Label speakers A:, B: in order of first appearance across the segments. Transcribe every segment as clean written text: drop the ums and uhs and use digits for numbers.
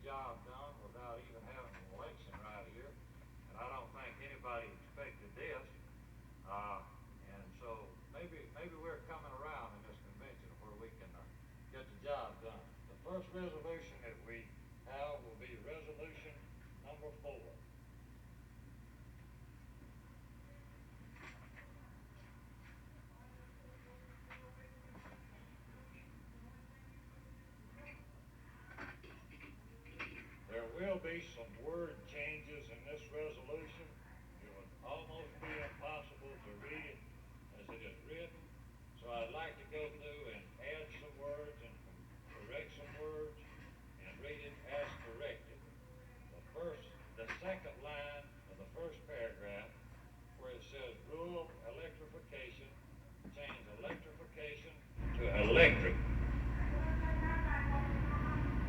A: job done without even having an election right here. And I don't think anybody expected this. Uh, and so maybe we're coming around in this convention where we can get the job done. The first resolution that we have will be resolution number 4. There will be some word changes in this resolution. It would almost be impossible to read it as it is written. So I'd like to go through and add some words and correct some words and read it as corrected. The second line of the first paragraph where it says rural electrification, change electrification to electric.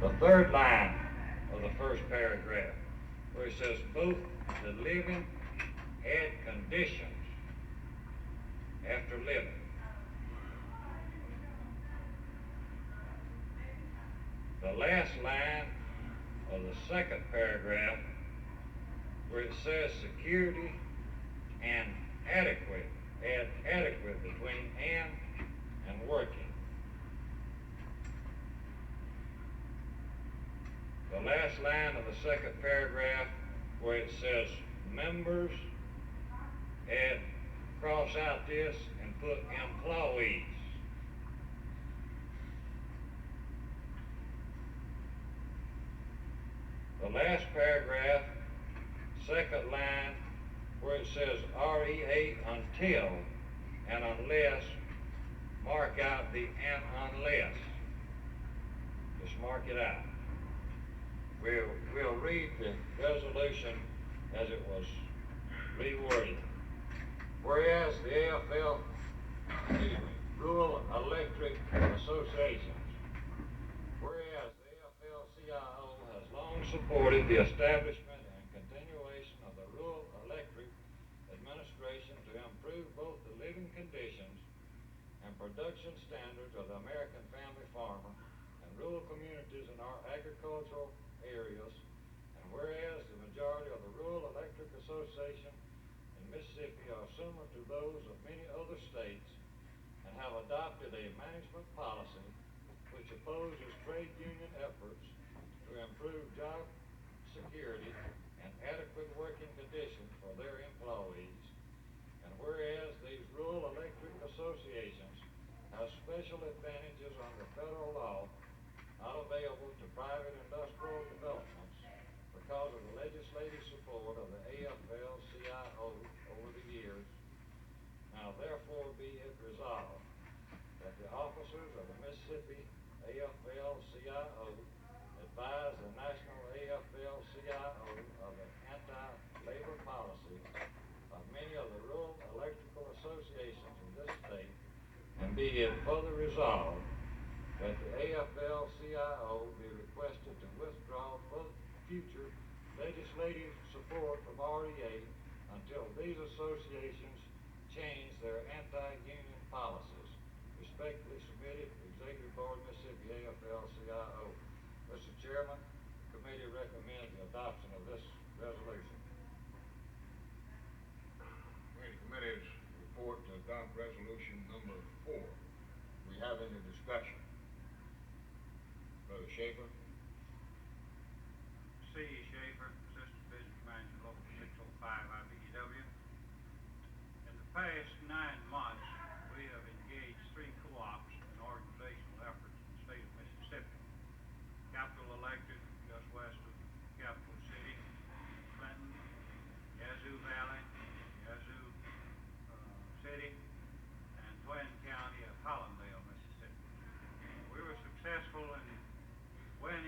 A: The third line of the first paragraph where it says both the living and conditions after living. The last line of the second paragraph where it says security and adequate, add adequate between and working. The last line of the second paragraph where it says members, add, cross out this and put employees. The last paragraph, second line, where it says REA until and unless, mark out the and unless. Just mark it out. We'll read the resolution as it was reworded. Whereas the AFL, Rural Electric Associations, whereas the AFL-CIO has long supported the establishment and continuation of the Rural Electric Administration to improve both the living conditions and production standards of the American family farmer and rural communities in our agricultural areas, and whereas the majority of the Rural Electric Association in Mississippi are similar to those of many other states and have adopted a management policy which opposes trade union efforts to improve job security and adequate working conditions for their employees, and whereas these rural electric associations have special advantages under federal law not available to private industrial developments because of the legislative support of the AFL-CIO over the years. Now therefore be it resolved that the officers of the Mississippi AFL-CIO advise the National AFL-CIO of the anti-labor policy of many of the rural electrical associations in this state, and be it further resolved that the AFL-CIO be requested to withdraw future legislative support from REA until these associations change their anti-union policies. Respectfully submitted, Executive Board, Mississippi AFL-CIO. Mr. Chairman, the committee recommends the adoption of this resolution.
B: Committee's report to adopt resolution number 4. We have any discussion? Brother Schaefer.
C: C. Schaefer, Assistant Business Manager, Local 605 IBEW. In the past 9 months, we have engaged 3 co-ops in organizational efforts in the state of Mississippi. Capital elected just west of Capital City, Clinton, Yazoo Valley, Yazoo City, and Twin County of Hollandale, Mississippi. We were successful in winning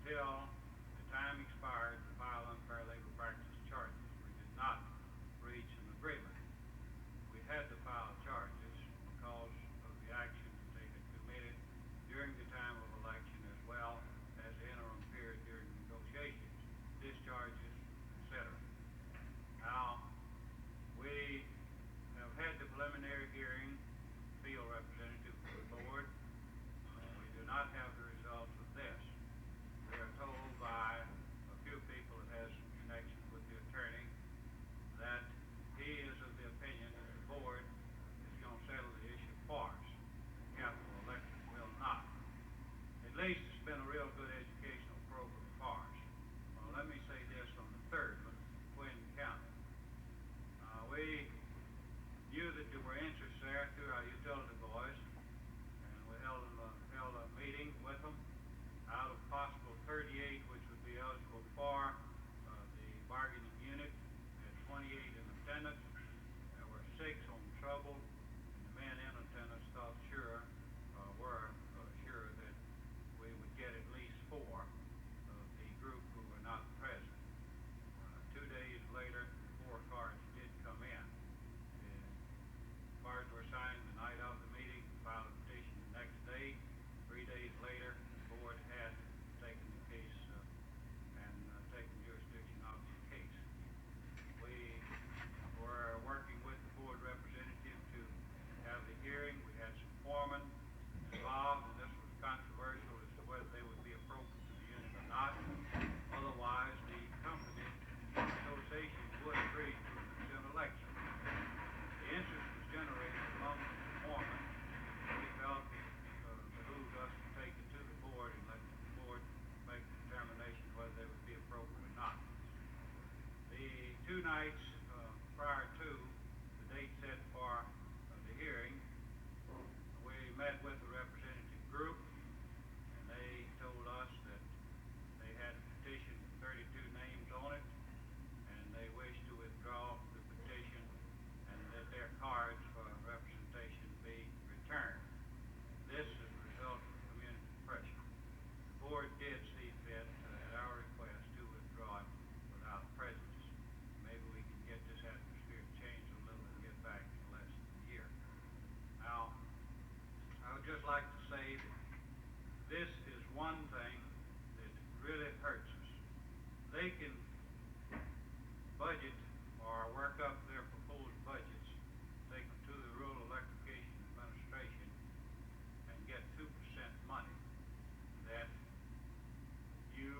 C: until the time expired to file unfair labor practice charges. We did not reach an agreement. We had to file charges because of the actions that they had committed during the time of election as well as the interim period during negotiations, discharges, etc. Now, we have had the preliminary hearing, field representative for the board. We do not have the results of this. We are told by a few people that has some connection with the attorney that he is of the opinion that the board is going to settle the issue for us. Capital Electric will not. At least it's been a real good educational program for us. Well, let me say this on the third one, Quinn County. We knew that there were interests there through our utility boys, and we held a meeting with them. Out of possible 38 which would be eligible for the bargaining unit, at 28 in attendance, there were 6 on trouble, and the men in attendance thought were sure that we would get at least 4 of the group who were not present. 2 days later, 4 cards did come in. Cards were signed the night of the meeting, filed a petition the next day. 3 days later, the board had taken the case and taken jurisdiction of the case. We were working with the board representative to have the hearing. We had some foremen involved, and this was controversial as to whether they would be appropriate to the unit or not. Otherwise, the company association would agree to an election. The interest was generated among the foremen. We felt it behooved us to take it to the board and let the board make the determination whether they would be appropriate or not. The 2 nights prior to the date set for the hearing, we met with the representative group, and they told us that they had a petition with 32 names on it, and they wished to withdraw the petition and that their cards for representation be returned. This is a result of community pressure. The board did see fit, at our request, to withdraw it without prejudice. Maybe we can get this atmosphere changed a little and get back in less than a year. Now, I would just like to say that this is one thing that really hurts us. They can budget or work up their proposed budgets, take them to the Rural Electrification Administration, and get 2% money that you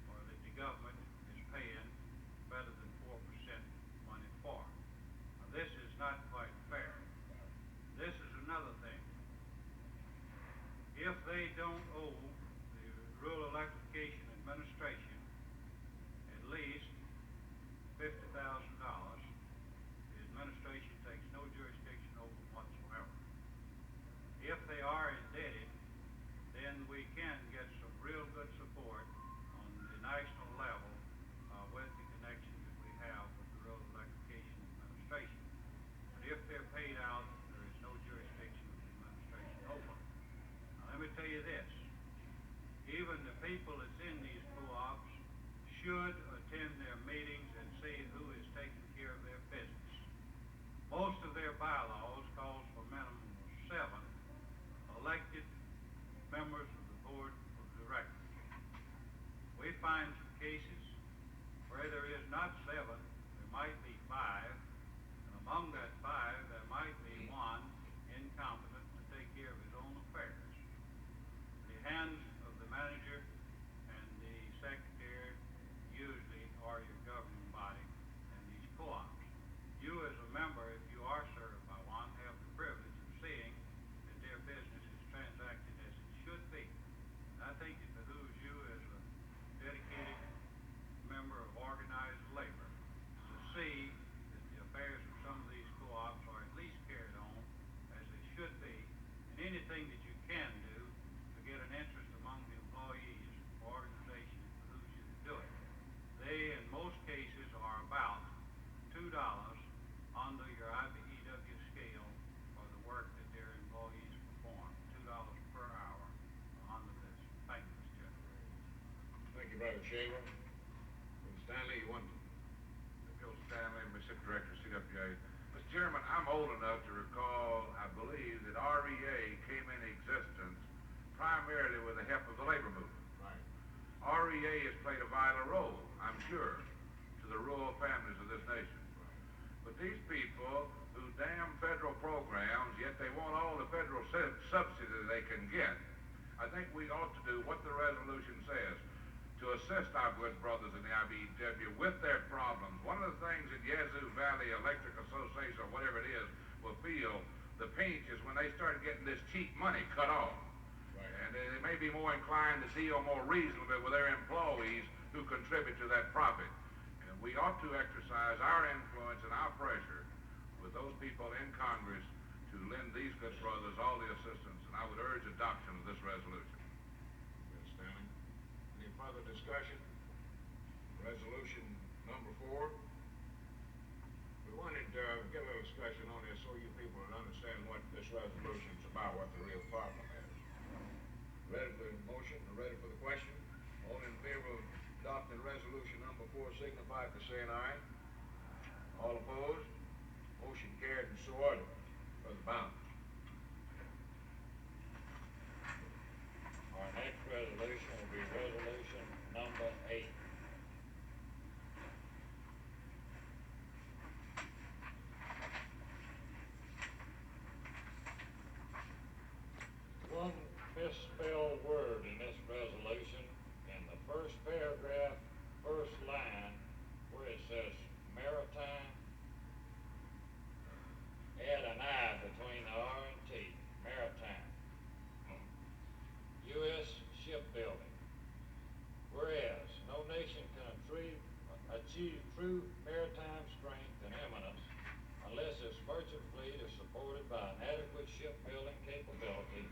C: or that the government is paying better than 4% money for. Now, this is not quite fair. This is another thing. If they don't owe the Rural Electrification Administration at least $50,000, the administration takes no jurisdiction over them whatsoever. If they are indebted, then we can get some real good support on the national level with the connection that we have with the Rural Electrification Administration. But if they're paid out, there is no jurisdiction of the administration over them. Now, let me tell you this. Even the people that's in
B: Shaver. Mr. Stanley, you want to?
D: Bill Stanley, Mississippi Director, CWA. Mr. Chairman, I'm old enough to recall, I believe, that REA came into existence primarily with the help of the labor movement.
B: Right.
D: REA has played a vital role, I'm sure, to the rural families of this nation. But these people who damn federal programs, yet they want all the federal subsidies they can get, I think we ought to do what the resolution says to assist our good brothers in the IBEW with their problems. One of the things that Yazoo Valley Electric Association, or whatever it is, will feel the pinch is when they start getting this cheap money cut off.
B: Right.
D: And they may be more inclined to deal more reasonably with their employees who contribute to that profit. And we ought to exercise our influence and our pressure with those people in Congress to lend these good brothers all the assistance, and I would urge adoption of this resolution.
B: Mr. Stanley. Any further discussion? Resolution number 4. We wanted to get a little discussion on this so you people would understand what this resolution is about, what the real problem is. Ready for the motion or ready for the question? All in favor of adopting resolution number 4 signify by saying aye. All opposed? Motion carried and so ordered. Brother Bound.
A: Our next resolution will be resolution number 8. One misspelled word in this resolution, in the first paragraph, first line, where it says maritime, add an I between the R and T, maritime. U.S. shipbuilding. Whereas no nation can achieve true maritime strength and eminence unless its merchant fleet is supported by an adequate shipbuilding capability.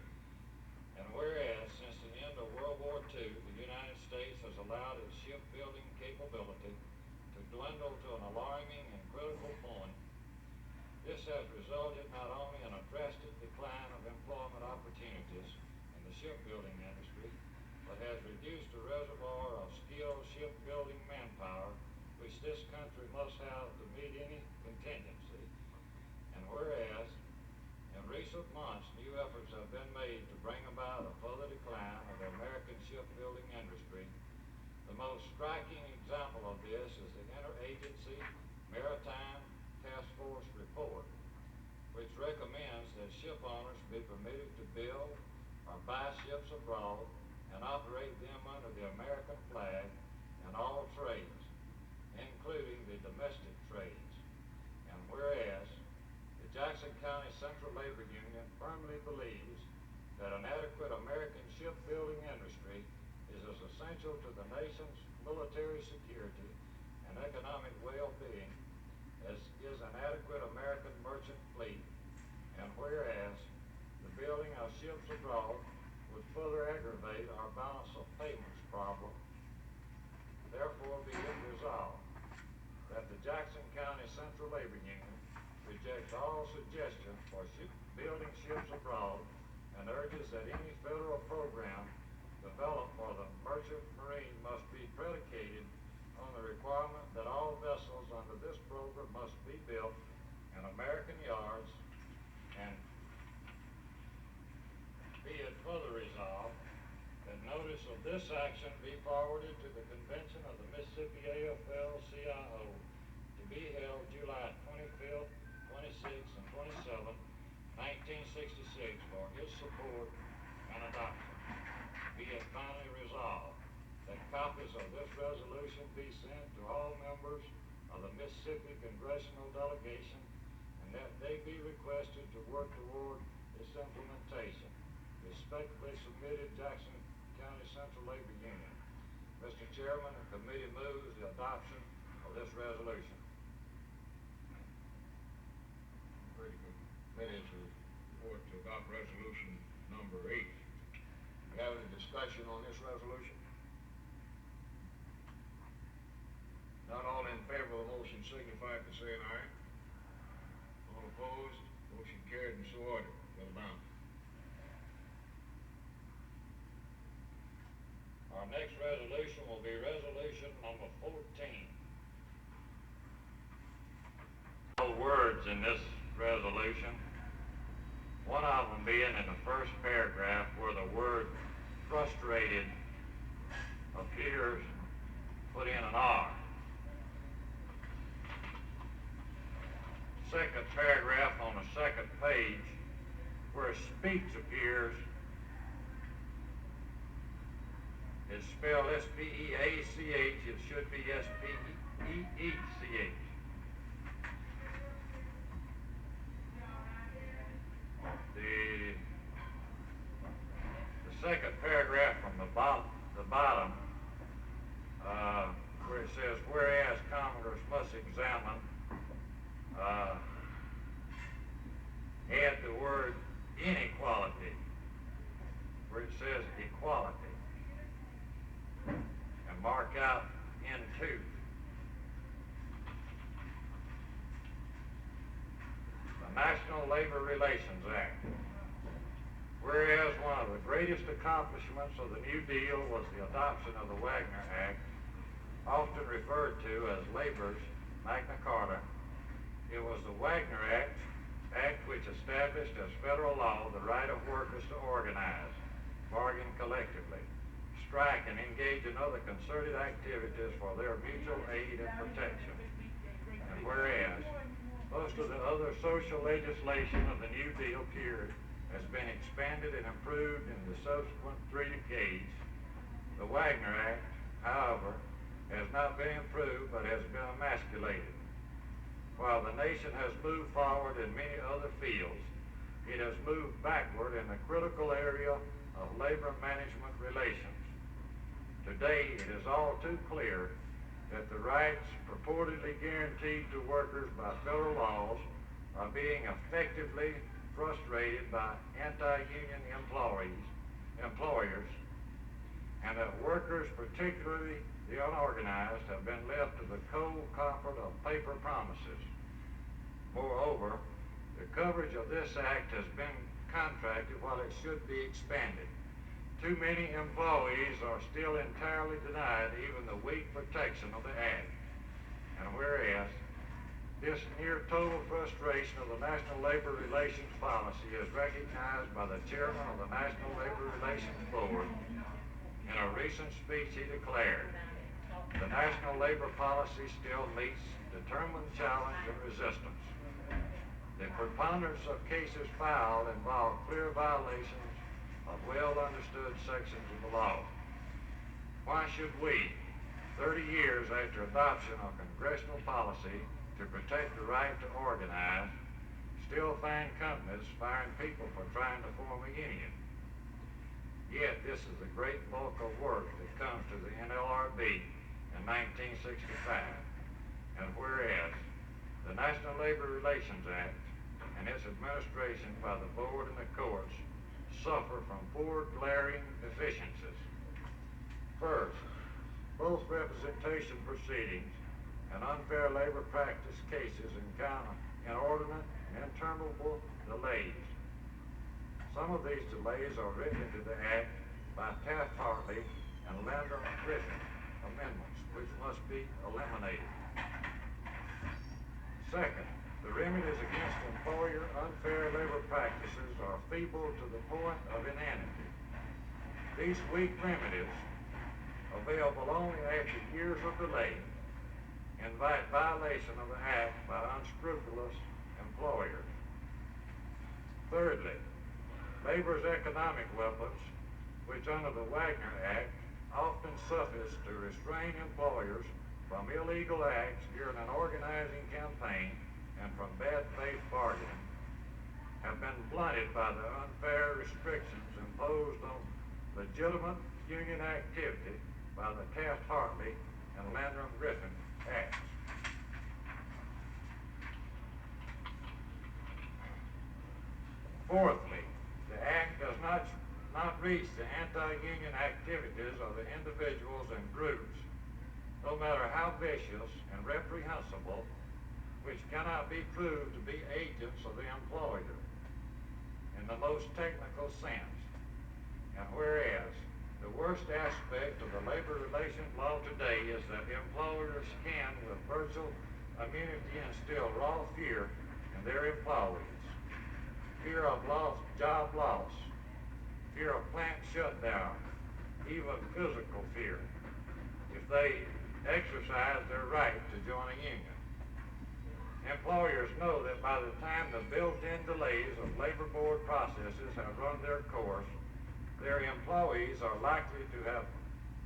A: And whereas since the end of World War II, the United States has allowed its shipbuilding capability to dwindle to an alarming and critical point, this has resulted not only in a drastic decline of employment opportunities in the shipbuilding industry, but has reduced the reservoir of skilled shipbuilding manpower which this country must have to meet any contingency. And whereas in recent months new efforts have been made to bring about a further decline of the American shipbuilding industry, the most striking example of this is the Interagency Maritime Task Force report, which recommends that ship owners be permitted to build or buy ships abroad and operate them under the American flag in all trades, including the domestic trades. And whereas the Jackson County Central Labor Union firmly believes that an adequate American shipbuilding industry is as essential to the nation's military security and economic well-being as is an adequate American merchant fleet, and whereas the building of ships abroad would further aggravate our balance of payments problem, therefore be it resolved that the Jackson County Central Labor Union rejects all suggestions for building ships abroad and urges that any federal program developed for the merchant marine must be predicated on the requirement that all vessels under this program must be built in American yards, and be it further resolved that notice of this action be forwarded to the convention of the Mississippi AFL-CIO to be held July 25th, 26th, and 27th, 1966 for its support and adoption. Be it finally resolved that copies of this resolution be sent to all members of the Mississippi Congressional Delegation, and that they be requested to work toward its implementation. Respectfully submitted, Jackson County Central Labor Union. Mr. Chairman, the committee moves the adoption of this resolution.
B: Pretty good. Minutes report to adopt resolution number 8. You have any discussion on this resolution? Not all in favor of the motion signify by saying aye. All opposed? Motion carried and so ordered. Brother Brown.
A: Our next resolution will be resolution words in this resolution. One of them being in the first paragraph where the word frustrated appears, put in an R. Second paragraph on the second page where speech appears, it's spelled S-P-E-A-C-H, it should be S-P-E-E-C-H. The second paragraph from the bottom, where it says, whereas Congress must examine, add the word inequality, where it says equality, and mark out N2. The National Labor Relations Act. Whereas one of the greatest accomplishments of the New Deal was the adoption of the Wagner Act, often referred to as Labor's Magna Carta, it was the Wagner Act which established as federal law the right of workers to organize, bargain collectively, strike, and engage in other concerted activities for their mutual aid and protection. And whereas most of the other social legislation of the New Deal period has been expanded and improved in the subsequent 3 decades, the Wagner Act, however, has not been improved but has been emasculated. While the nation has moved forward in many other fields, it has moved backward in the critical area of labor management relations. Today, it is all too clear that the rights purportedly guaranteed to workers by federal laws are being effectively frustrated by anti-union employers, and that workers, particularly the unorganized, have been left to the cold comfort of paper promises. Moreover, the coverage of this act has been contracted while it should be expanded. Too many employees are still entirely denied even the weak protection of the act. And whereas this near total frustration of the National Labor Relations policy is recognized by the chairman of the National Labor Relations Board, in a recent speech he declared, the national labor policy still meets determined challenge and resistance. The preponderance of cases filed involve clear violations of well-understood sections of the law. Why should we, 30 years after adoption of congressional policy to protect the right to organize, still find companies firing people for trying to form a union? Yet this is the great bulk of work that comes to the NLRB in 1965. And whereas the National Labor Relations Act and its administration by the board and the courts suffer from 4 glaring deficiencies. First, both representation proceedings and unfair labor practice cases encounter inordinate and interminable delays. Some of these delays are written into the Act by Taft-Hartley and Landrum-Griffin amendments, which must be eliminated. Second, the remedies against employer unfair labor practices are feeble to the point of inanity. These weak remedies, available only after years of delay, invite violation of the Act by unscrupulous employers. Thirdly, labor's economic weapons, which under the Wagner Act often suffice to restrain employers from illegal acts during an organizing campaign and from bad faith bargaining, have been blunted by the unfair restrictions imposed on legitimate union activity by the Taft-Hartley and Landrum-Griffin Acts. Fourthly, the Act does not reach the anti-union activities of the individuals and groups, no matter how vicious and reprehensible, which cannot be proved to be agents of the employer in the most technical sense. And whereas the worst aspect of the labor relations law today is that employers can, with virtual immunity, instill raw fear and their employees, fear of job loss, fear of plant shutdown, even physical fear, if they exercise their right to join a union. Employers know that by the time the built-in delays of labor board processes have run their course, their employees are likely to have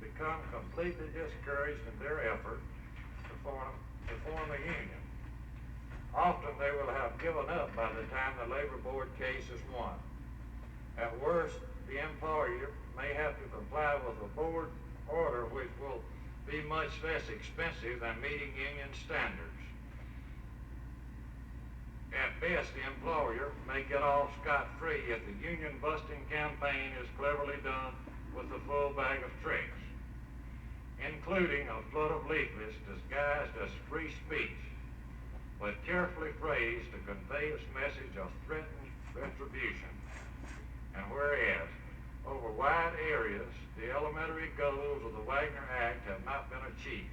A: become completely discouraged in their effort to form a union. Often they will have given up by the time the labor board case is won. At worst, the employer may have to comply with a board order which will be much less expensive than meeting union standards. At best, the employer may get off scot-free if the union-busting campaign is cleverly done with a full bag of tricks, including a flood of leaflets disguised as free speech, but carefully phrased to convey its message of threatened retribution. And whereas, over wide areas, the elementary goals of the Wagner Act have not been achieved.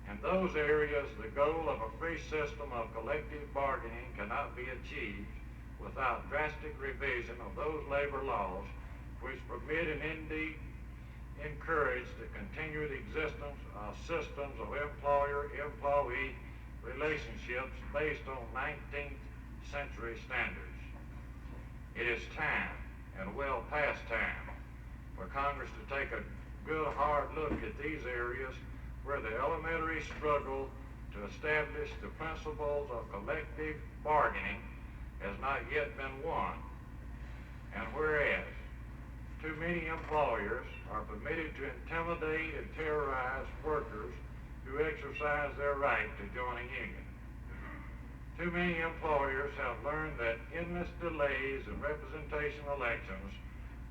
A: In those areas, the goal of a free system of collective bargaining cannot be achieved without drastic revision of those labor laws which permit and indeed encourage the continued existence of systems of employer-employee relationships based on 19th century standards. It is time, and well past time, for Congress to take a good hard look at these areas where the elementary struggle to establish the principles of collective bargaining has not yet been won. And whereas too many employers are permitted to intimidate and terrorize workers who exercise their right to join a union. Too many employers have learned that endless delays in representation elections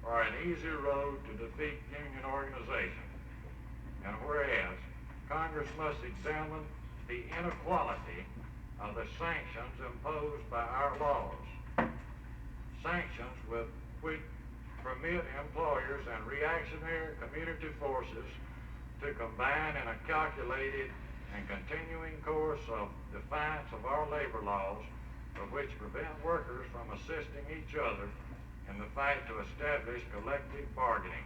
A: are an easy road to defeat union organization. And whereas Congress must examine the inequality of the sanctions imposed by our laws, sanctions which permit employers and reactionary community forces to combine in a calculated and continuing course of defiance of our labor laws, of which prevent workers from assisting each other in the fight to establish collective bargaining.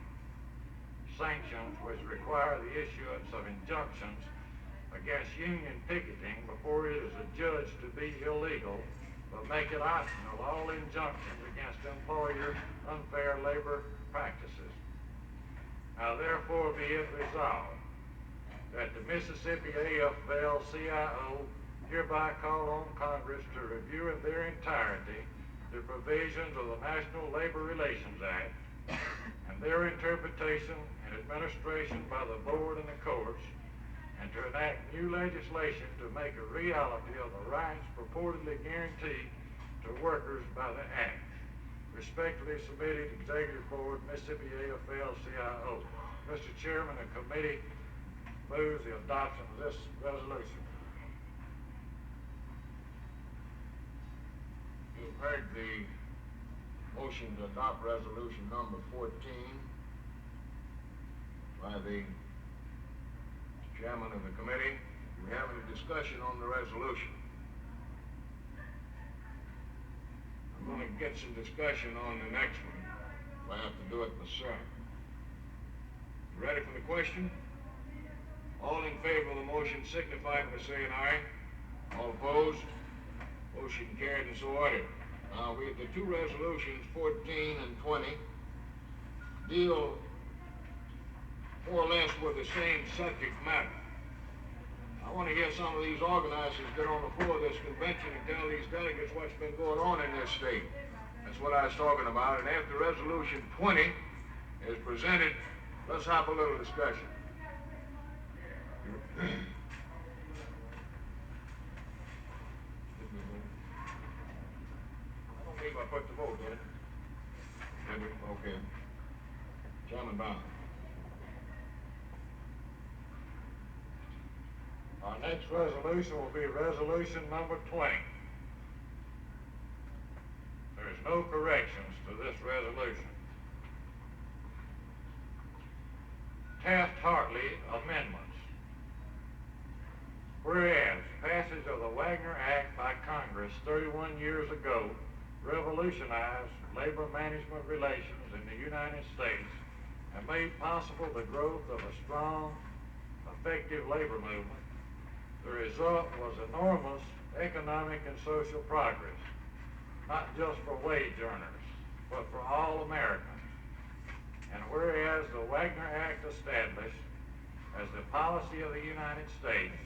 A: Sanctions which require the issuance of injunctions against union picketing before it is adjudged to be illegal, but make it optional all injunctions against employers' unfair labor practices. Now therefore be it resolved that the Mississippi AFL-CIO hereby call on Congress to review in their entirety the provisions of the National Labor Relations Act and their interpretation and administration by the board and the courts, and to enact new legislation to make a reality of the rights purportedly guaranteed to workers by the Act. Respectfully submitted, Executive Board, Mississippi AFL-CIO. Mr. Chairman, the committee moves the adoption of this resolution.
B: You've heard the motion to adopt resolution number 14 by the chairman of the committee. Do we have any discussion on the resolution? I'm going to get some discussion on the next one. I have to do it myself. You ready for the question? All in favor of the motion signify by saying aye. All opposed? Motion carried and so ordered. Now, the two resolutions, 14 and 20, deal more or less with the same subject matter. I want to hear some of these organizers get on the floor of this convention and tell these delegates what's been going on in this state. That's what I was talking about. And after resolution 20 is presented, let's have a little discussion. I don't believe I put the vote, did I? Did we? Okay. Chairman Brown.
A: Our next resolution will be resolution number 20. There is no corrections to this resolution. Taft-Hartley amendments. Whereas passage of the Wagner Act by Congress 31 years ago revolutionized labor management relations in the United States and made possible the growth of a strong, effective labor movement, the result was enormous economic and social progress, not just for wage earners, but for all Americans. And whereas the Wagner Act established as the policy of the United States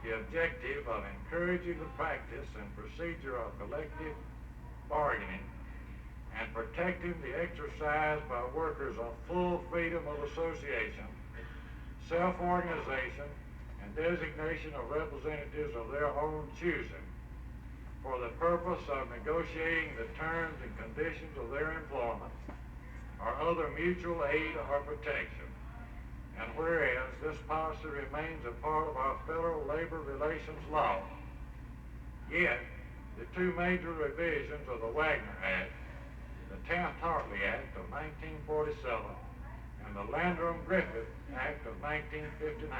A: the objective of encouraging the practice and procedure of collective bargaining and protecting the exercise by workers of full freedom of association, self-organization, and designation of representatives of their own choosing for the purpose of negotiating the terms and conditions of their employment or other mutual aid or protection. And whereas this policy remains a part of our federal labor relations law, yet the two major revisions of the Wagner Act, the Taft-Hartley Act of 1947 and the Landrum-Griffith Act of 1959,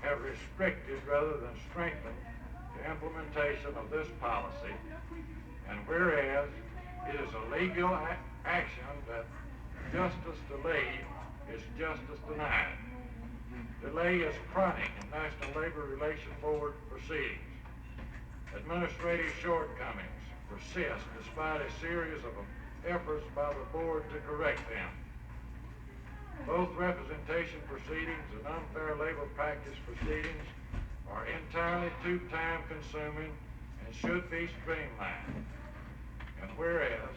A: have restricted rather than strengthened the implementation of this policy. And whereas it is a legal action that justice delayed is justice denied. Delay is chronic in National Labor Relations Board proceedings. Administrative shortcomings persist despite a series of efforts by the board to correct them. Both representation proceedings and unfair labor practice proceedings are entirely too time-consuming and should be streamlined. And whereas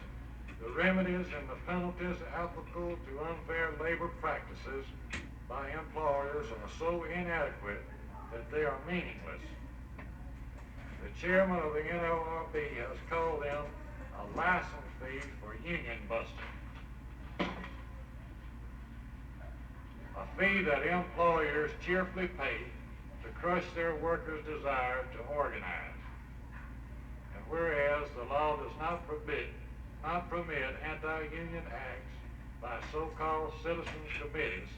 A: the remedies and the penalties applicable to unfair labor practices by employers are so inadequate that they are meaningless. The chairman of the NLRB has called them a license fee for union busting, a fee that employers cheerfully pay to crush their workers' desire to organize. And whereas the law does not permit anti-union acts by so-called citizens committees,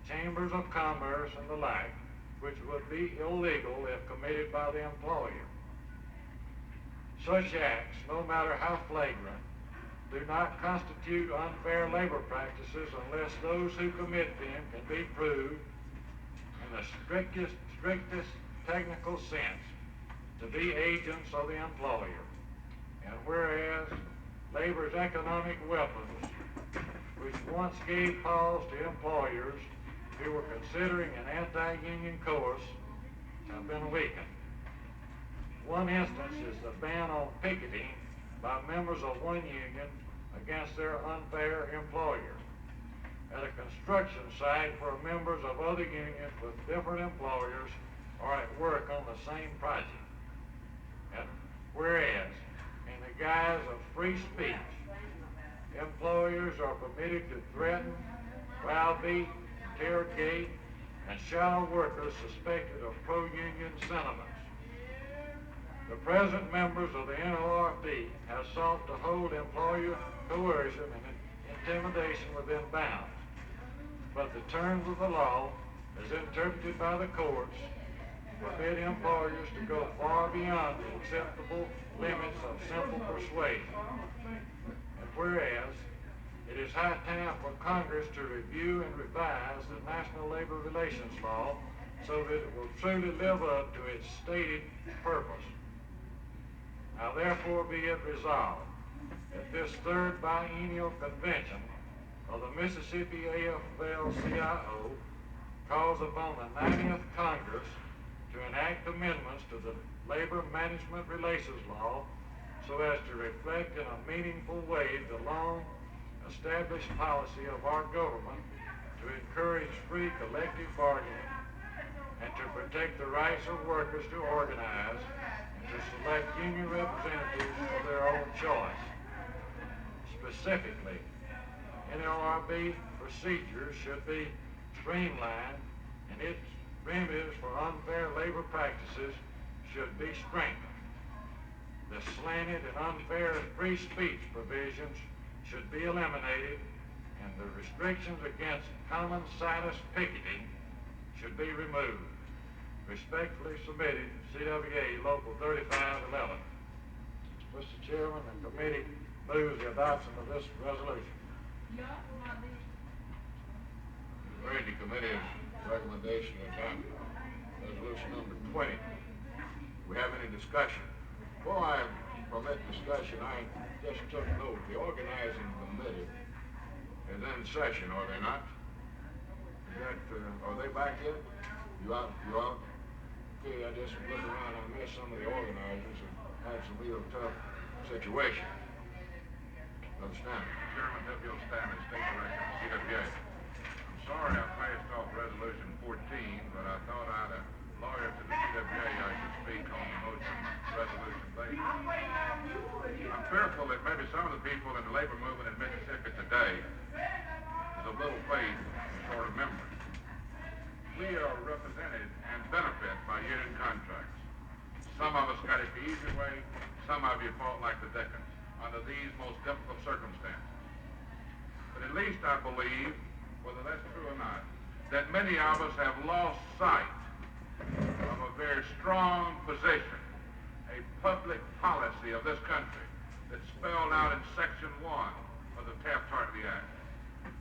A: chambers of commerce, and the like, which would be illegal if committed by the employer. Such acts, no matter how flagrant, do not constitute unfair labor practices unless those who commit them can be proved in the strictest technical sense to be agents of the employer. And whereas labor's economic weapons, which once gave pause to employers who were considering an anti-union course, have been weakened. One instance is the ban on picketing by members of one union against their unfair employer. At a construction site where members of other unions with different employers are at work on the same project. And whereas in the guise of free speech, employers are permitted to threaten, browbeat, interrogate, and shadow workers suspected of pro-union sentiments. The present members of the NLRB have sought to hold employer coercion and intimidation within bounds, but the terms of the law, as interpreted by the courts, forbid employers to go far beyond the acceptable limits of simple persuasion. And whereas it is high time for Congress to review and revise the National Labor Relations Law so that it will truly live up to its stated purpose. Now therefore be it resolved that this third biennial convention of the Mississippi AFL-CIO calls upon the 90th Congress to enact amendments to the Labor Management Relations Law so as to reflect in a meaningful way the long-established policy of our government to encourage free collective bargaining and to protect the rights of workers to organize and to select union representatives of their own choice. Specifically, NLRB procedures should be streamlined and its remedies for unfair labor practices should be strengthened. The slanted and unfair free speech provisions should be eliminated, and the restrictions against common situs picketing should be removed. respectfully submitted, CWA Local 3511. Mr. Chairman, the committee moves the adoption of this resolution.
B: Heard the committee's recommendation to adopt resolution number 20. Do we have any discussion? Before I permit discussion, I just took note. The organizing committee is in session, are they not? Is that, are they back yet? You out? You out? Okay, I just looked around. I missed some of the organizers who had some real tough situation. Understand?
D: Chairman W.O. Stanley, State Director of CWA. I'm sorry I passed off resolution 14, but I thought I'd a lawyer to the CWA, I should speak on the motion resolution basis. I'm fearful that maybe some of the people in the labor movement in Mississippi today is of little faith and short of memory. We are represented and benefit by union contracts. Some of us got it the easy way, some of you fought like the Dickens under these most difficult circumstances. But at least I believe, whether that's true or not, that many of us have lost sight of a very strong position, a public policy of this country that's spelled out in Section 1 of the Taft-Hartley Act.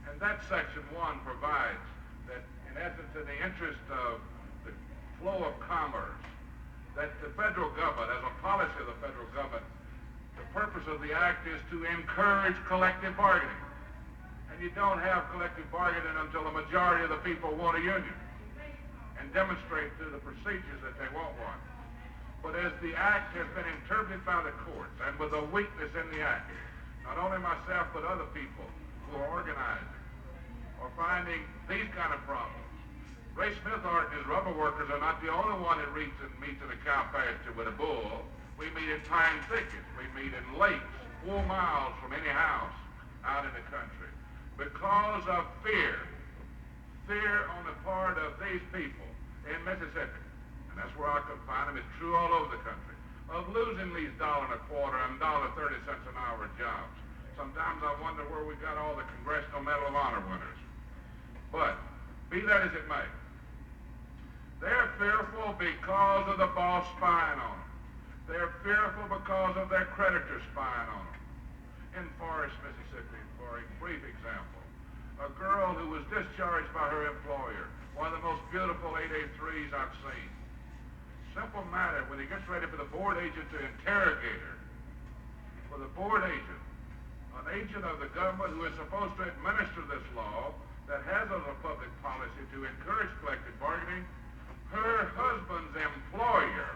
D: And that Section 1 provides that, in essence, in the interest of the flow of commerce, that the federal government, as a policy of the federal government, the purpose of the act is to encourage collective bargaining. And you don't have collective bargaining until the majority of the people want a union and demonstrate through the procedures that they want one. But as the act has been interpreted by the courts, and with a weakness in the act, not only myself but other people who are organizing are finding these kind of problems. Ray Smithart and his rubber workers are not the only one that meets in a cow pasture with a bull. We meet in pine thickets. We meet in lakes 4 miles from any house out in the country because of fear on the part of these people in Mississippi, and that's where I could find them. It's true all over the country, of losing these $1.25 and $1.30 an hour jobs. Sometimes I wonder where we got all the Congressional Medal of Honor winners. But be that as it may, they're fearful because of the boss spying on them. They're fearful because of their creditors spying on them. In Forest, Mississippi, for a brief example, a girl who was discharged by her employer, one of the most beautiful 883s I've seen. Simple matter, when he gets ready for the board agent to interrogate her, for the board agent, an agent of the government who is supposed to administer this law that has as a public policy to encourage collective bargaining, her husband's employer,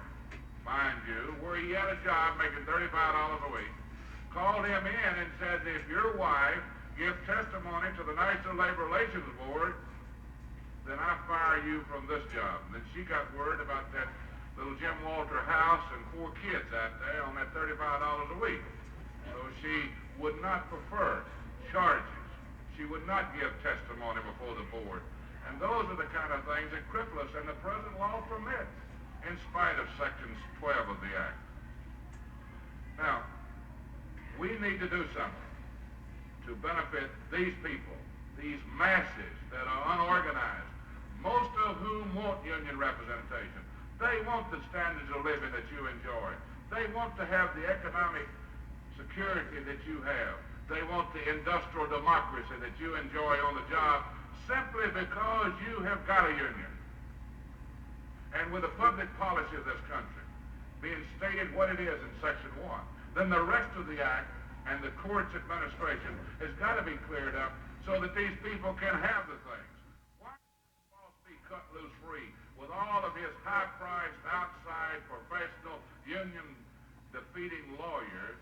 D: mind you, where he had a job making $35 a week, called him in and said, if your wife gives testimony to the National Labor Relations Board, then I fire you from this job. And then she got word about that little Jim Walter house and 4 kids out there on that $35 a week. So she would not prefer charges. She would not give testimony before the board. And those are the kind of things that cripple us, and the present law permits, in spite of Section 12 of the Act. Now, we need to do something to benefit these people, these masses that are unorganized, most of whom want union representation. They want the standards of living that you enjoy. They want to have the economic security that you have. They want the industrial democracy that you enjoy on the job simply because you have got a union. And with the public policy of this country being stated what it is in Section 1, then the rest of the Act and the court's administration has got to be cleared up so that these people can have the things. Why should the boss be cut loose free with all of his high-priced, outside, professional, union-defeating lawyers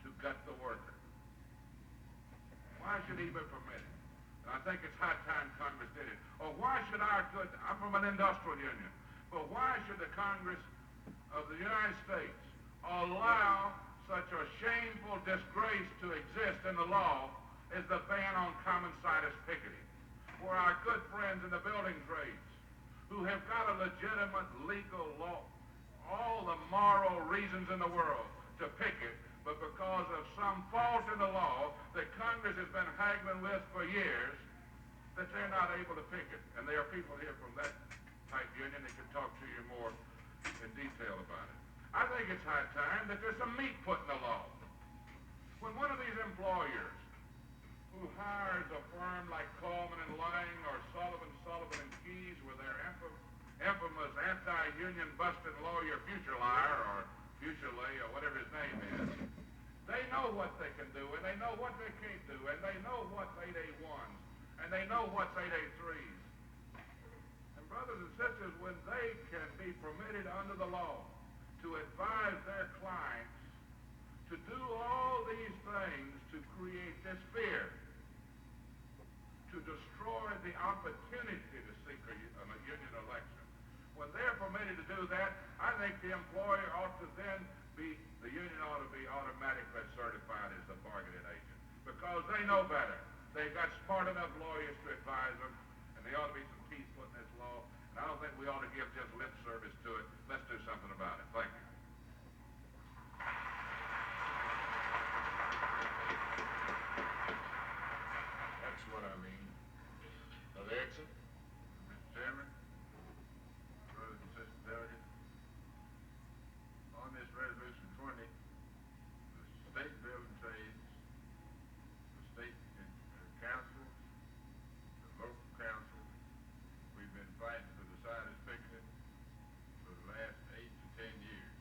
D: to gut the worker? Why should he be permitted? And I think it's high time Congress did it. Or why should I'm from an industrial union, but why should the Congress of the United States allow such a shameful disgrace to exist in the law as the ban on common-sided picketing, where our good friends in the building trades, who have got a legitimate legal law, all the moral reasons in the world to picket, but because of some fault in the law that Congress has been haggling with for years, that they're not able to picket. And there are people here from that type union that can talk to you more in detail about it. I think it's high time that there's some meat put in the law. When one of these employers who hires a firm like Coleman and Lang or Sullivan and Keyes with their infamous anti-union busting lawyer Future Liar or Future Lay or whatever his name is, they know what they can do and they know what they can't do and they know what's 8A1s and they know what's 8A3s. And brothers and sisters, when they can be permitted under the law to advise their clients to do all these things to create this fear, to destroy the opportunity to seek a union election. When they're permitted to do that, I think the employer ought to then be, the union ought to be automatically certified as a bargaining agent because they know better. They've got smart enough lawyers to advise them, and there ought to be some teeth put in this law. And I don't think we ought to give just lip service to it. Let's do something about it. Thank you.
B: That's what I mean. Alexa?
D: Mr. Chairman, brothers and sisters delegates, on this resolution 20, the state building trades, the state councils, the local councils, we've been fighting for the side of Pickett for the last 8 to 10 years.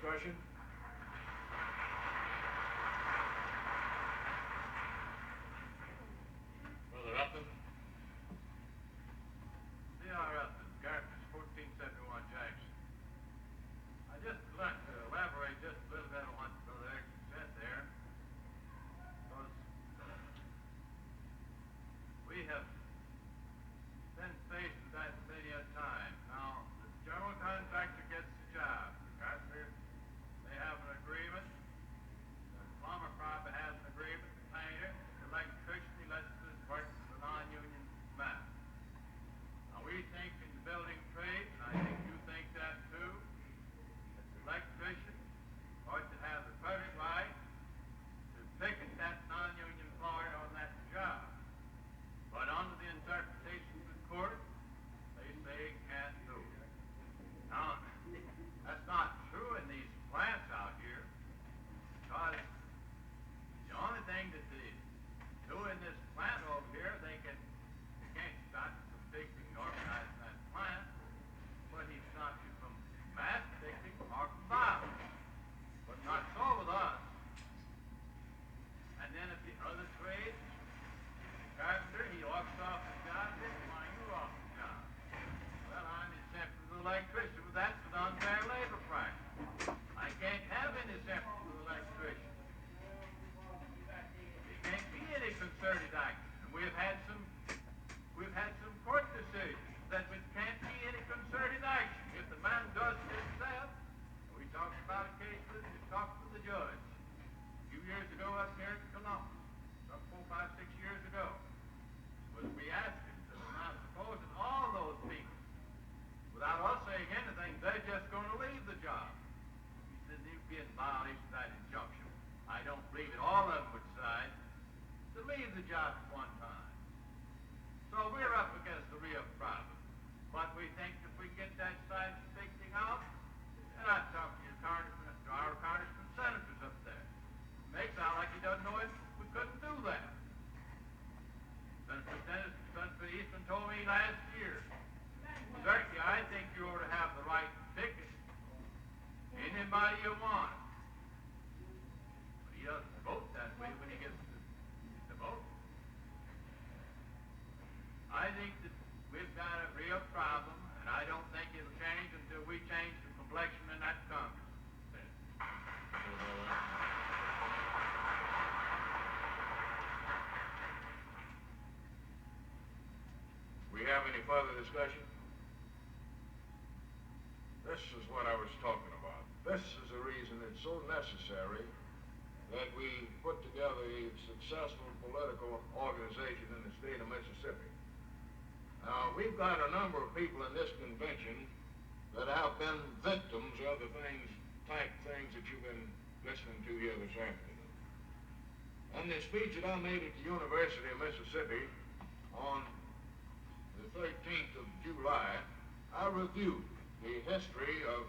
B: discussion? Brother Upton?
E: C.R. Upton, Gardeners, 1471 Jackson. I just like to elaborate just a little bit on what Brother Erickson said there. Because we have been faced with that many a time. Now, the general contractor gets the job. The carpenter, they have an agreement. The plumber probably has an agreement. The painter, the electrician, he lets us work for the non-union man. Now, we think in the building trade, and I think you think that too, that the electrician ought to have the perfect right to picket that non-union employer on that job. But under the interpretation of the court, they say it can't do it. Now, that's not true in these plants out here, because the only thing that they do in this plant over here, they can't stop you from fixing and organizing that plant, but he stops you from mass fixing or from violence. But not so with us. And then if the other trades, the carpenter, he walks off the job, and says, why you off the job? Well, I'm exempt from the electrician, but that's an unfair labor practice. I can't have any exemption from the electrician. There can't be any concerted action. And we've had some court decisions that it can't be any concerted action. If the man does it himself, we talked about a case that we talked to the judge a few years ago up here in Columbus, some 4, 5, 6 years ago. But we asked him, so now supposing all those people, without us saying anything, they're just going to leave the job. He said, you'd be in violation of that injunction. I don't believe it. All of them would decide to leave the job at one time. So we're up against the real problem. But we think if we get that side fixing out, and I talked to our congressman senators up there. It makes out like he doesn't know it. We couldn't do that. Senator Eastman told me last year, certainly I think you ought to have the right to picket anybody you want. But he doesn't vote that way when he gets to vote. I think that we've got a real problem, and I don't think it'll change until we change the complexion in that Congress.
B: We have any further discussion? This is what I was talking about. This is the reason it's so necessary that we put together a successful political organization in the state of Mississippi. Now, we've got a number of people in this convention that have been victims of the type things that you've been listening to here this afternoon. In the speech that I made at the University of Mississippi on the 13th of July, I reviewed the history of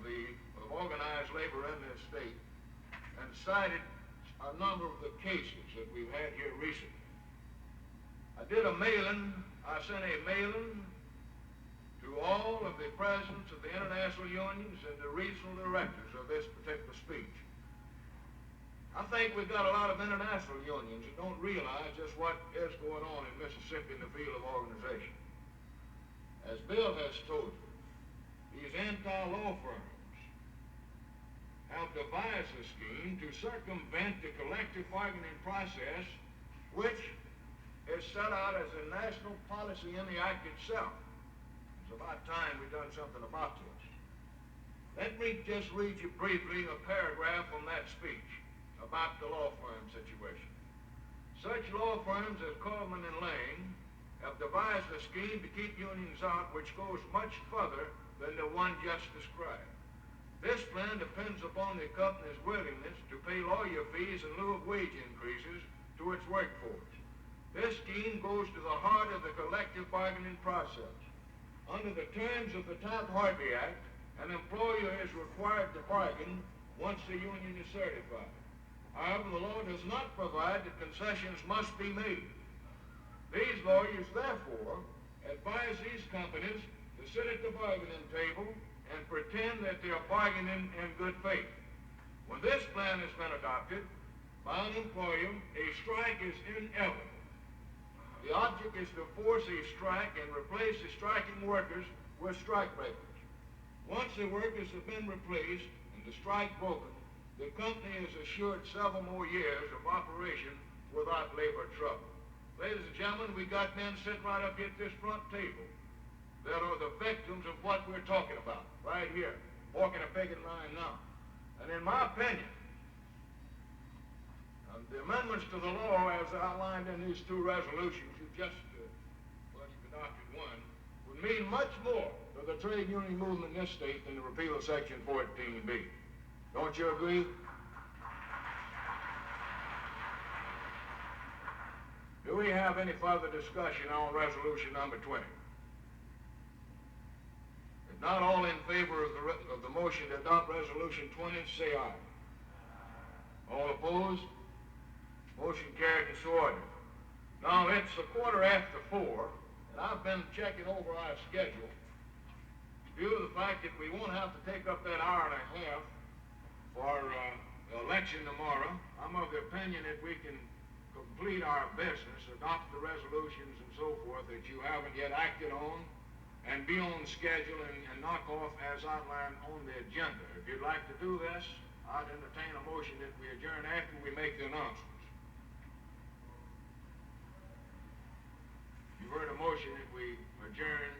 B: organized labor in this state and cited a number of the cases that we've had here recently. I sent a mailing to all of the presidents of the international unions and the regional directors of this particular speech. I think we've got a lot of international unions that don't realize just what is going on in Mississippi in the field of organization. As Bill has told you, these anti-law firms have devised a scheme to circumvent the collective bargaining process, which is set out as a national policy in the act itself. It's about time we've done something about this. Let me just read you briefly a paragraph from that speech about the law firm situation. Such law firms as Coleman and Lang have devised a scheme to keep unions out which goes much further than the one just described. This plan depends upon the company's willingness to pay lawyer fees in lieu of wage increases to its workforce. This scheme goes to the heart of the collective bargaining process. Under the terms of the Taft-Hartley Act, an employer is required to bargain once the union is certified. However, the law does not provide that concessions must be made. These lawyers, therefore, advise these companies to sit at the bargaining table and pretend that they are bargaining in good faith. When this plan has been adopted by an employer, a strike is inevitable. The object is to force a strike and replace the striking workers with strike breakers. Once the workers have been replaced and the strike broken, the company is assured several more years of operation without labor trouble. Ladies and gentlemen, we got men sitting right up here at this front table that are the victims of what we're talking about, right here, walking a picket line now. And in my opinion, the amendments to the law as outlined in these two resolutions, you've adopted one, would mean much more to the trade union movement in this state than the repeal of Section 14B. Don't you agree? Do we have any further discussion on resolution number 20? If not, all in favor of the motion to adopt resolution 20, say aye. All opposed? Motion carried and so ordered. Now, it's 4:15, and I've been checking over our schedule. In view of the fact that we won't have to take up that hour and a half for the election tomorrow, I'm of the opinion that we can complete our business, adopt the resolutions and so forth that you haven't yet acted on, and be on schedule and knock off as outlined on the agenda. If you'd like to do this, I'd entertain a motion that we adjourn after we make the announcements. You've heard a motion that we adjourn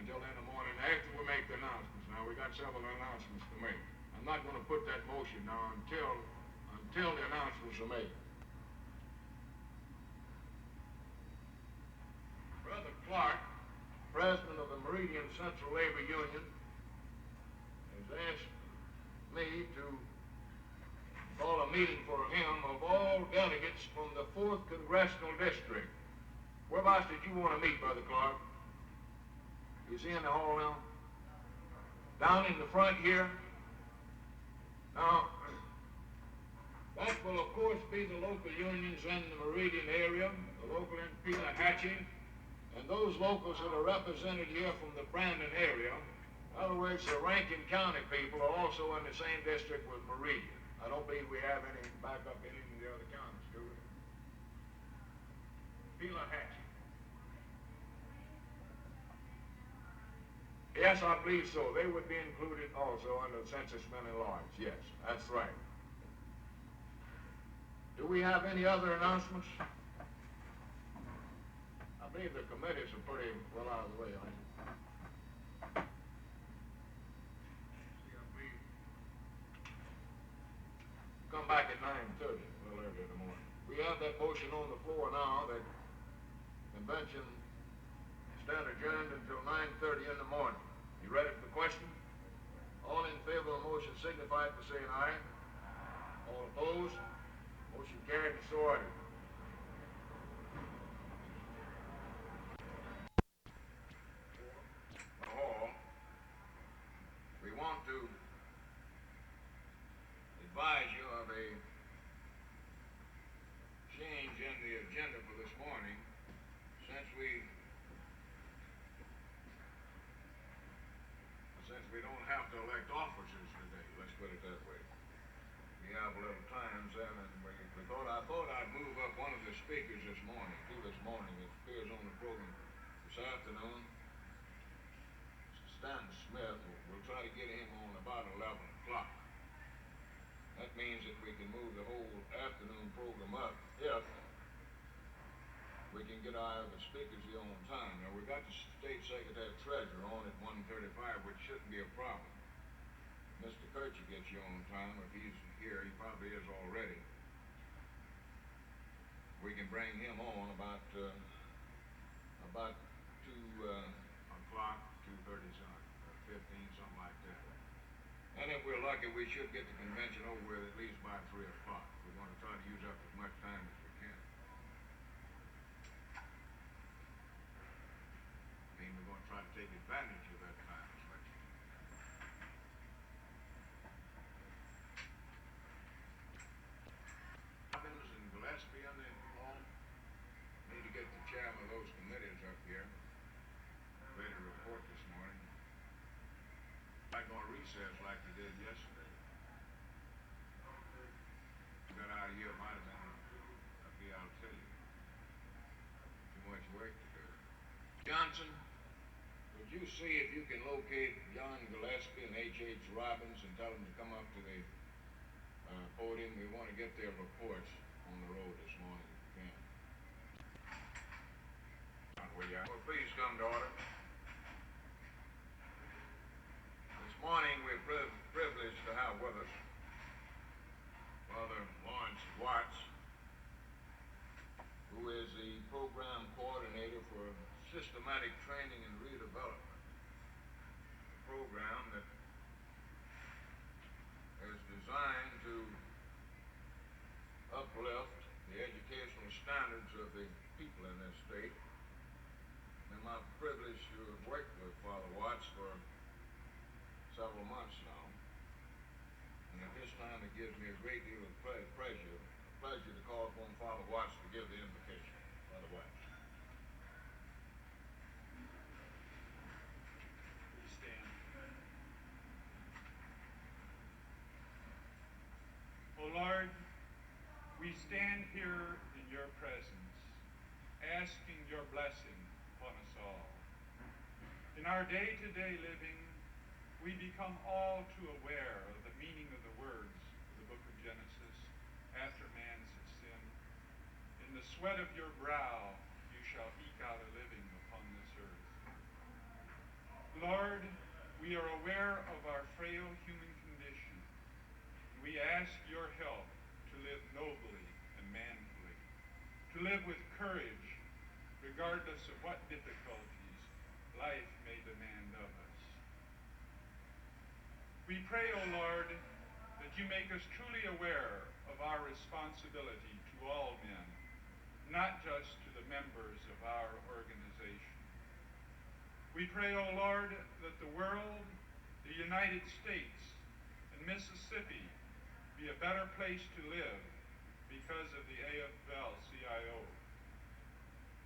B: until in the morning after we make the announcements. Now, we got several announcements to make. I'm not going to put that motion now until the announcements are made. Brother Clark, president of the Meridian Central Labor Union, has asked me to call a meeting for him of all delegates from the 4th Congressional District. Whereabouts did you want to meet, Brother Clark? Is he in the hall now? Down in the front here? Now, that will of course be the local unions in the Meridian area, the local in Pelahatchie, and those locals that are represented here from the Brandon area. In other words, the Rankin County people are also in the same district with Meridian. I don't believe we have any backup in any of the other counties, do we? Pelahatchie. Yes, I believe so. They would be included also under the census men at large. Yes, that's right. Do we have any other announcements? I believe the committees are pretty well out of the way, aren't they? See, I believe. Come back at 9:30, a little earlier in the morning. We have that motion on the floor now that convention stand adjourned until 9:30 in the morning. You ready for the question? All in favor of the motion signify by saying aye. All opposed? Motion carried and so ordered. The hall. We want to advise you of a change in the agenda for this morning since we don't have to elect officers today, let's put it that way. We have a little time, then, and I thought I'd move up one of the speakers this morning. It appears on the program this afternoon. Stanton Smith, we'll try to get him on about 11 o'clock. That means that we can move the whole afternoon program up if we can get our speakers here on time. Now, we got the State Secretary Treasurer on at 1:35, which shouldn't be a problem. Mr. Kircher gets you on time. If he's here, he probably is already. We can bring him on about 2 o'clock, 2:30, 15, something like that. And if we're lucky, we should get the convention over with at least by 3 o'clock. We're going to try to use up as much time as we can. We're going to try to take advantage of that time as much as we can. Robbins and Gillespie on the hall. Need to get the chairman of those committees up here. Ready to report this morning. I'm not going to recess like we did yesterday. you see if you can locate John Gillespie and H.H. Robbins and tell them to come up to the podium? We want to get their reports on the road this morning if you can. Will you? Well, please come to order. This morning we're privileged to have with us Father Lawrence Watts, who is the program coordinator for systematic training and redevelopment, a program that is designed to uplift the educational standards of the people in this state. And my privilege to have worked with Father Watts for several months now. And at this time it gives me a great deal of pleasure to call upon Father Watts to give the invocation. Father Watts.
F: Please stand. O Lord, we stand here in your presence, asking your blessing upon us all. In our day-to-day living, we become all too aware of the meaning of the words of the book of Genesis after man's sin. In the sweat of your brow you shall eke out a living upon this earth. Lord, we are aware of our frail human condition. We ask your help to live nobly and manfully, to live with courage regardless of what difficulties life may demand of us. We pray, O Lord, that you make us truly aware of our responsibility to all men, not just to the members of our organization. We pray, O Lord, that the world, the United States, and Mississippi be a better place to live because of the AFL-CIO.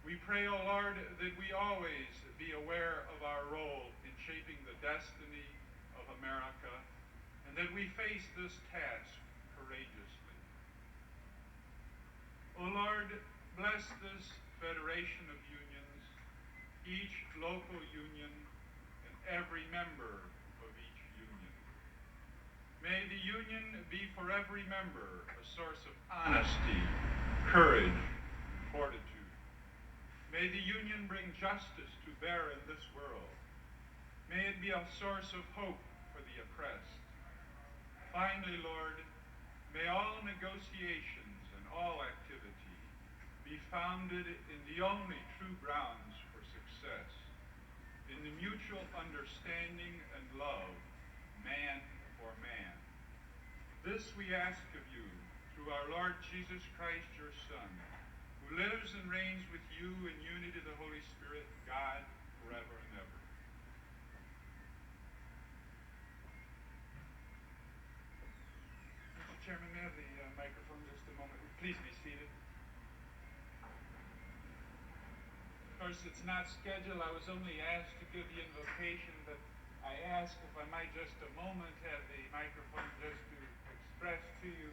F: We pray, O Lord, that we always be aware of our role in shaping the destiny of America, and that we face this task courageously. O Lord, bless this Federation of Unions, each local union, and every member of each union. May the union be for every member a source of honesty, courage, fortitude. May the union bring justice to bear in this world. May it be a source of hope for the oppressed. Finally, Lord, may all negotiations and all activity be founded in the only true grounds for success, in the mutual understanding and love, man for man. This we ask of you through our Lord Jesus Christ, your Son, who lives and reigns with you in unity of the Holy Spirit, God, forever and ever. Mr. Chairman, may I have the microphone just a moment? Please be seated. Of course, it's not scheduled. I was only asked to give the invocation, but I ask if I might just a moment have the microphone just to express to you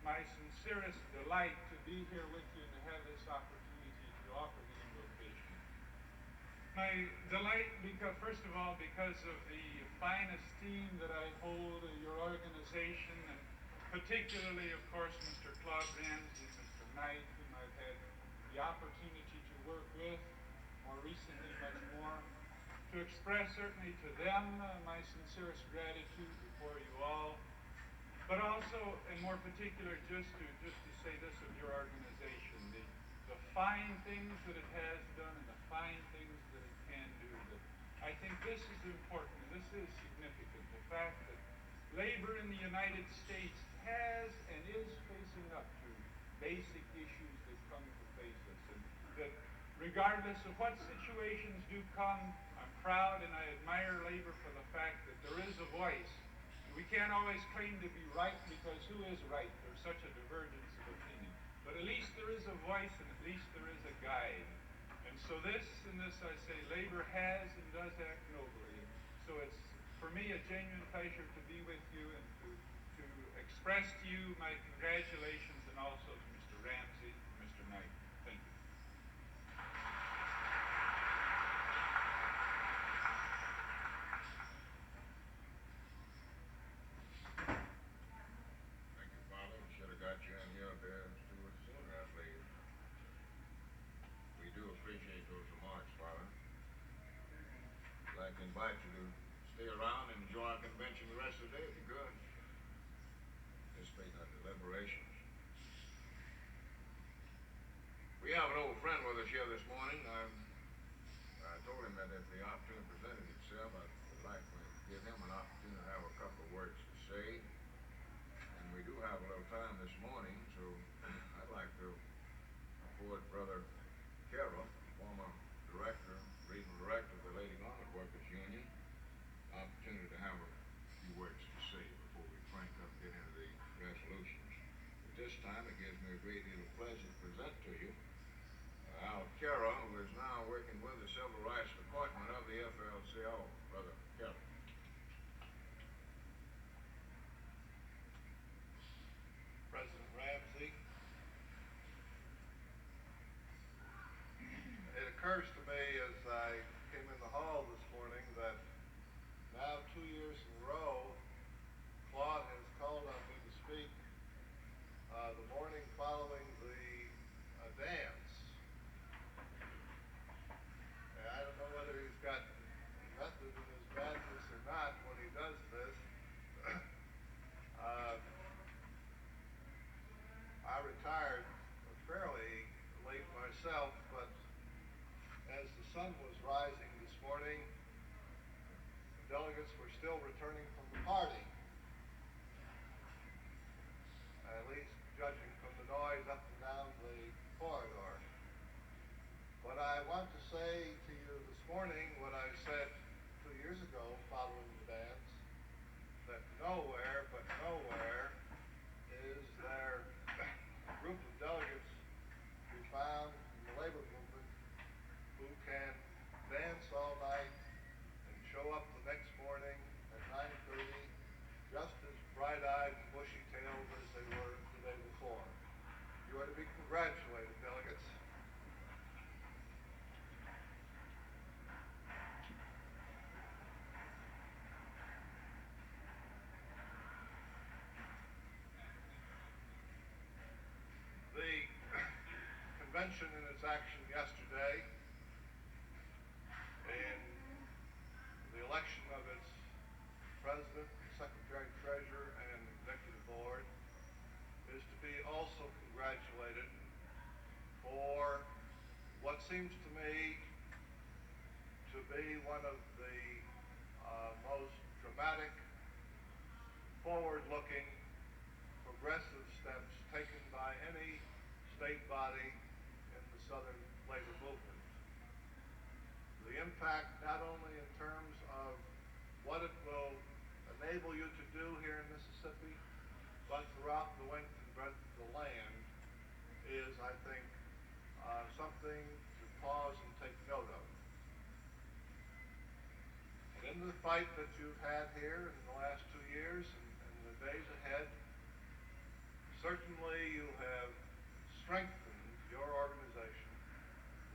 F: my sincerest delight to be here with you and to have this opportunity to offer the invocation. My delight, because, first of all, because of the fine esteem that I hold of your organization, and particularly, of course, Mr. Claude Ramsey, Mr. Knight, whom I've had the opportunity to work with, more recently much more, to express certainly to them my sincerest gratitude before you all, but also, in more particular, just to say this of your organization, the fine things that it has done and the fine things that it can do. That I think this is important, and this is significant, the fact that labor in the United States has and is facing up to basic issues that come to face us, and that regardless of what situations do come, I'm proud and I admire labor for the fact that there is a voice. We can't always claim to be right, because who is right? There's such a divergence of opinion. But at least there is a voice, and at least there is a guide. And so I say, labor has and does act nobly. So it's, for me, a genuine pleasure to be with you and to express to you my congratulations, and also to Mr. Ramsey and Mr. Knight. Thank you.
B: do appreciate those remarks, Father. I'd like to invite you to stay around and enjoy our convention the rest of the day if you could. Participate in our deliberations. We have an old friend with us here this morning. I told him that if the opportunity presented itself, I would like to give him an opportunity to have a couple of words to say. And we do have a little time this morning, so I'd like to afford Brother Carroll, former director, regional director of the Lady Garment Workers Union, opportunity to have a few words to say before we crank up and get into the resolutions. At this time, it gives me a great deal of pleasure to present to you Al Carroll, who is now working with the Civil Rights Department of the FLCO. Brother Carroll.
E: President Ramsey, it occurs to me as I came in the hall this morning that now 2 years in a row, Claude has called on me to speak the morning following the dance. And I don't know whether he's got method in his madness or not when he does this. I retired fairly late myself, but as the sun was rising this morning, delegates were still returning from the party, at least judging from the noise up and down the corridor. But I want to say to you this morning what I said 2 years ago following the dance, that nowhere but nowhere is there a group of delegates who found in the labor movement who can dance all night and show up the next morning at 9:30 just as bright-eyed and bushy-tailed as they were the day before. You are to be congratulated, delegates. The convention in its action yesterday in the election of its president, secretary, treasurer, and executive board is to be also congratulated for what seems to me to be one of the most dramatic, forward-looking, progressive steps taken by any state body in the Southern labor movement. The impact not only in terms of what it will enable you to do here in Mississippi, but throughout the length and breadth of the land is, I think, something to pause and take note of. And in the fight that you've had here in the last 2 years and the days ahead, certainly you have strengthened your organization,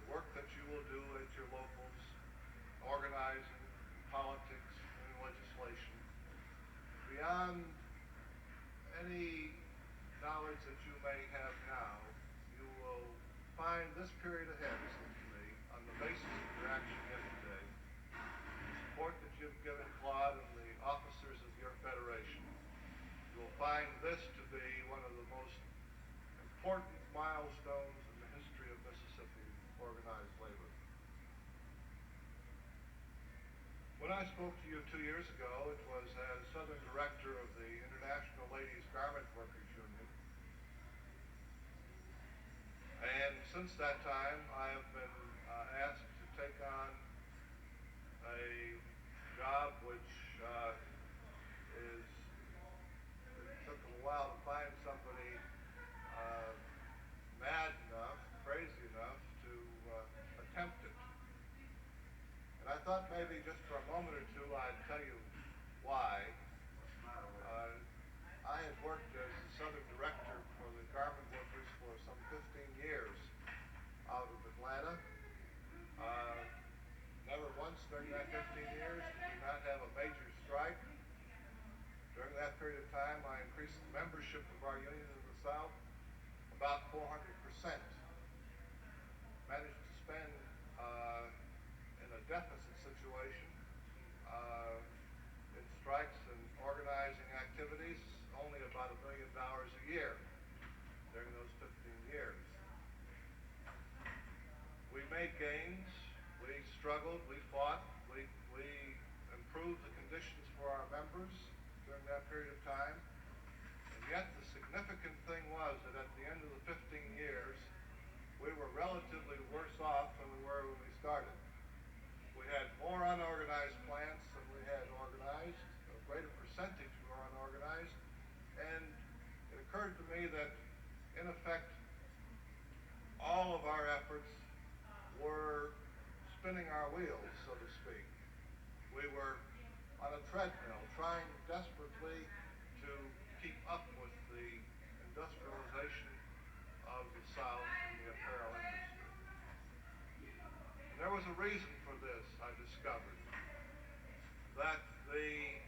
E: the work that you will do at your locals, organizing, politics, and legislation, beyond any knowledge that you may have now. You will find this period ahead, it seems to me, on the basis of your action yesterday, the support that you've given Claude and the officers of your federation. You will find this to be one of the most important milestones in the history of Mississippi organized labor. When I spoke to you 2 years ago, it was as Southern Director of the International Ladies Garment Workers Union. And since that time, I have been asked to take on a job which it took a while to find somebody mad enough, crazy enough to attempt it. And I thought maybe just for a moment or two I'd tell you why. I had worked as the Southern Director for the garment workers for some 15 years out of Atlanta. Never once during that 15 years did we not have a major strike. During that period of time, I increased the membership of our union in the South about 400%. Managed to spend struggled, we fought, we improved the conditions for our members during that period of time. And yet the significant thing was that at the end of the 15 years, we were relatively worse off than we were when we started. We had more unorganized plants than we had organized, a greater percentage were unorganized, and it occurred to me that, in effect, all of our efforts were spinning our wheels, so to speak. We were on a treadmill, trying desperately to keep up with the industrialization of the South in the apparel industry. And there was a reason for this, I discovered. That the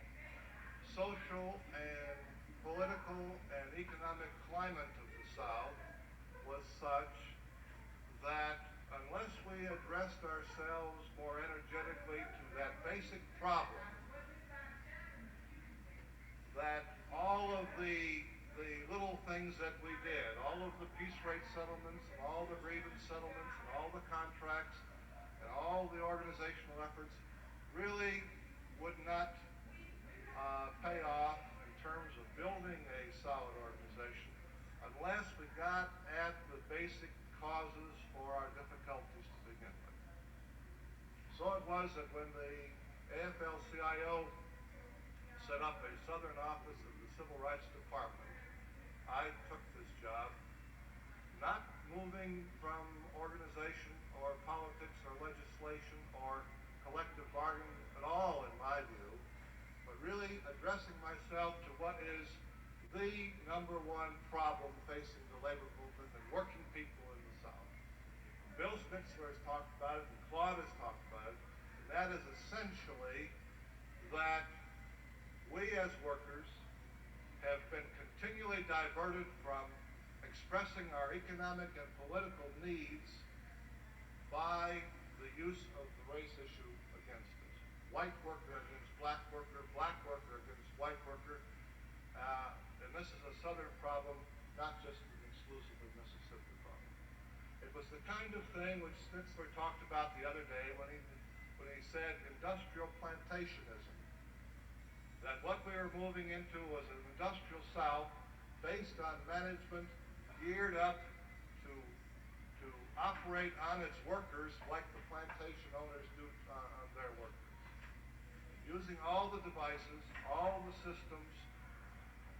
E: social and political and economic climate of the South was such that unless we addressed ourselves more energetically to that basic problem, that all of the little things that we did, all of the peace rate settlements, and all the grievance settlements, and all the contracts, and all the organizational efforts really would not pay off in terms of building a solid organization unless we got at the basic causes for our difficulties to begin with. So it was that when the AFL-CIO set up a southern office of the Civil Rights Department, I took this job, not moving from organization or politics or legislation or collective bargaining at all in my view, but really addressing myself to what is the number one problem facing the labor movement and working people in the South. Bill Schnitzler has talked about it, and Claude has talked about it, and that is essentially that we as workers have been continually diverted from expressing our economic and political needs by the use of the race issue against us. White worker against black worker against white worker, and this is a southern problem, not just an exclusively Mississippi problem. It was the kind of thing which Schnitzler talked about the other day when he said industrial plantationism. That what we were moving into was an industrial South based on management geared up to operate on its workers like the plantation owners do on their workers. Using all the devices, all the systems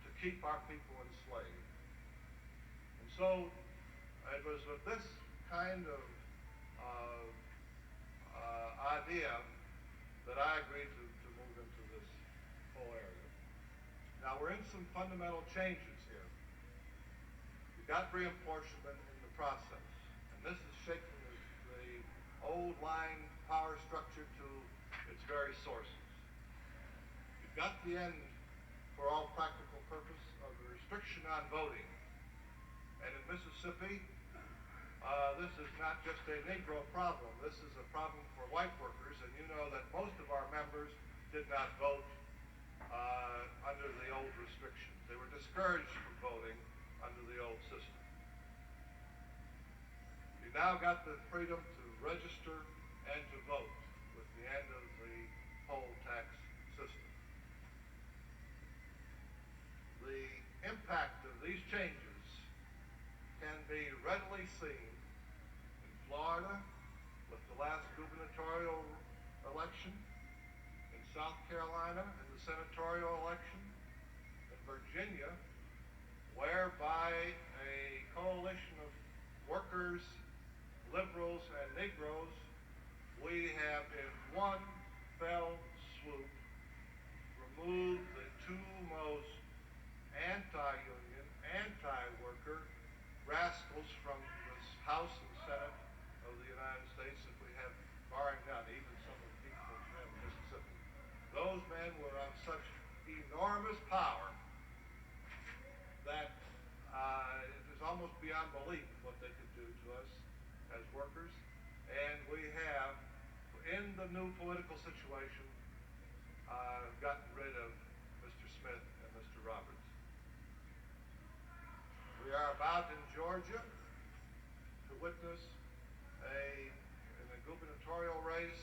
E: to keep our people enslaved. And so it was with this kind of idea that I agreed to move into this whole area. Now we're in some fundamental changes here. We got reapportionment in the process, and this is shaking the old line power structure to its very sources. You've got the end, for all practical purpose, of the restriction on voting. And in Mississippi, this is not just a Negro problem. This is a problem for white workers, and you know that most of our members did not vote under the old restrictions. They were discouraged from voting under the old system. You now got the freedom to register and to vote with the end of the poll tax system. The impact of these changes can be readily seen in Florida with the last gubernatorial election, in South Carolina in the senatorial election, in Virginia, whereby a coalition of workers, liberals, and Negroes, we have in one fell swoop removed the two most anti-union, anti-worker rascals from this House and Senate of the United States that we have, barring none, even some of the people in Mississippi. Those men were of such enormous power that it is almost beyond belief what they could do to us as workers. And we have, in the new political situation, gotten rid of Mr. Smith and Mr. Roberts. We are about in Georgia to witness in a gubernatorial race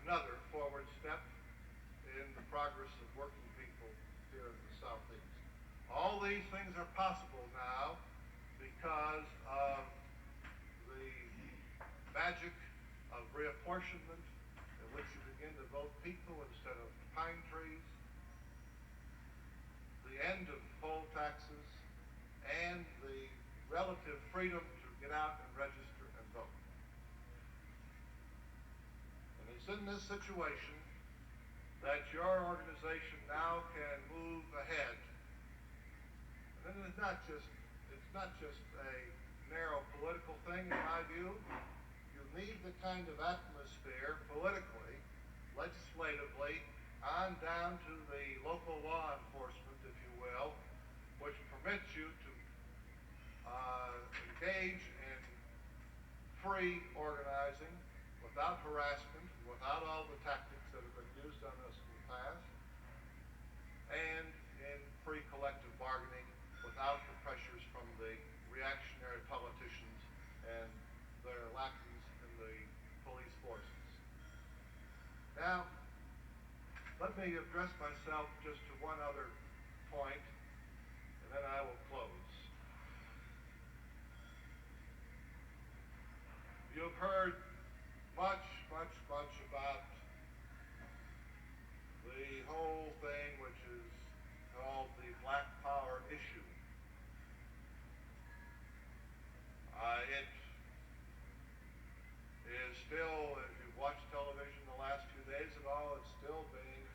E: another forward step in the progress of working people here in the Southeast. All these things are possible now because of the magic of reapportionment, in which you begin to vote people instead of pine trees, the end of poll taxes, and the relative freedom to get out and register and vote. And it's in this situation that your organization now can move ahead. And then it's not just a narrow political thing in my view. You need the kind of atmosphere politically, legislatively, on down to the local law enforcement, if you will, which permits you to engage in free organizing without harassment, without all the tactics that have been used on us in the past, and in free collective bargaining without the pressures from the reactionary politicians and their lackeys in the police forces. Now, let me address myself just to one other point, and then I will close. You've heard much about the whole thing which is called the Black Power issue. It is still, if you've watched television the last few days at all, it's still being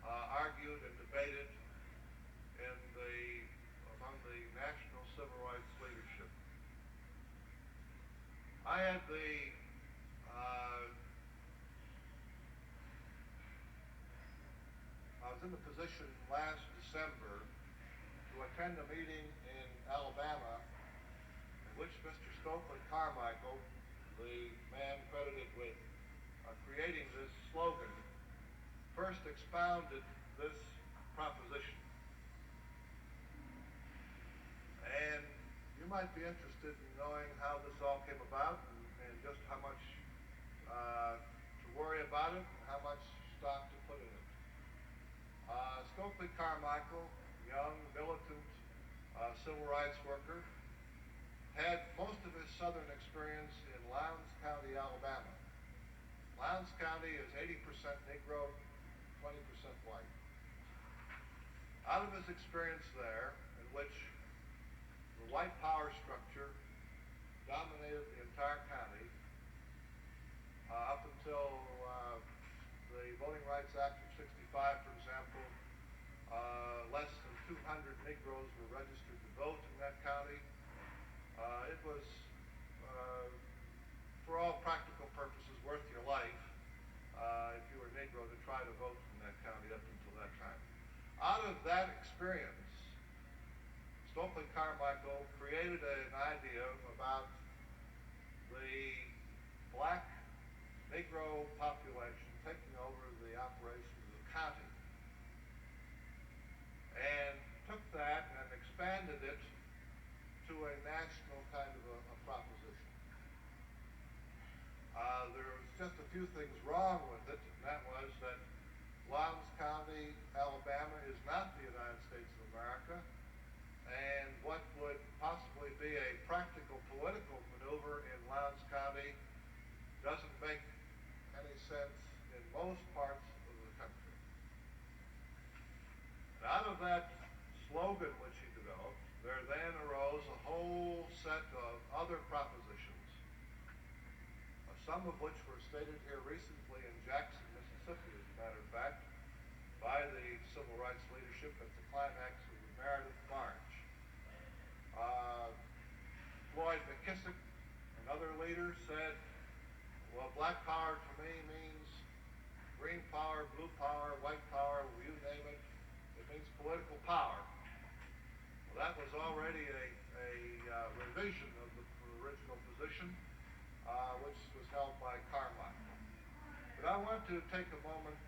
E: argued and debated among the national civil rights leadership. I was in the position last December to attend a meeting in Alabama in which Mr. Stokely Carmichael, the man credited with creating this slogan, first expounded this proposition. And you might be interested in knowing how this all came about and just how much to worry about it and how much stock to put in it. Stokely Carmichael, young, militant civil rights worker, had most of his southern experience in Lowndes County, Alabama. Lowndes County is 80% Negro, 20% white. Out of his experience there, in which the white power structure dominated the entire county, up until the Voting Rights Act of 65, for example, less than 200 Negroes were registered to vote in that county. It was, for all practical purposes, worth your life if you were Negro to try to vote in that county up until that time. Out of that experience, Stokely Carmichael created an idea about the black Negro population taking over the operations of the county, and took that and expanded it to a national kind of a proposition. There was just a few things wrong with it, and that was that Lowndes County, Alabama is not the United States of America, and what would possibly be a practical political maneuver in Lowndes County doesn't make any sense in most parts of the country. And out of that slogan which he developed, there then arose a whole set of other propositions, some of which were stated here recently in Jackson, Mississippi, as a matter of fact, by the civil rights leadership at the climax of the Meredith March. Floyd McKissick, another leader, said, well, black power to me means green power, blue power, white power, you name it. It means political power. Well, that was already a revision of the original position, which was held by Carmichael. But I want to take a moment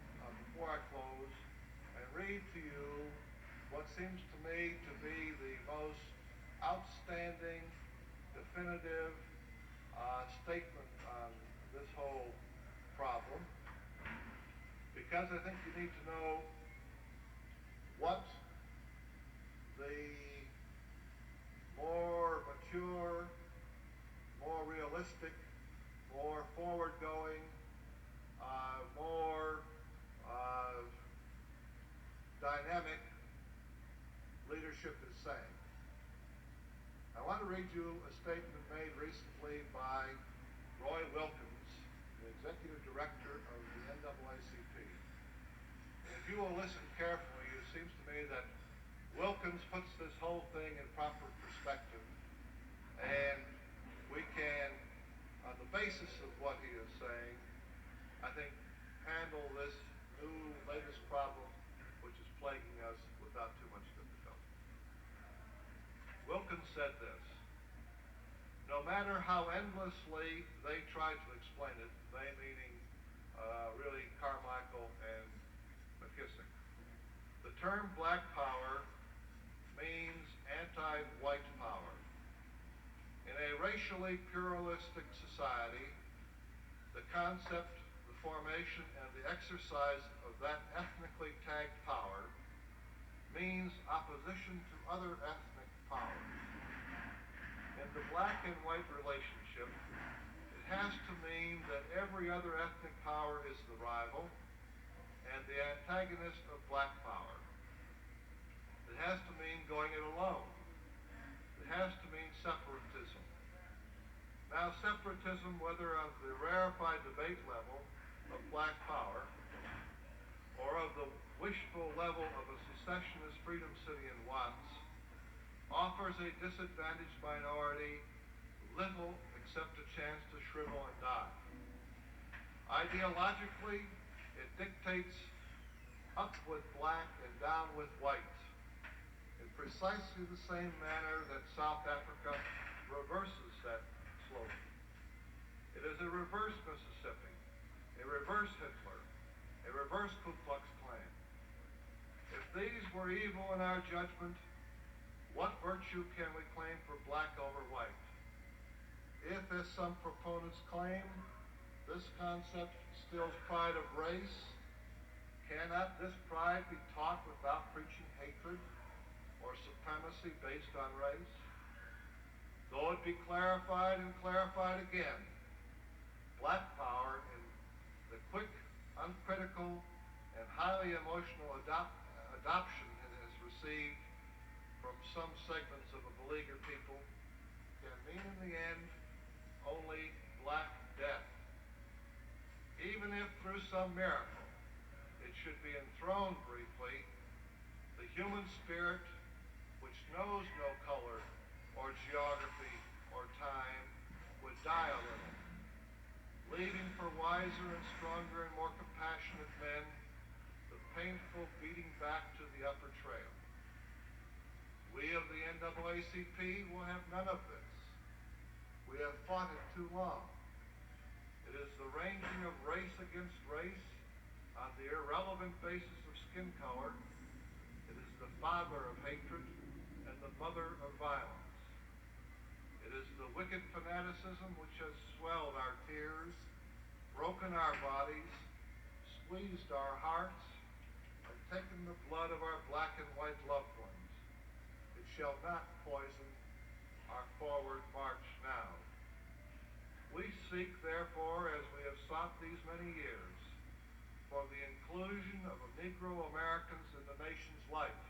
E: before I close and read to you what seems to me to be the most outstanding, definitive statement on this whole
G: problem, because I think you need to know what the more mature, more realistic, more forward-going, more dynamic leadership is saying. I want to read you a statement made recently by Roy Wilkins, the executive director of the NAACP. And if you will listen carefully, it seems to me that Wilkins puts this whole thing in proper perspective, and we can, on the basis of what he is saying, I think, handle this new latest problem which is plaguing us without too much difficulty. Wilkins said this: no matter how endlessly they try to explain it, they meaning really Carmichael and McKissick, the term black power means anti-white power. In a racially pluralistic society, the concept, the formation, and the exercise of that ethnically tagged power means opposition to other ethnic powers. In the black and white relationship, it has to mean that every other ethnic power is the rival and the antagonist of black power. It has to mean going it alone. It has to mean separatism. Now, separatism, whether on the rarefied debate level of black power or of the wishful level of a secessionist freedom city in Watts, offers a disadvantaged minority little except a chance to shrivel and die. Ideologically, it dictates up with black and down with white, in precisely the same manner that South Africa reverses that slogan. It is a reverse Mississippi, a reverse Hitler, a reverse Ku Klux Klan. If these were evil in our judgment, what virtue can we claim for black over white? If, as some proponents claim, this concept instills pride of race, cannot this pride be taught without preaching hatred or supremacy based on race? Though it be clarified and clarified again, black power in the quick, uncritical, and highly emotional adoption it has received from some segments of a beleaguered people can mean in the end only black death. Even if through some miracle it should be enthroned briefly, the human spirit, which knows no color or geography or time, would die a little, leaving for wiser and stronger and more compassionate men the painful beating back to the upper trail. We of the NAACP will have none of this. We have fought it too long. It is the ranging of race against race on the irrelevant basis of skin color. It is the father of hatred and the mother of violence. It is the wicked fanaticism which has swelled our tears, broken our bodies, squeezed our hearts, and taken the blood of our black and white loved ones. It shall not poison our forward march now. We seek, therefore, as we have sought these many years, for the inclusion of Negro Americans in the nation's life,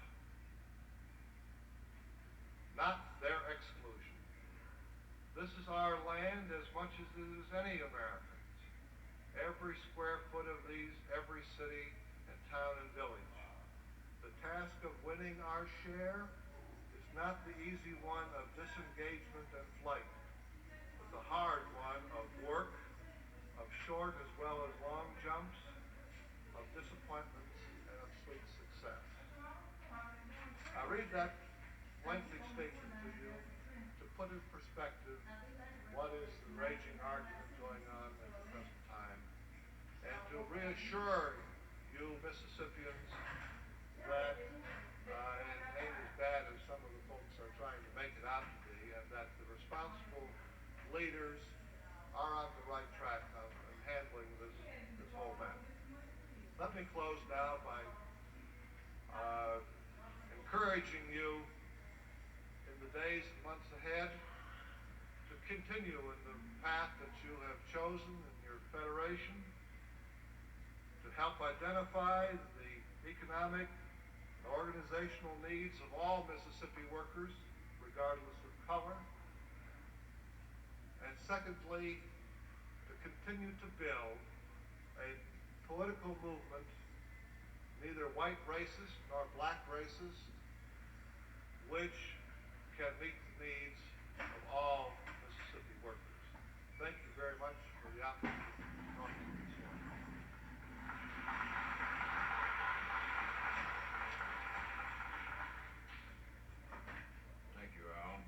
G: not their exclusion. This is our land as much as it is any American's. Every square foot of these, every city and town and village. The task of winning our share is not the easy one of disengagement and flight, but the hard one of work, of short as well as long jumps, of disappointments and of sweet success. I read that lengthy statement to you to put in perspective what is the raging argument going on at the present time, and to reassure you Mississippians that it ain't as bad as some of the folks are trying to make it out to be, and that the responsible leaders are on the right track of handling this let me close now by encouraging you in the days and months ahead to continue in the path that you have chosen in your federation, to help identify the economic and organizational needs of all Mississippi workers, regardless of color. And secondly, to continue to build a political movement, neither white racist nor black racist, which can meet the needs of all Mississippi workers. Thank you very much for the opportunity to talk to you this morning.
B: Thank you, Al.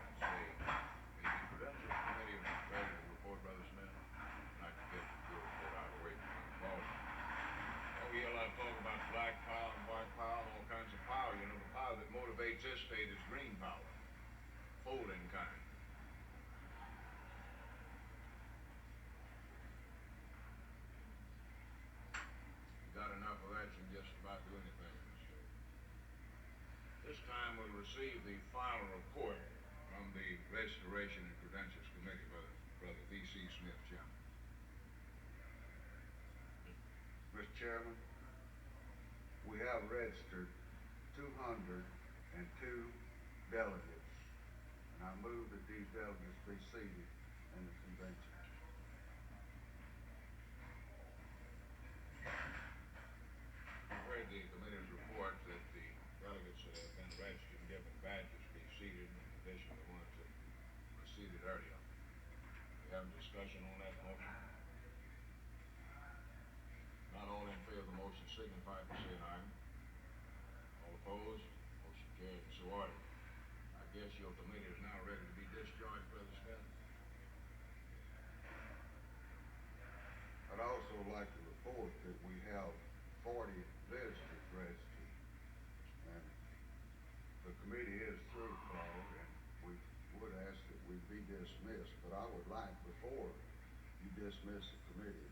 B: Let's see. The Credentials Committee is ready to report, Brother Smith. I'd like to get your report out of the way from the ball. Oh, we hear a lot of talk about black power and white power and all kinds of power. You know, the power that motivates this state is green power. Folding kind. You got enough of that, you can just about do anything in this state. This time we'll receive the final report from the Restoration and Credentials Committee, Brother V.C. Smith, Chairman.
H: Mr. Chairman, we have registered 202 delegates, and I move that these delegates be seated in the convention.
B: You've heard the committee's report that the delegates that have been registered and given badges be seated in addition to the ones that were seated earlier. We have a discussion on that motion. Not all in favor of the motion signify by saying aye. All opposed? Motion carried and so ordered. I guess your committee is now ready to be discharged, Brother Smith.
H: I'd also like to report that we have 40 visitors registered, and the committee is through, Claude, and we would ask that we be dismissed, but I would like, before you dismiss the committee,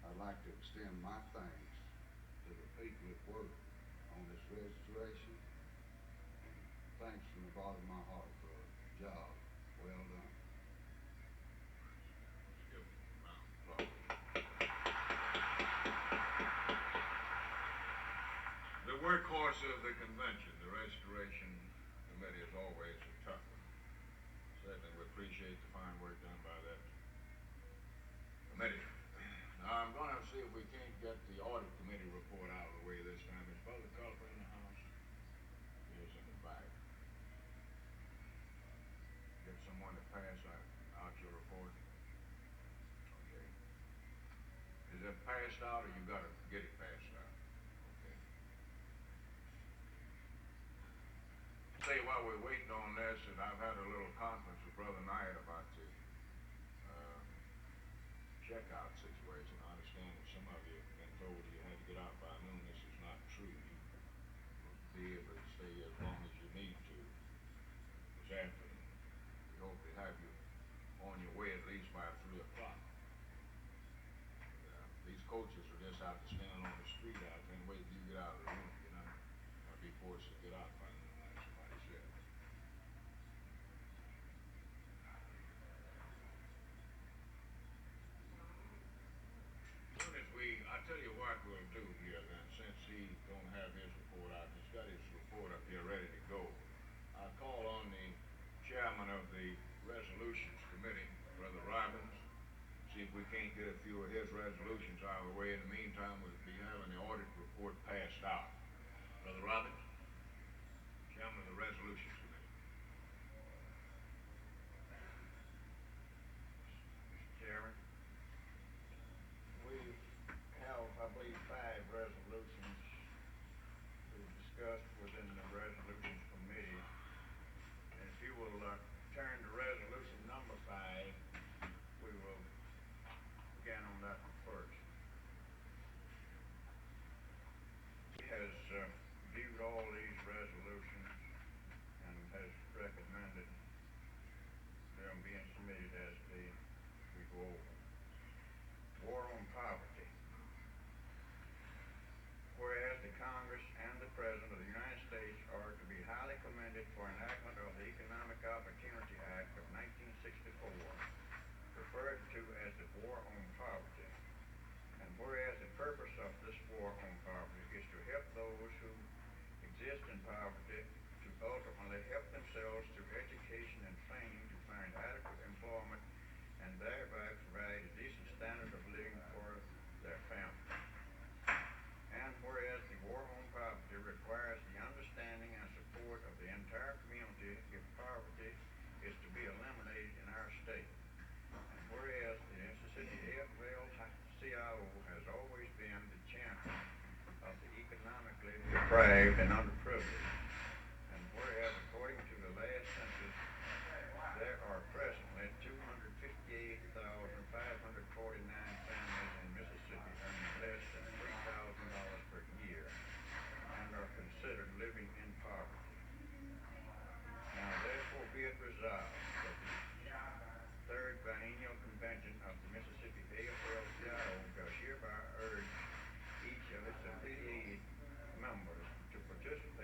H: I'd like to extend my thanks to the people that work on this registration. And thanks from the bottom of my heart for a job well done.
B: Let's give them a round of applause. The workhorse of the convention, the Restoration Committee, is always a tough one. Certainly we appreciate the fine work done by that committee. Now I'm going to see if we can't get the audit committee report out of the way this time. Is Brother Culper in the house? He is in the back. Get someone to pass out your report. Okay. Is it passed out or you got to get it passed out? Okay. Say while we're waiting on this, that I've had a little conference with Brother Knight about the checkout situation. I understand that some of you have been told you had to get out by noon. This is not true. You will be able to stay as long as you need to this afternoon. We hope to have you on your way at least by 3 o'clock. These coaches are just out to stand on the street out there and wait till you get out of the room. You're not going to be forced to get out by noon, like somebody said. I tell you what we'll do here then, since he don't have his report out, he's got his report up here ready to go. I'll call on the chairman of the Resolutions Committee, Brother Robbins, see if we can't get a few of his resolutions out of the way. In the meantime, we'll be having the audit report passed out. Brother Robbins, chairman of the Resolutions Committee.
C: Mr. Chairman, we have, I believe, 5 resolutions to discuss within the Resolutions Committee. And if you will turn to resolution number 5, we will begin on that one first. He has viewed all these resolutions and has recommended them being submitted as we go over. War on poverty.
B: war on poverty. And whereas the purpose of this war on poverty is to help those who exist in poverty to ultimately help themselves through education and training to find adequate employment and thereby provide a decent standard of living for their family. And whereas the war on poverty requires the understanding and support of the entire community if poverty is to be eliminated in our state. And whereas the Mississippi AFL-CIO has always been the champion of the economically deprived and underprivileged. And whereas according to the last census, there are presently 258,549 families in Mississippi earning less than $3,000 per year and are considered living in poverty. Now therefore be it resolved that the Third Biennial Convention of the Mississippi AFL-CIO does hereby urge each of its affiliated members to participate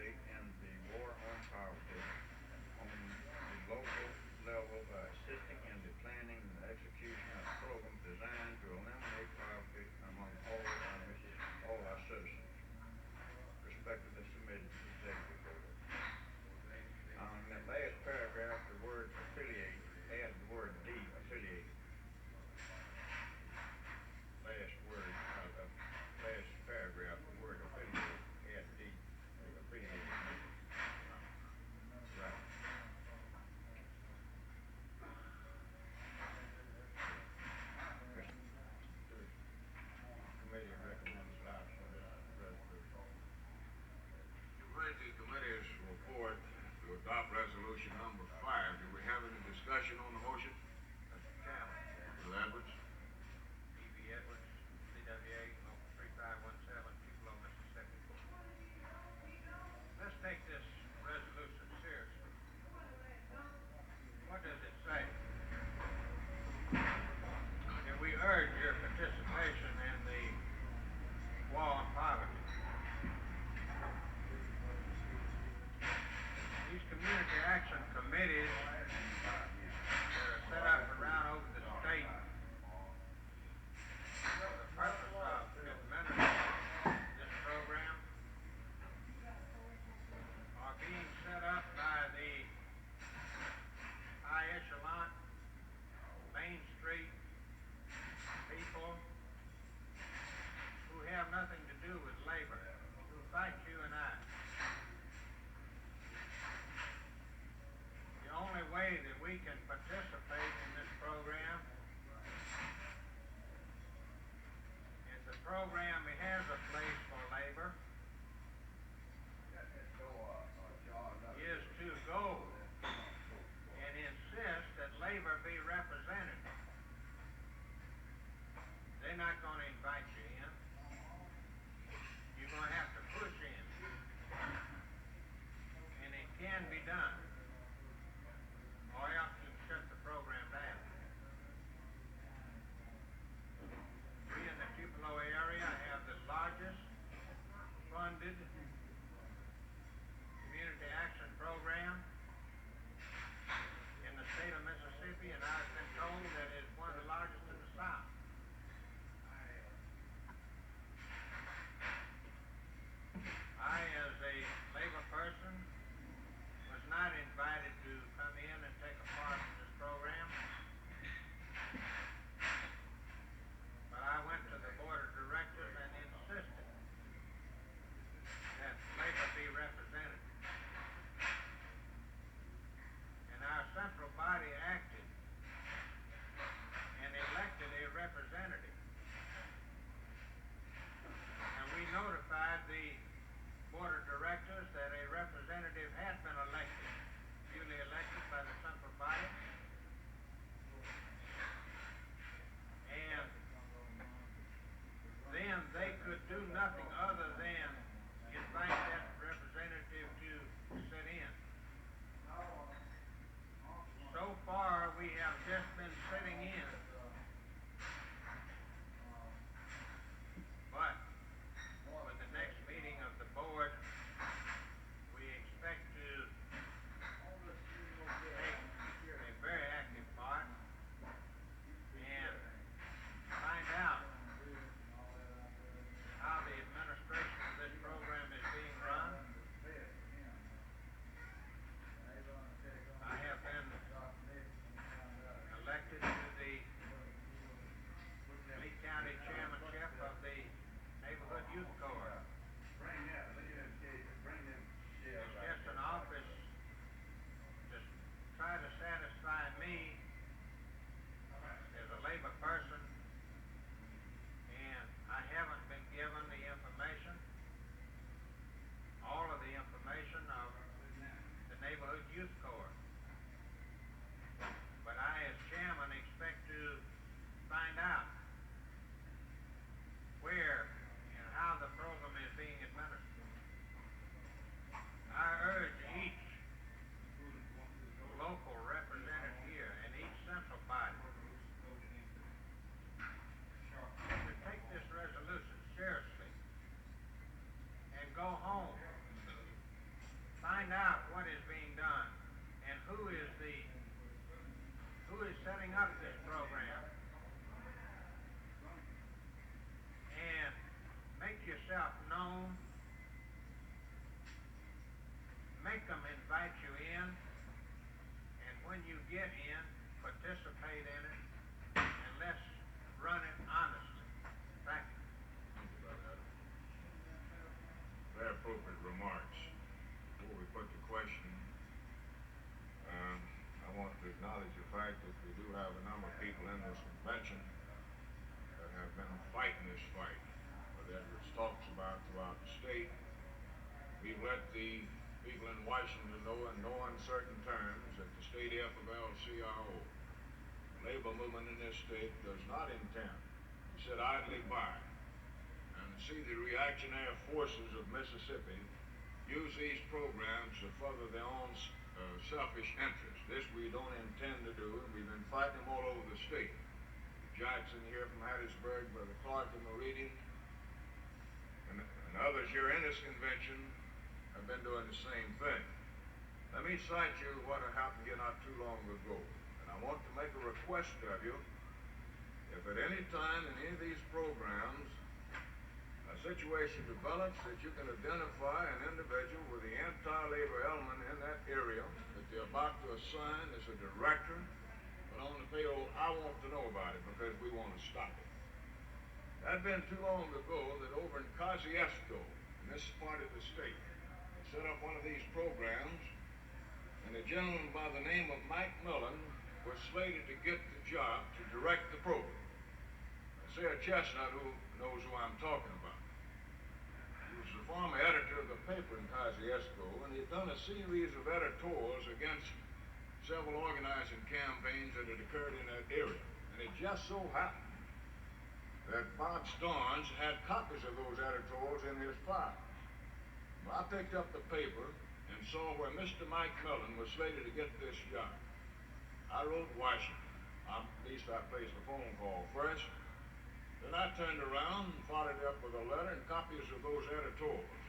E: stepping up this program. And make yourself known. Make them invite you in. And when you get in, participate in it. And let's run it honestly. Thank you.
B: Thank you, Brother Adam. Very appropriate remarks. Before we put the question, I want to acknowledge the fact that we do have a number of people in this convention that have been fighting this fight. But as it talks about throughout the state, we've let the people in Washington know in no uncertain terms that the state FLCRO, the labor movement in this state, does not intend to sit idly by and see the reactionary forces of Mississippi use these programs to further their own selfish interests. This we don't intend to do, and we've been fighting them all over the state. Jackson here from Hattiesburg, Brother Clark in Meridian, and others here in this convention have been doing the same thing. Let me cite you what happened here not too long ago, and I want to make a request of you. If at any time in any of these programs a situation develops that you can identify an individual with the anti-labor element in that area that they're about to assign as a director, but on the payroll, I want to know about it because we want to stop it. That's been too long ago that over in Kosciuszko, in this part of the state, they set up one of these programs, and a gentleman by the name of Mike Millen was slated to get the job to direct the program. Sarah Chestnut, who knows who I'm talking about. He was the former editor of the paper in Kosciuszko, and he had done a series of editorials against several organizing campaigns that had occurred in that area. And it just so happened that Bob Starnes had copies of those editorials in his file. Well, I picked up the paper and saw where Mr. Mike Millen was slated to get this job. I wrote Washington. At least I placed a phone call first. Then I turned around and followed it up with a letter and copies of those editorials.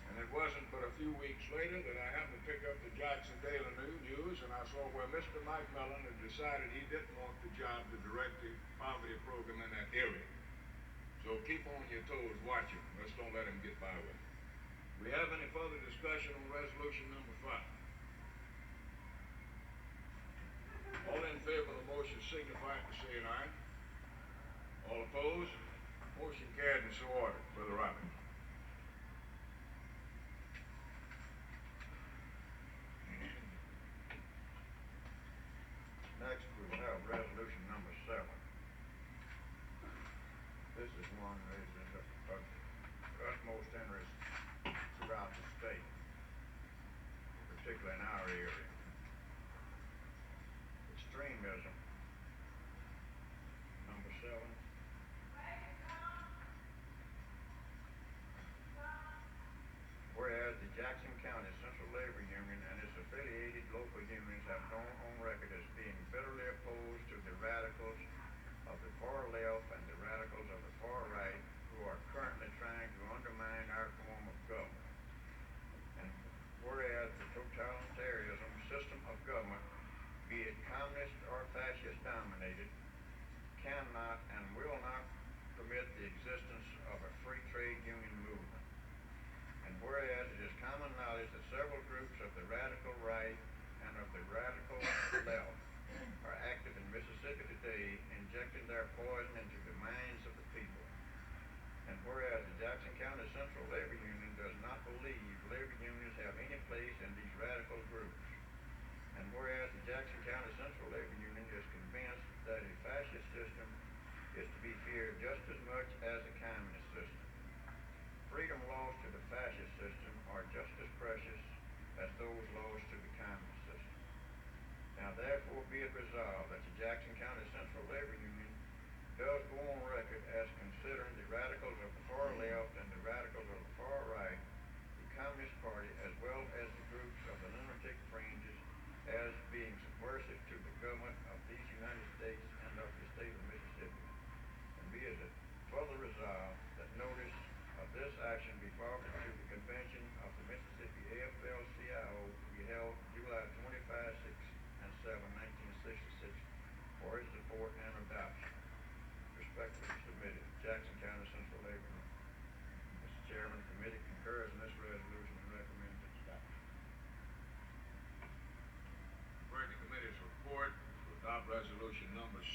B: And it wasn't but a few weeks later that I happened to pick up the Jackson Daily News, and I saw where Mr. Mike Millen had decided he didn't want the job to direct the poverty program in that area. So keep on your toes watching. Let's don't let him get by with it. Do we have any further discussion on resolution number 5? All in favor of the motion signify by saying aye. All opposed? Motion carried and so ordered. Brother Robbins.
A: Next, we will have resolution number 7. This is one that is of utmost interest throughout the state, particularly in our area. Extremism. Number 7. Whereas the Jackson County Central Labor Union and its affiliated local unions have gone on record as being bitterly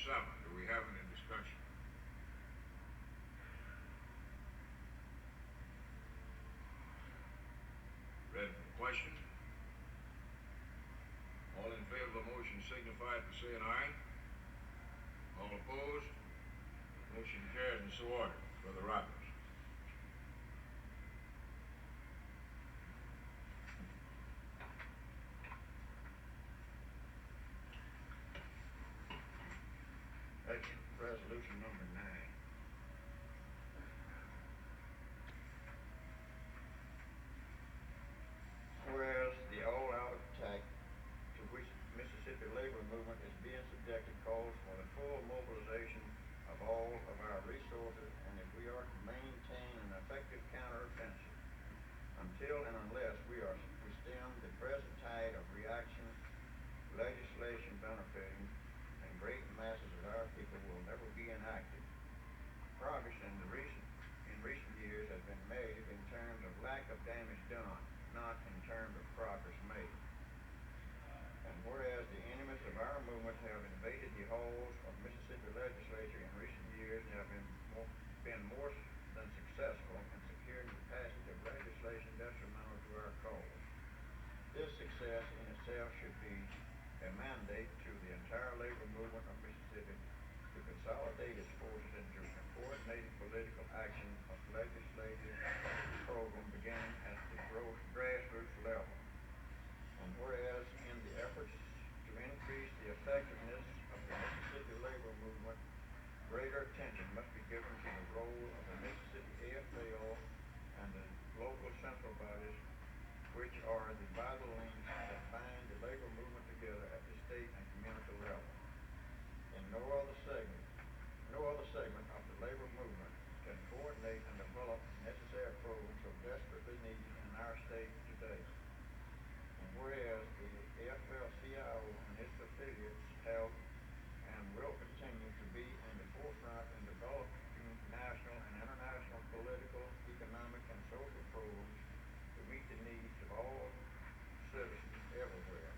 B: 7. Do we have any discussion? Ready for the question? All in favor of the motion signify by saying aye. All opposed? Motion carried and so ordered. Brother Rogers.
A: That's resolution number 9. Whereas the all-out attack to which Mississippi labor movement is being subjected calls for the full mobilization of all of our resources, and if we are to maintain an effective counteroffensive, until and unless we stem the present tide of reaction, legislation benefiting and great masses of our people will never be enacted. Progress in recent years has been measured in terms of lack of damage done, not in terms of progress made. And whereas the enemies of our movement have invaded the halls of Mississippi legislature in recent years and have been more than successful in securing the passage of legislation detrimental to our cause. This success in itself should be a mandate to the entire labor movement of Mississippi to consolidate its forces into a coordinated political action of legislative program beginning at the grassroots level. And whereas in the efforts to increase the effectiveness of the Mississippi labor movement, greater attention must be given to the role of the Mississippi AFL and the local central bodies, which are the vital links that bind the labor movement together at the state and community level. In no other segment of the labor movement can coordinate and develop necessary programs so desperately needed in our state today. And whereas the AFL-CIO and its affiliates have and will continue to be in the forefront in developing national and international political, economic, and social programs to meet the needs of all citizens everywhere.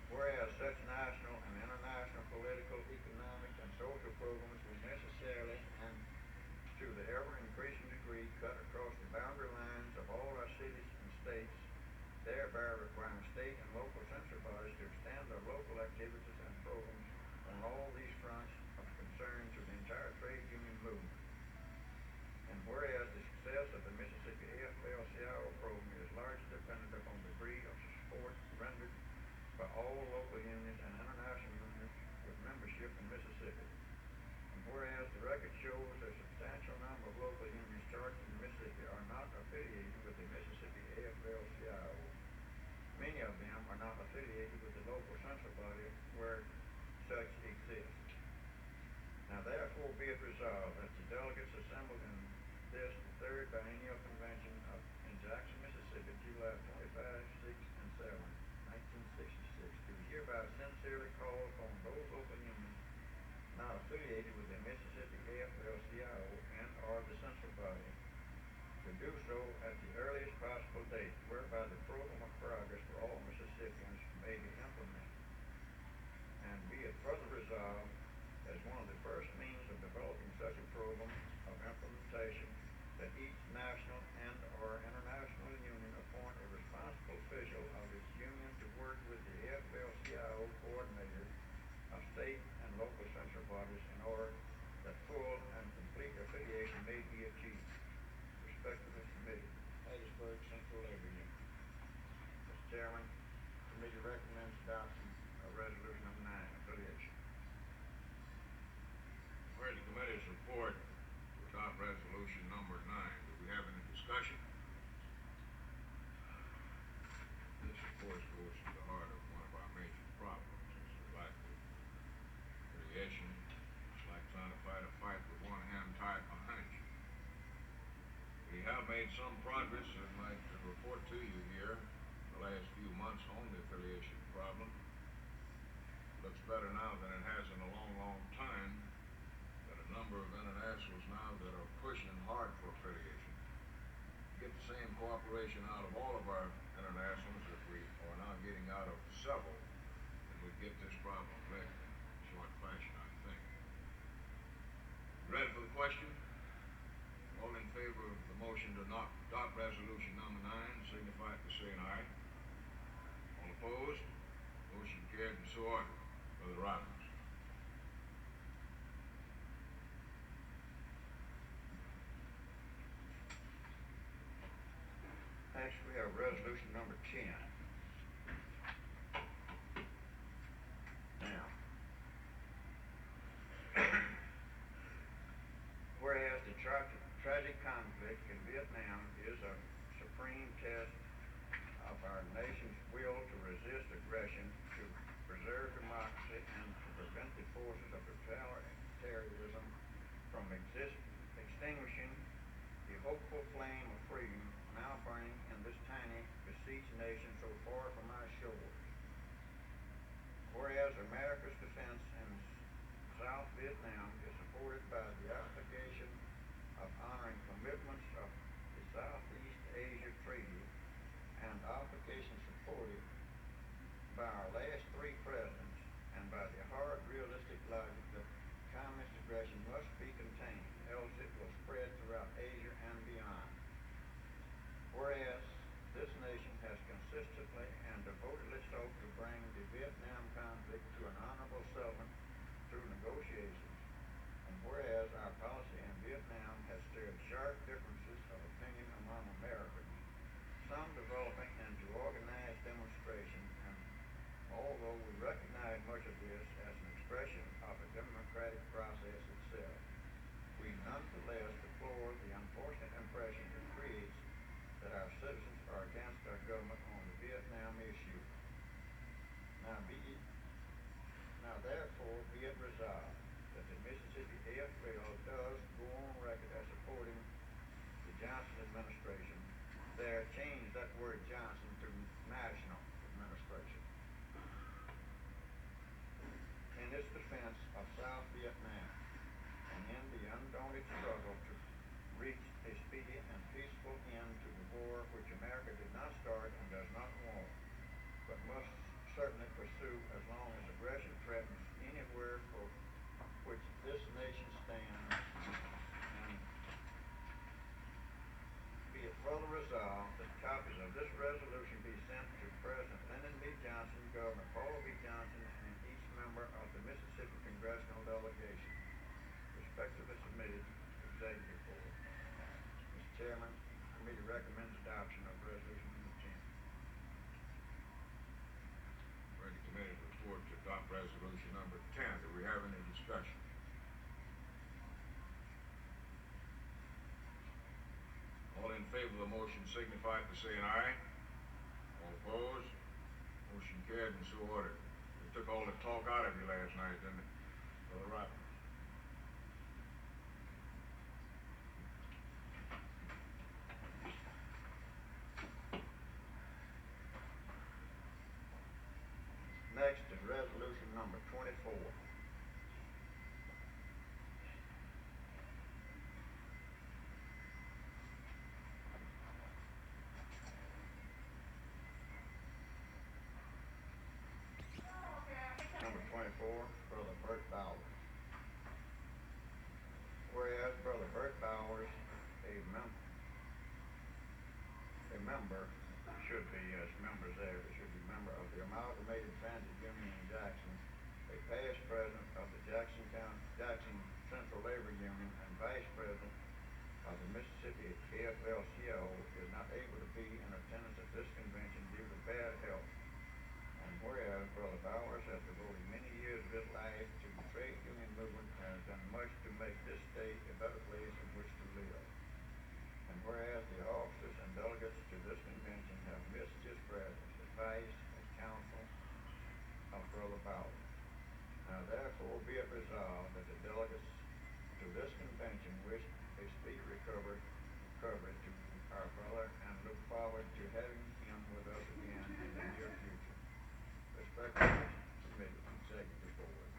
A: Whereas such national and international political, economic, and social programs will necessarily and to the ever-increasing degree cut across the boundary lines of all our cities and states, thereby requiring state and local central bodies to extend their local activities and programs on all these fronts of concern to the entire trade union movement. And whereas the success of the Mississippi AFL-CIO program is largely dependent upon the degree of support rendered by all local unions and international unions with membership in Mississippi. And whereas the record shows a substantial number of local unions chartered in Mississippi are not affiliated with the Mississippi AFL-CIO. Many of them are not affiliated with the local central body where such exists. Now therefore be it resolved that the delegates assembled in this, the third biennial convention in Jackson, Mississippi, July 25, 6, and 7, 1966, do hereby sincerely call upon those local unions not affiliated with the Mississippi AFL-CIO and or the central body to do so at the earliest possible date, whereby the program of progress for all Mississippians may be implemented. And be it further resolved as one of the first means of developing such a program of implementation that each national and or international union appoint a responsible official of its union to work with the AFL-CIO coordinators of state and local central bodies in order that full and complete affiliation may be achieved. Respectively submitted, Hattiesburg Central Labor Union. Mr. Chairman, the committee recommends adoption of resolution number 9, affiliation.
B: Heard the committee's report to adopt resolution number 9. Do we have any discussion? This, of course, goes to the heart of one of our major problems. It's the lack of affiliation. It's like trying to fight a fight with one hand tied behind you. We have made some progress, I'd like to report to you here, the last few months on the affiliation problem. Looks better now than it has in a long, long time. Got a number of internationals now that are pushing hard for affiliation. Get the same cooperation out of all of our internationals that we are now getting out of several, and we get opposed? Motion carried and so ordered. Brother Robbins.
A: Next, we have resolution number 10. Now, whereas the tragic conflict in Vietnam is a supreme test of our nation's will to resist aggression, to preserve democracy, and to prevent the forces of totalitarianism from extinguishing the hopeful flame of freedom now burning in this tiny, besieged nation so far from our shores. Whereas America's defense in South Vietnam is supported by the application of honoring commitments of the Southeast Asia Treaty and obligations supported by our last three presidents, and by the hard, realistic logic that communist aggression must be contained, else it will spread throughout Asia and beyond. Whereas this nation has consistently and devotedly sought to bring the Vietnam conflict to an honorable settlement through negotiations, and whereas our policy in Vietnam has stirred sharp differences of opinion among Americans, some developing into organized demonstration, and although we recognize much of this as an expression of the democratic process itself, we nonetheless deplore the unfortunate impression it creates that our citizens are against our government on the Vietnam issue. Now therefore be it resolved that the Mississippi AFL does go on record as supporting the Johnson administration. There, change that word Johnson to national administration in its defense of South Vietnam, and in the undaunted struggle to reach a speedy and peaceful end to the war which America did not start and does not want, but must certainly pursue as long as aggression threatens anywhere for which this nation stands. And be it further resolved that copies of this resolution be sent to President Lyndon B. Johnson, Governor Paul B. Johnson, and each member of the Mississippi Congressional Delegation, respectively submitted to Executive Board. Mr. Chairman, the committee recommends adoption of resolution number 10.
B: Ready committee's report to adopt resolution number 10. Do we have any discussion? All in favor of the motion signify by saying aye. All opposed? Motion carried and so ordered. It took all the talk out of you last night, didn't it? Brother Robbins.
A: Next is resolution number 24. Number 24, Brother Bert Bowers. Whereas Brother Bert Bowers, a member, should be, as members there, should be member of the Amalgamated Transit Union in Jackson, a past president of the Jackson Central Labor Union, and vice president of the Mississippi AFL-CIO, is not able to be in attendance at this convention due to bad health. And whereas Brother Bowers has devoted many years of his life to the trade union movement and has done much to make this state a better place in which to live. And whereas the officers and delegates to this convention have missed his presence, advice, and counsel of Brother Bowers. Now therefore be it resolved that the delegates to this convention wish a speedy recovery to our brother and look forward to having him with us again in the near future. Respectfully submitted to Executive Board.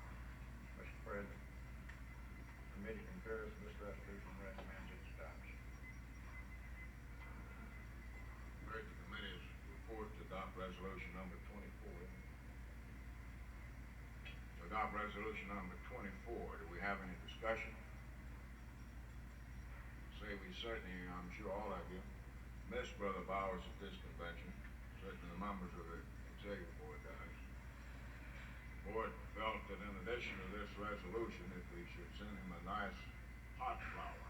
A: Mr. President, the committee concurs with this resolution and recommends its adoption.
B: Ready the committee's report to adopt resolution number 24. To adopt resolution number 24. Do we have any discussion? Say we certainly, I'm sure all of you, miss Brother Bowers at this convention, certainly the members of the Executive Board. board felt that in addition to this resolution, that we should send him a nice hot flower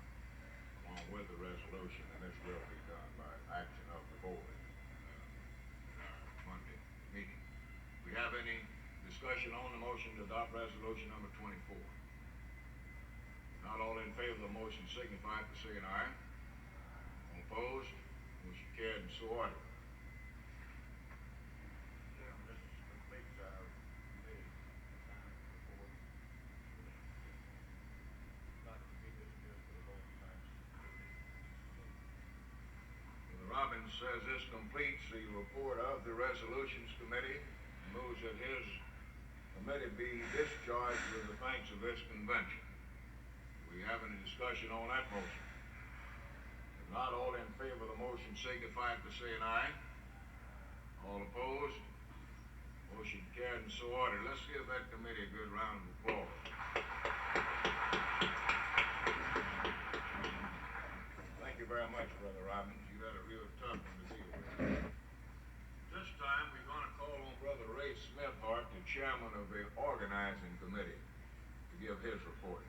B: along with the resolution, and this will be done by action of the board in our Monday meeting. We have any discussion on the motion to adopt resolution number 24? Not all in favor of the motion signify by saying aye. All opposed? Motion carried and so ordered.
E: This completes our committee assignment report. Not to be dismissed for the whole time.
B: Robbins says this completes the report of the Resolutions Committee and moves that his committee be discharged with the thanks of this convention. Do we have any discussion on that motion? If not, all in favor of the motion signify by saying aye. All opposed? Motion carried and so ordered. Let's give that committee a good round of applause. Thank you very much, Brother Robbins. You had a real tough one to deal with. This time, we're going to call on Brother Ray Smithhart, the chairman of the organizing committee, to give his report.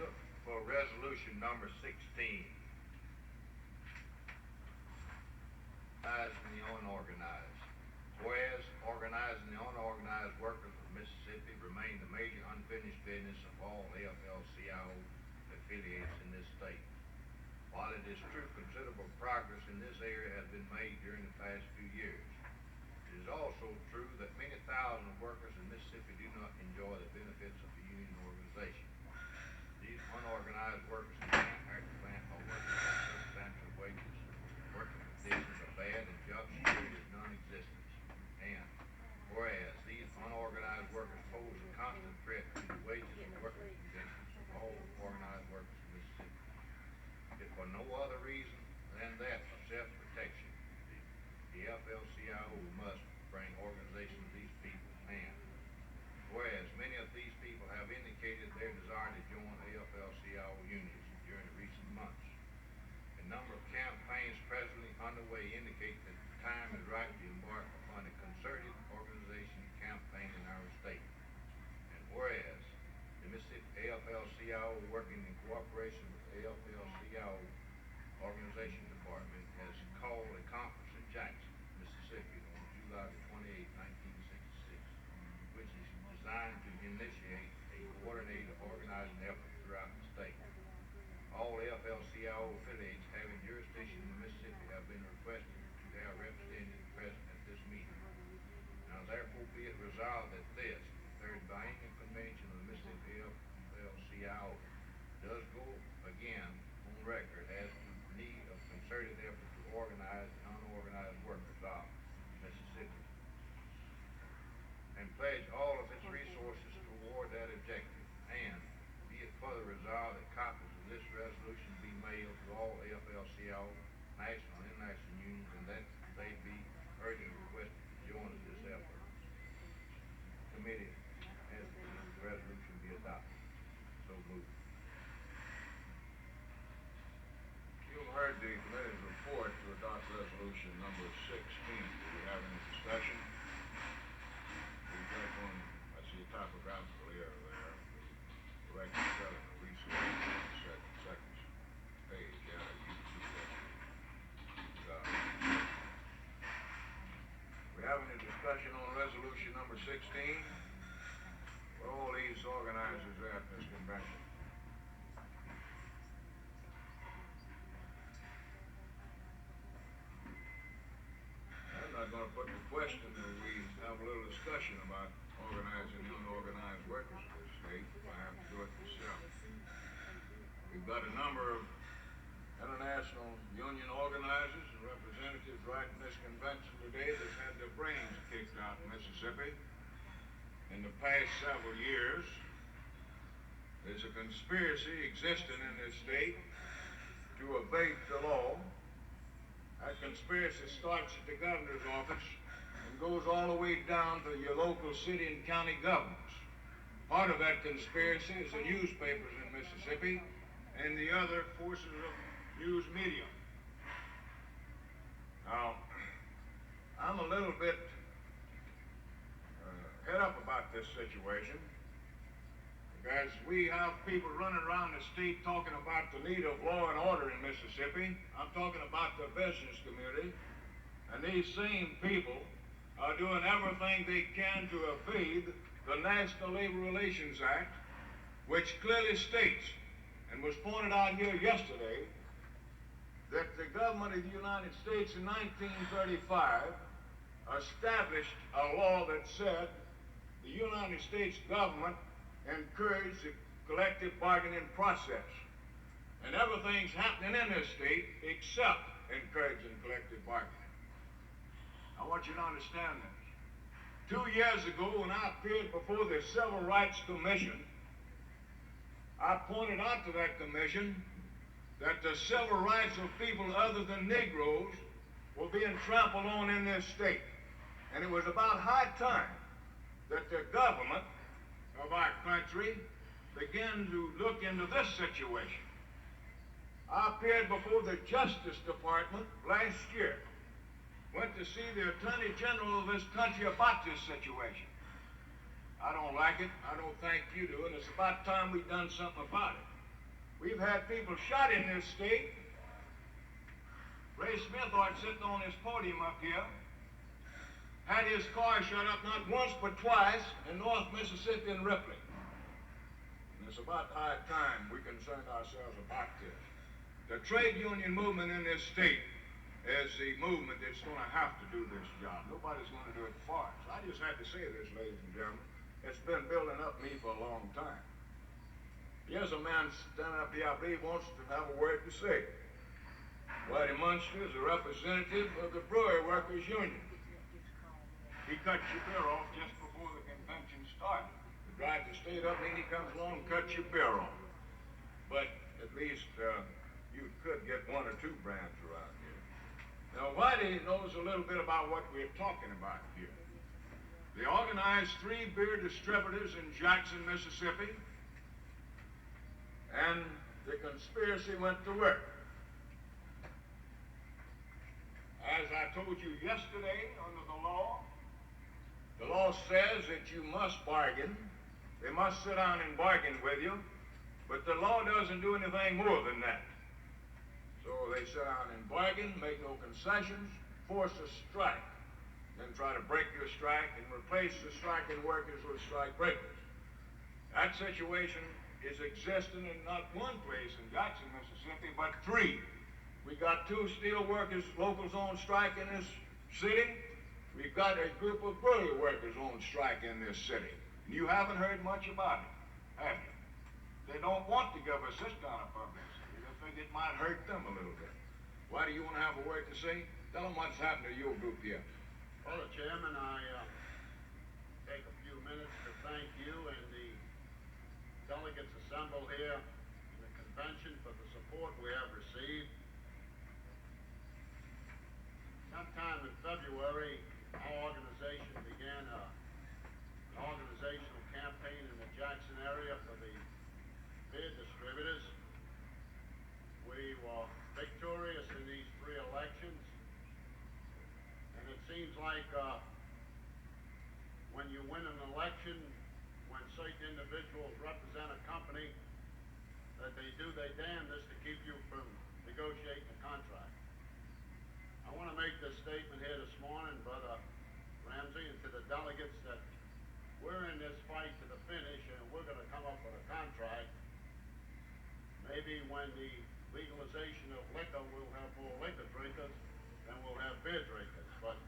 E: Look for resolution number 16. Organizing the unorganized. Whereas organizing the unorganized workers of Mississippi remain the major unfinished business of all AFL-CIO affiliates in this state. While it is true considerable progress in this area has been made during the past few years, it is also true that many thousands of workers in Mississippi do not enjoy the benefits of the union organization. These unorganized workers in the manufacturing plant are working at substantial wages, working conditions are bad, and job security is non-existent. And whereas these unorganized workers pose a constant threat to the wages and working conditions of all organized workers in Mississippi, if for no other reason than that of self-protection, the AFL-CIO must bring organization of these people and whereas many of these people have indicated their desire to join AFL-CIO unions during the recent months, a number of campaigns presently underway indicate that the time is right to embark upon a concerted organization campaign in our state. And whereas the Mississippi AFL-CIO, working in cooperation with the AFL-CIO Organization Department, has called a conference in Jackson, Mississippi on July 28, 1966, which is designed to initiate a coordinated organizing effort throughout the state. All AFL-CIO affiliates having jurisdiction in Mississippi have been requested to have representatives present at this meeting. Now therefore be it resolved that this, the third biennial convention of the Mississippi AFL-CIO, does go again on record as to the need of concerted effort to organize the unorganized workers of Mississippi, and pledge all of its resources toward that objective. And be it further resolved that copies of this resolution be mailed to all AFL-CIO national and international unions, and that they be urgently requested to join in this effort. Committee has the resolution be adopted. So moved.
B: You've heard the committee's report to adopt resolution number 16. Do we have any discussion? We've got one, I see a typographical error there. Correct spelling of resource, second page. Yeah, you can see that. We have any discussion on resolution number 16? Where all these organizers at this convention? I'm not going to put the question that we have a little discussion about organizing the unorganized workers of this state. I have to do it myself. We've got a number of international union organizers and representatives right in this convention today that's had their brains kicked out in Mississippi. In the past several years, there's a conspiracy existing in this state to abate the law. That conspiracy starts at the governor's office and goes all the way down to your local city and county governments. Part of that conspiracy is the newspapers in Mississippi and the other forces of news media. Now, I'm a little bit head up about this situation because we have people running around the state talking about the need of law and order in Mississippi. I'm talking about the business community, and these same people are doing everything they can to evade the National Labor Relations Act, which clearly states, and was pointed out here yesterday, that the government of the United States in 1935 established a law that said the United States government encouraged the collective bargaining process. And everything's happening in this state except encouraging collective bargaining. I want you to understand this. 2 years ago, when I appeared before the Civil Rights Commission, I pointed out to that commission that the civil rights of people other than Negroes were being trampled on in this state. And it was about high time that the government of our country began to look into this situation. I appeared before the Justice Department last year, went to see the Attorney General of this country about this situation. I don't like it. I don't think you do, and it's about time we done something about it. We've had people shot in this state. Ray Smithart sitting on this podium up here had his car shut up not once but twice in North Mississippi and Ripley. And it's about high time we concerned ourselves about this. The trade union movement in this state is the movement that's going to have to do this job. Nobody's going to do it for us. I just had to say this, ladies and gentlemen. It's been building up me for a long time. Here's a man standing up here, I believe, wants to have a word to say. Whitey Munster is a representative of the Brewery Workers Union. He cut your beer off just before the convention started. To drive the state up, and he comes along and cuts your beer off. But at least you could get one or two brands around here. Now, Whitey knows a little bit about what we're talking about here. They organized 3 beer distributors in Jackson, Mississippi, and the conspiracy went to work. As I told you yesterday, under the law says that you must bargain. They must sit down and bargain with you, but the law doesn't do anything more than that. So they sit down and bargain, make no concessions, force a strike, then try to break your strike and replace the striking workers with strike breakers. That situation is existing in not one place in Jackson, Mississippi, but 3. We got 2 steel workers, locals on strike in this city. We've got a group of brewery workers on strike in this city. And you haven't heard much about it, have you? They don't want to give us this kind of publicity. They think it might hurt them a little bit. Why do you want to have a word to say? Tell them what's happened to your group here.
E: Well, Chairman, I take a few minutes to thank you and the delegates assembled here in the convention for the support we have received. Sometime in February, our organization began an organizational campaign in the Jackson area for the beer distributors. We were victorious in these 3 elections. And it seems like when you win an election, when certain individuals represent a company, that they do their damnedest to keep you from negotiating a contract. I want to make this statement here this morning, Brother Ramsey, and to the delegates, that we're in this fight to the finish, and we're going to come up with a contract. Maybe when the legalization of liquor, we'll have more liquor drinkers than we'll have beer drinkers. But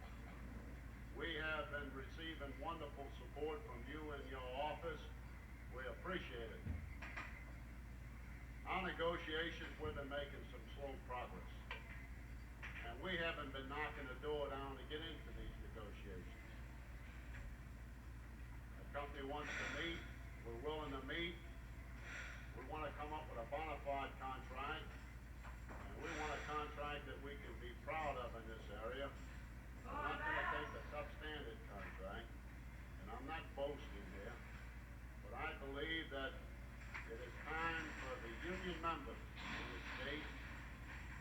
E: we have been receiving wonderful support from you and your office. We appreciate it. Our negotiations, we've been making some slow progress. And we haven't been knocking the door down to get into these negotiations. The company wants to meet. We're willing to meet. We want to come up with a bona fide contract. And we want a contract that we can be proud of in this area. I'm not going to take a substandard contract, and I'm not boasting here, but I believe that it is time for the union members in the state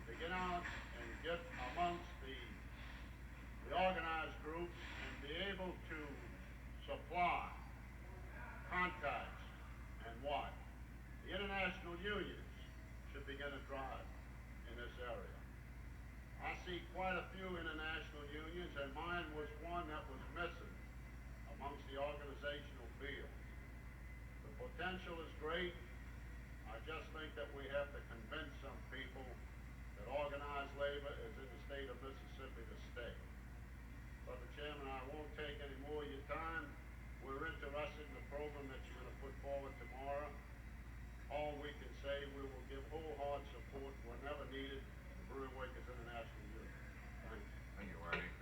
E: to get out and get amongst the organized
I: tribe in this area. I see quite a few international unions, and mine was one that was missing amongst the organizational field. The potential is great. I just think that we have to convince some people that organized labor is in the state of Mississippi to stay. Brother Chairman, I won't take any more of your time. We're interested in the program that you're going to put forward tomorrow. All we can say, we will give wholehearted support whenever needed to Brewing Workers International Union. Thank you.
B: Thank you, Artie.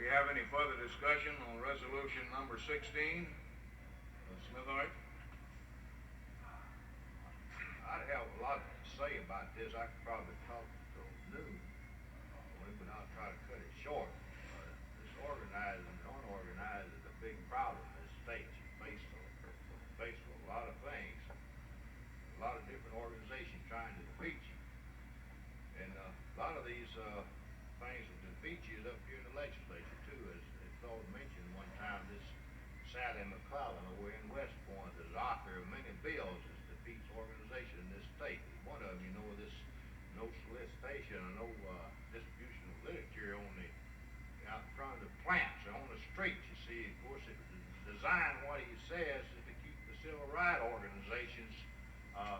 B: We have any further discussion on resolution number 16? Smithart?
J: I'd have a lot to say about this. I could probably talk till noon, but I'll try to cut it short. This organized and unorganized is a big problem in this state. You face a lot of things, a lot of different organizations trying to defeat you, and a lot of these things will defeat you is up here in the legislature too. As Claude mentioned one time, this Sally McClellan over in West Point, the author of many bills that defeats organization in this state. One of them, you know, this no solicitation or no distribution of literature on the out in front of the plants or on the streets. You see, of course, it was designed, what he says, is to keep the civil rights organizations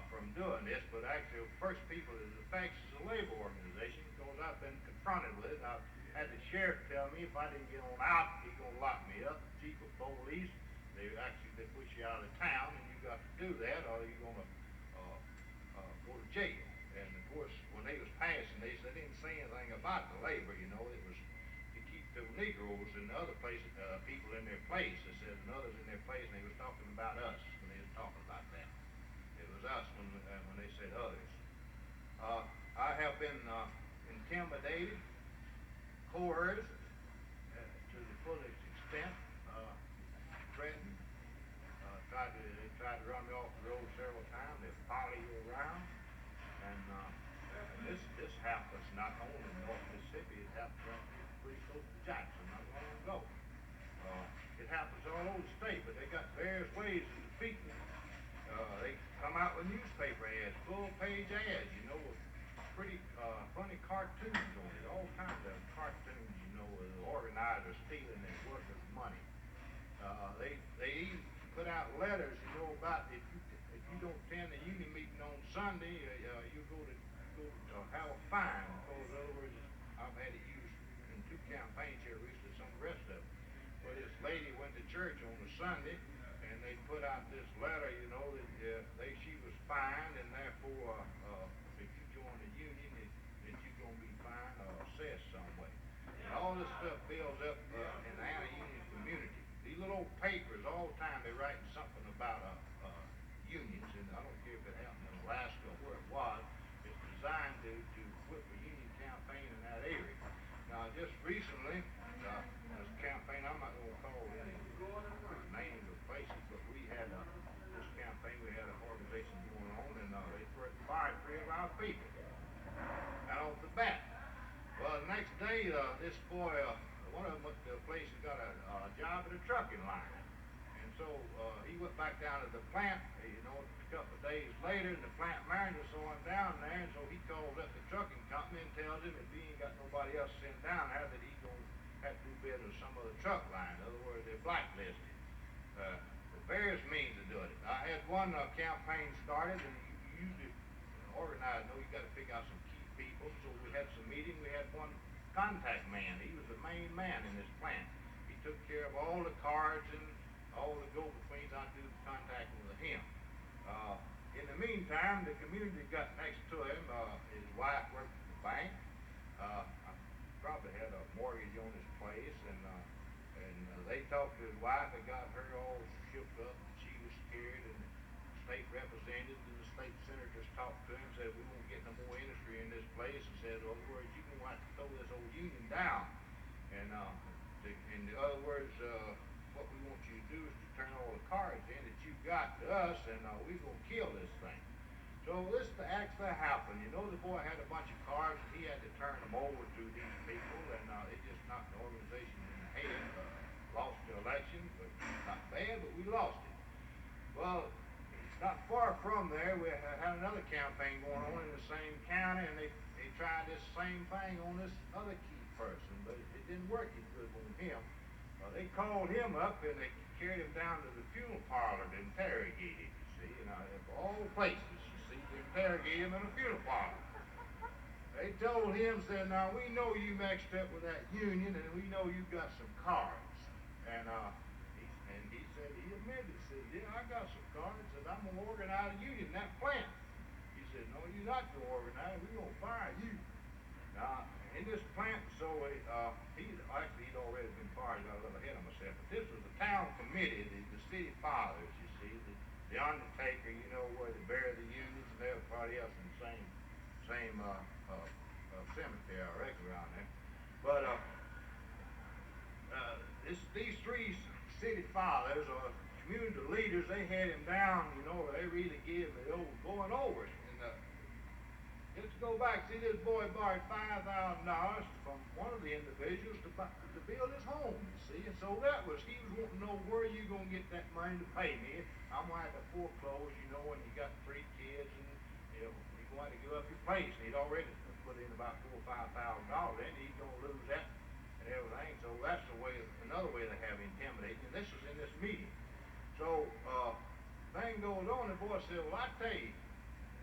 J: from doing this, but actually the first people it affects is the labor organization, because I've been confronted with it. I've had the sheriff tell me if I didn't get on out, he's going to lock me up. The chief of police, they push you out of town, and you got to do that, or you're going to go to jail. And of course, when they was passing, they didn't say anything about the labor. You know, it was to keep the Negroes and the other places, people in their place. They said, and others in their place, and they was talking about us when they was talking about that. It was us when they said others. I have been intimidated, coerced to the fullest extent, threatened. They tried to run me off the road several times. They follow you around, and this happens not only in North Mississippi. It happens pretty close to Jackson, not long ago. It happens all over the state, but they got various ways of defeating it. They come out with newspaper ads, full-page ads, you know, with pretty funny cartoons on it, all kinds of cartoons, you know, with organizers stealing their workers' money. They even put out letters, you know, about if you don't attend the union meeting on Sunday, you go to have a fine. Because in other words, I've had it used in 2 campaigns here recently, some of the rest of them. But this lady went to church on a Sunday, and they put out this letter, you know, that she was fined, and therefore, if you join the union, that you're going to be fined or assessed some way. And all this stuff builds up in the anti-union community. These little old papers, all the time, they're writing something about unions, and I don't care if it happened in Alaska or where it was. It's designed to whip a union campaign in that area. Now, just recently, this campaign, I'm not going to call any names or places, but we had this campaign, we had an organization going on, and they fired 3 of our people out off the bat. Well, the next day, this boy, one of them went to a place and got a job at a trucking line. And so he went back down to the plant, you know, a couple of days later, and the plant manager saw him down there, and so he calls up the trucking company and tells him if he ain't got nobody else sent down there, that he's going to have to do bid with some other truck line. In other words, they're blacklisted. The various means of doing it. I had one campaign started, and you usually organize, you know, you got to pick out some key people. So we had some meeting. We had one contact man. He was the main man in this plant. He took care of all the cards and all the go-betweens. I do the contacting with him. In the meantime, the community got next to him. His wife worked at the bank. I probably had a mortgage on his place, and they talked to his wife and got her all shook up. She was scared, and the state representatives and the state senators talked to him, said we won't get no more industry in this place, and said, in other words, you're going to have to throw this old union down. And in other words, what we want you to do is to turn all the cards in that you've got to us, and we're going to kill this thing. So this actually happened. You know, the boy had a bunch of cards, and he had to turn them over to these people, and it just knocked the organization in the head, lost their election, but not bad, but we lost it. Well, not far from there, we had another campaign going on in the same county, and they tried this same thing on this other key person, but it didn't work as good on him. They called him up, and they carried him down to the funeral parlor to interrogate him, you see, and of all places, you see, to interrogate him in a funeral parlor. They told him, said, now, we know you mixed up with that union, and we know you got some cards. And he said, he admitted, said, yeah, I got some cards, said, I'm going to organize a union in that plant. He said, no, you're not going to organize, we're going to fire you. Now, in this plant, so he'd already been fired, I got a little ahead of myself, but this was the town committee, the city fathers, you see, the undertaker, you know, where they bury the unions and everybody else in the same cemetery, I reckon, around there. But these three city fathers or community leaders, they had him down, you know, they really gave him the old going over it. And let's go back, see, this boy borrowed $5,000 from one of the individuals to build his home, you see, and so he was wanting to know where you going to get that money to pay me. I'm going to have to foreclose, you know, and you got 3 kids, and you know, you're going to give up your place, and he'd already put in about $4,000 or $5,000, and he's going to lose that and everything. So that's another way they have intimidating, and this was in this meeting. So thing goes on, the boy said, well, I tell you,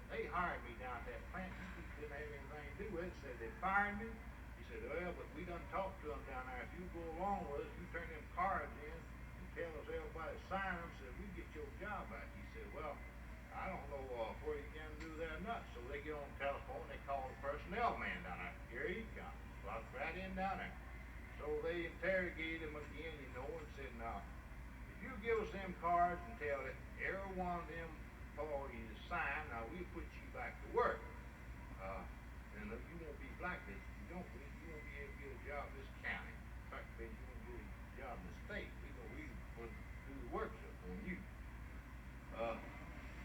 J: they hired me down at that plant, you didn't have anything to do with it. Said they fired me. He said, well, but we done talked to them down there. If you go along with us, you turn them cards in and tell us everybody to sign them, said we get your job back. He said, well, I don't know where you can do that or not. So they get on the telephone, they call the personnel man down there. Here he comes. Walked right in down there. So they interrogated him again, you know, and said, now, if you give us them cards and tell it, every one of them employees to sign, now we'll put you back to work. And you won't be blacklisted. You won't be able to get a job in this county. In fact, you won't get a job in the state. We will do the work stuff on you.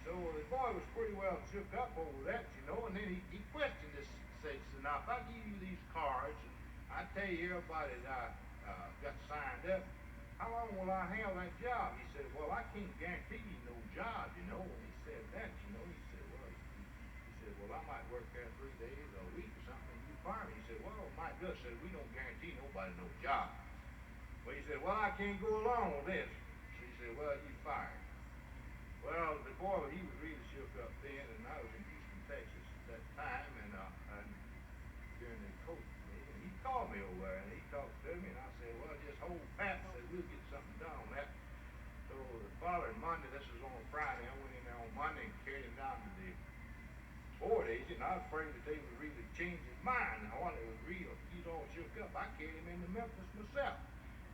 J: So the boy was pretty well shook up over that, you know, and then he questioned this, said, now if I give you these cards, and I tell you everybody that I got signed up, how long will I have that job? He said, well, I can't guarantee you no job, you know. And he said that, you know, he said, well, I might work there 3 days or a week or something, and you fire me. He said, well, my gut said, we don't guarantee nobody no job. But he said, well, I can't go along with this. So he said, well, you fired. Well, the boy, he was really shook up then, and I was in Houston, Texas at that time, and during the coach meeting, and he called me over there, and he talked to me, and I said, well, just hold pat, said, we'll get something done on that. So the following Monday, this was on Friday, I went in there on Monday and carried him down to the board agent, and I was afraid that they would really change his mind. And all it was real, he's all shook up. I carried him into Memphis myself.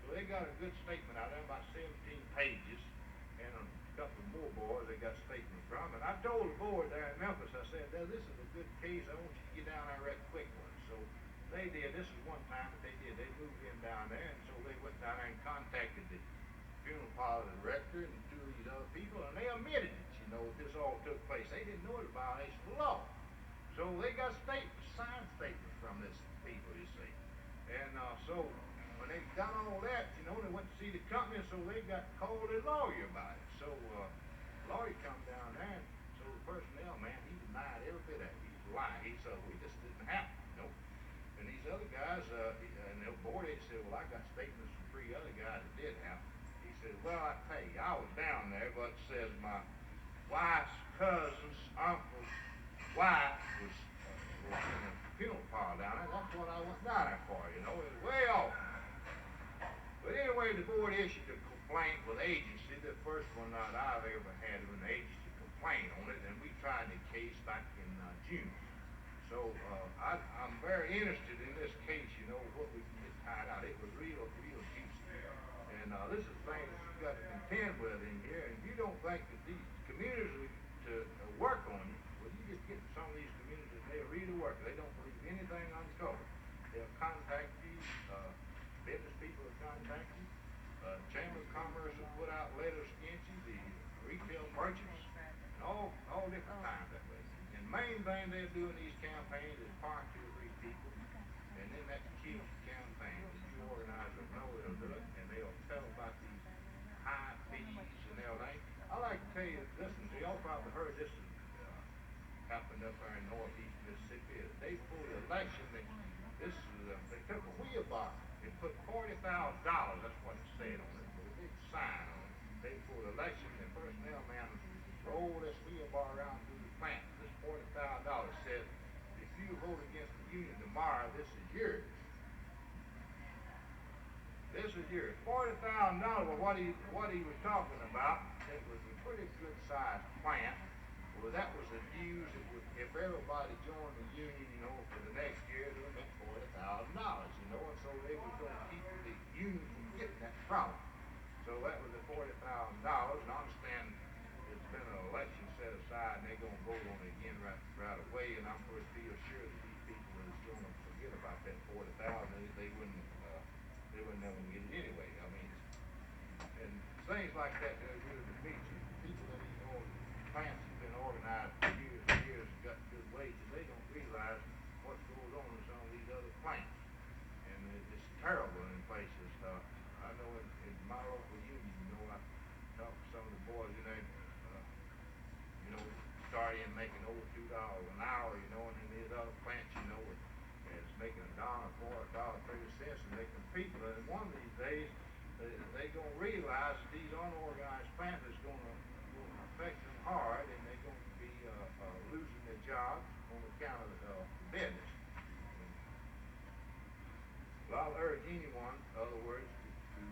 J: So they got a good statement out there, about 17 pages, and a couple of more boys they got statements from. And I told the board there in Memphis, I said, this is a good case, I want you to get down there right quick one. So they did. This is one time that they did. They moved him down there, and so they went down there and contacted the funeral parlor director and 2 of these other people, and they admitted it, you know, this all took place. They didn't know it was a violation of the law. So they got signed statements from this people, you see. And so when they done all that, you know, they went to see the company, so they got called a lawyer about it. So the lawyer come down there, and so the personnel man, he denied every bit of it. He's lying. He said, we just didn't happen, you know. And these other guys, and the board agent said, well, I got statements from 3 other guys that did happen. He said, well, I tell you, I was down there, but it says my wife's cousin's uncle's wife was in a funeral parlor down there. That's what I went down there for, you know. It was way off. But anyway, the board issued a complaint with agency, the first one that I've ever had of an agency complaint on it, and we tried the case back in June. So I'm very interested in this case, you know, what we can get tied out. It was real juicy. And this is things you've got to contend with in here. And if you don't think that these communities to work on you, well, you just get some of these communities, they'll really work. They don't believe anything uncovered. They'll contact you, business people will contact you, Chamber of Commerce will put out letters against you, the retail merchants, and all different times that way. And the main thing they're doing these campaigns is firing 2 or 3 people, and then that kills the campaign. You organize them, know they'll do it, and they'll tell about these up there in northeast Mississippi. They pulled the election. They took a wheelbarrow and put $40,000. That's what it said on it, with a big sign on it. They pulled the election. The personnel man rolled this wheelbarrow around through the plant. This $40,000 said, if you vote against the union tomorrow, this is yours. This is yours. $40,000 was what he was talking about. It was a pretty good sized plant. Well, that was the dues. It was, if everybody joined the union, you know, for the next year, it would have meant $40,000, you know, and so they were going to keep the union from getting that problem. So that was the $40,000, and I understand it's been an election set aside, and they're going to vote on it again right away, and I'm pretty sure that these people is going to forget about that $40,000. They wouldn't never get it anyway. I mean, and things like that really defeat you. People that these plants have been organized for years and years and got good wages, they don't realize what goes on in some of these other plants. And it's terrible in places. I know in my local union, you know, I talked to some of the boys in there, you know, started making over $2 an hour, you know, and in these other plants, you know, it's making $1, $4, $1.30, and they compete. But one of these days, they're going to realize that these unorganized plants is going to affect them hard, and they're going to be losing their jobs on account of the business. Well, I'll urge anyone, in other words, to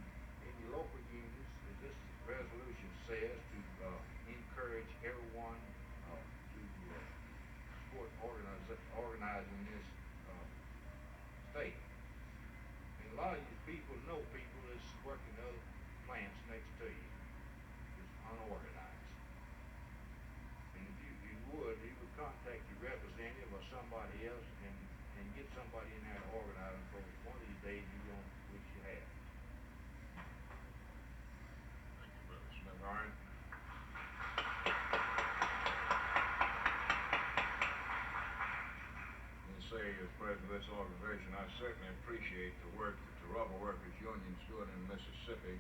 J: any local unions, as this resolution says, to encourage everyone to support organizing this state. And a lot of you people know people that's working other plants next to you, just unorganized. And if you would contact your representative or somebody else and get somebody in there to organize them, because one of these days you're going to wish you had.
B: Thank you, Brother Smith. All right. Say, as president of this organization, I certainly appreciate the work that the Rubber Workers Union's doing in Mississippi.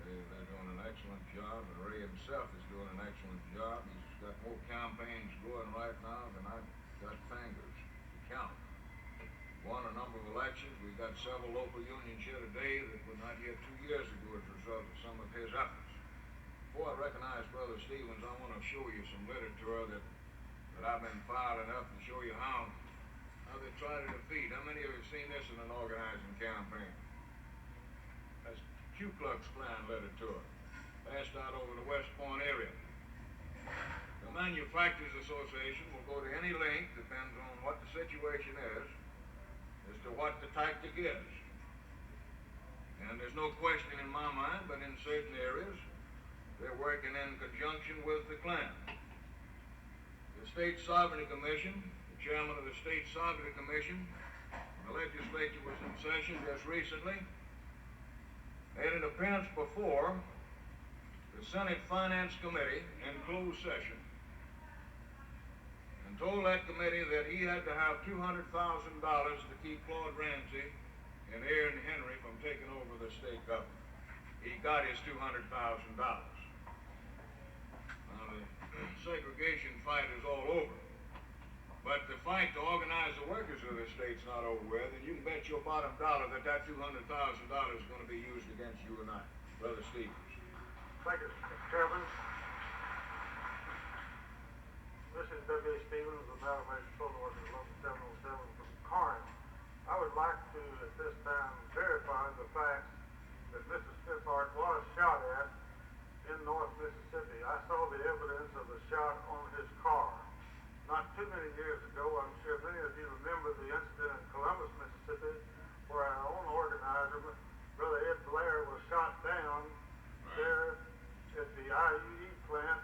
B: They're doing an excellent job, and Ray himself is doing an excellent job. He's got more campaigns going right now than I've got fingers to count. Won a number of elections. We've got several local unions here today that were not here 2 years ago as a result of some of his efforts. Before I recognize Brother Stevens, I want to show you some literature that I've been filing up to show you how they try to defeat. How many of you have seen this in an organizing campaign? That's Ku Klux Klan literature, passed out over the West Point area. The Manufacturers Association will go to any length, depends on what the situation is, as to what the tactic is. And there's no question in my mind, but in certain areas, they're working in conjunction with the Klan. The State Sovereignty Commission, the chairman of the State Sovereignty Commission, the legislature was in session just recently, made an appearance before the Senate Finance Committee in closed session and told that committee that he had to have $200,000 to keep Claude Ramsey and Aaron Henry from taking over the state government. He got his $200,000. The segregation fight is all over. But the fight to organize the workers of the state's not over with, and you can bet your bottom dollar that that $200,000 is going to be used against you and I. Brother Stevens.
K: Thank you, Mr. Chairman. This is W.A. Stevens, the Amalgamated Petroleum Workers Local 707 from Corinth. I would like to, at this time, verify the fact that Mr. Smithart was shot at in North Mississippi. I saw the evidence of the shot on his car. Not too many years ago, I'm sure many of you remember the incident in Columbus, Mississippi, where our own organizer, Brother Ed Blair, was shot down there at the IUE plant.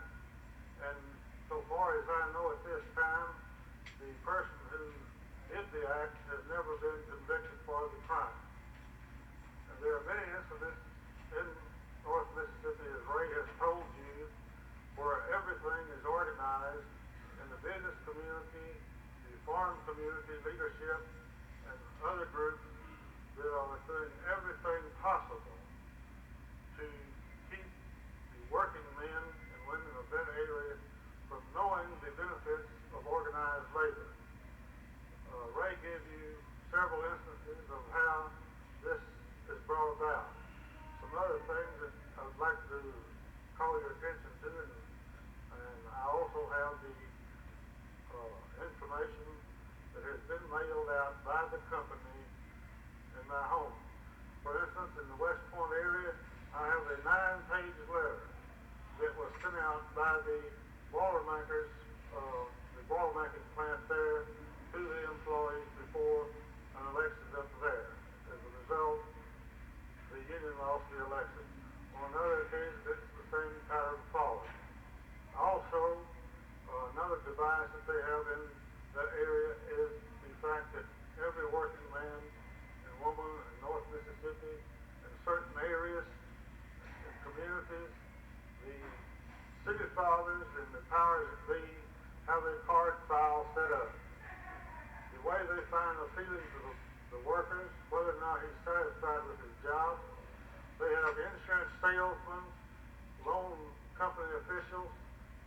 K: And so far as I know at this time, the person who did the act has never been convicted for the crime. And there are many incidents in North Mississippi, as Ray has told you, where everything is organized in the business community, the farm community leadership, and other groups that are doing everything possible to keep the working men and women of that area from knowing the benefits I'd like to call your attention to, and I also have the information that has been mailed out by the company in my home. For instance, in the West Point area, I have a 9-page letter that was sent out by the Boilermakers, the Boilermaking plant there, to the employees before an election up there. As a result, the union lost the election. On another occasion, it's the same pattern followed. Also, another device that they have in that area is the fact that every working man and woman in North Mississippi in certain areas and communities, the city fathers and the powers that be have their card file set up. The way they find the feelings of the workers, whether or not he's satisfied with his job, they have insurance salesmen, loan company officials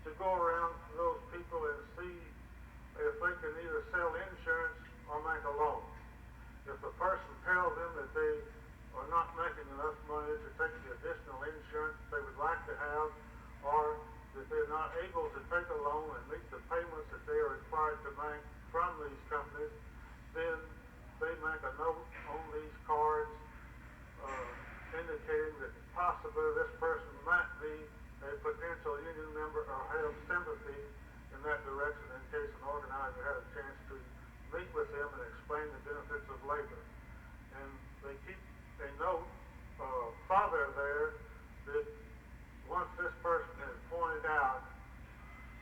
K: to go around to those people and see if they can either sell insurance or make a loan. If the person tells them that they are not making enough money to take the additional insurance they would like to have, or that they're not able to take a loan and meet the payments that they are required to make from these companies, then they make a note on these cards indicating that possibly this person might be a potential union member or have sympathy in that direction in case an organizer had a chance to meet with them and explain the benefits of labor. And they keep a note further there that once this person is pointed out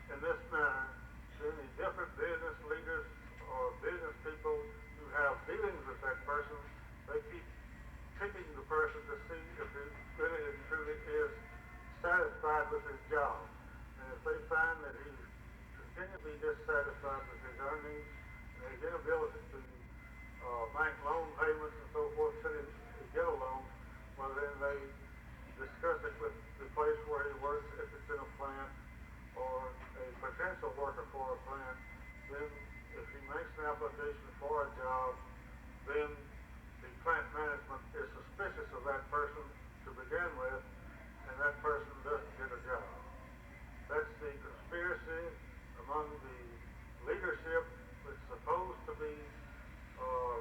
K: in this manner, then the different business leaders or business people who have dealings with that person, they keep picking the person to see if he really and truly is satisfied with his job. And if they find that he's continually dissatisfied with his earnings and his inability to make loan payments and so forth to get a loan, well then they discuss it with the place where he works, if it's in a plant or a potential worker for a plant. Then if he makes an application for a job, then the plant management is suspicious of that person to begin with, and that person doesn't get a job. That's the conspiracy among the leadership that's supposed to be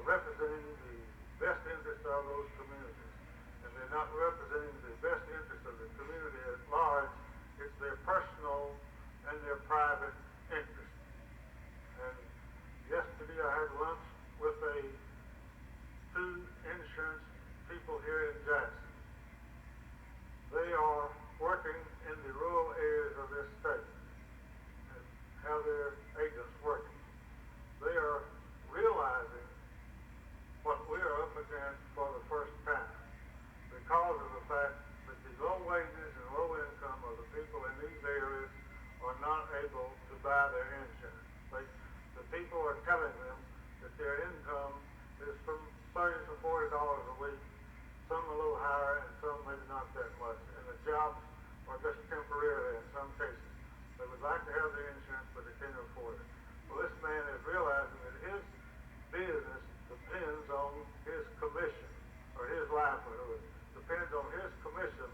K: representing the best interest of those communities. And they're not representing the best interest of the community at large. It's their personal and their private interest. And yesterday I had lunch with two insurance people here in Jackson. They are working in the rural areas of this state and have their agents working. They are realizing what we are up against for the first time because of the fact that the low wages and low income of the people in these areas are not able to buy their insurance. The people are telling them that their income is from $30 to $40 a week, some a little higher and some maybe not that much, and the jobs are just temporarily in some cases. They would like to have the insurance, but they can't afford it. Well, this man is realizing that his business depends on his commission, or his livelihood depends on his commission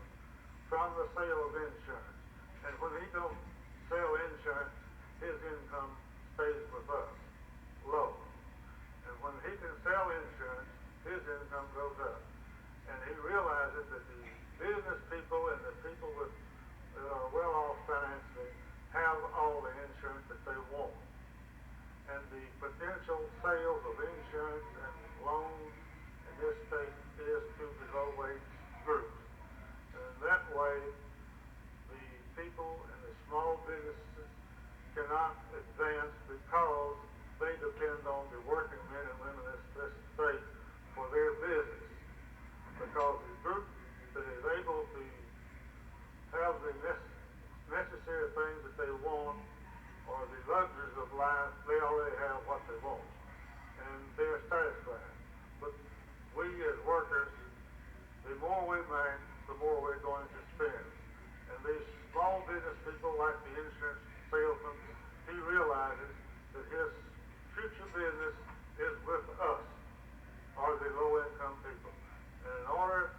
K: from the sale of insurance. And when he don't sell insurance, his income stays with us low. And when he can sell insurance, his income goes up. And he realizes that the business people and the people that are well off financially have all the insurance that they want. And the potential sales of insurance and loans in this state is to the low wage groups. And that way, the people and the small businesses cannot advance because they depend on the working men and women in this state for their business. Because the group that is able to have the necessary things that they want or the luxuries of life, they already have what they want. And they're satisfied. But we as workers, the more we make, the more we're going to spend. And these small business people like the insurance salesman, he realizes that his future business is with us, or the low-income people. And in order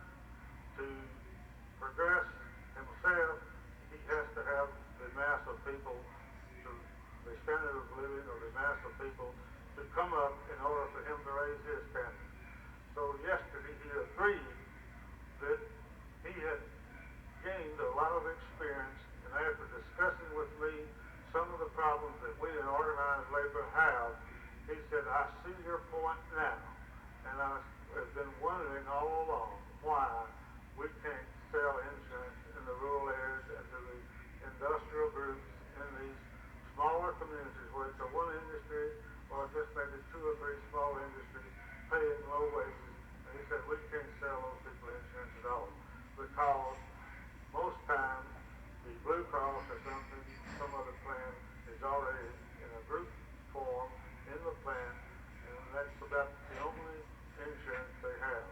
K: to progress living or didn't ask the people to come up in order for him to raise his standard. So yesterday he agreed that he had gained a lot of experience, and after discussing with me some of the problems that we in organized labor have, he said, I see your point now, and I have been wondering all along why we can't sell insurance in the rural areas and to the industrial groups in these smaller communities where it's a one industry or just maybe 2 or 3 small industries paying low wages. And he said, we can't sell those people insurance at all because most times the Blue Cross or something, some other plan is already in a group form in the plan, and that's about the only insurance they have.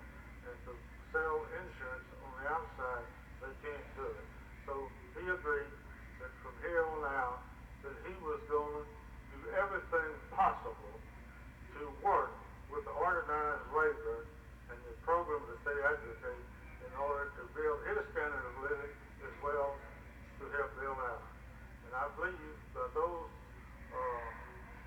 K: And to sell insurance on the outside, they can't do it. So he agreed that from here on out, that he was going to do everything possible to work with the organized labor and the programs that they advocate in order to build his standard of living as well to help build out. And I believe that those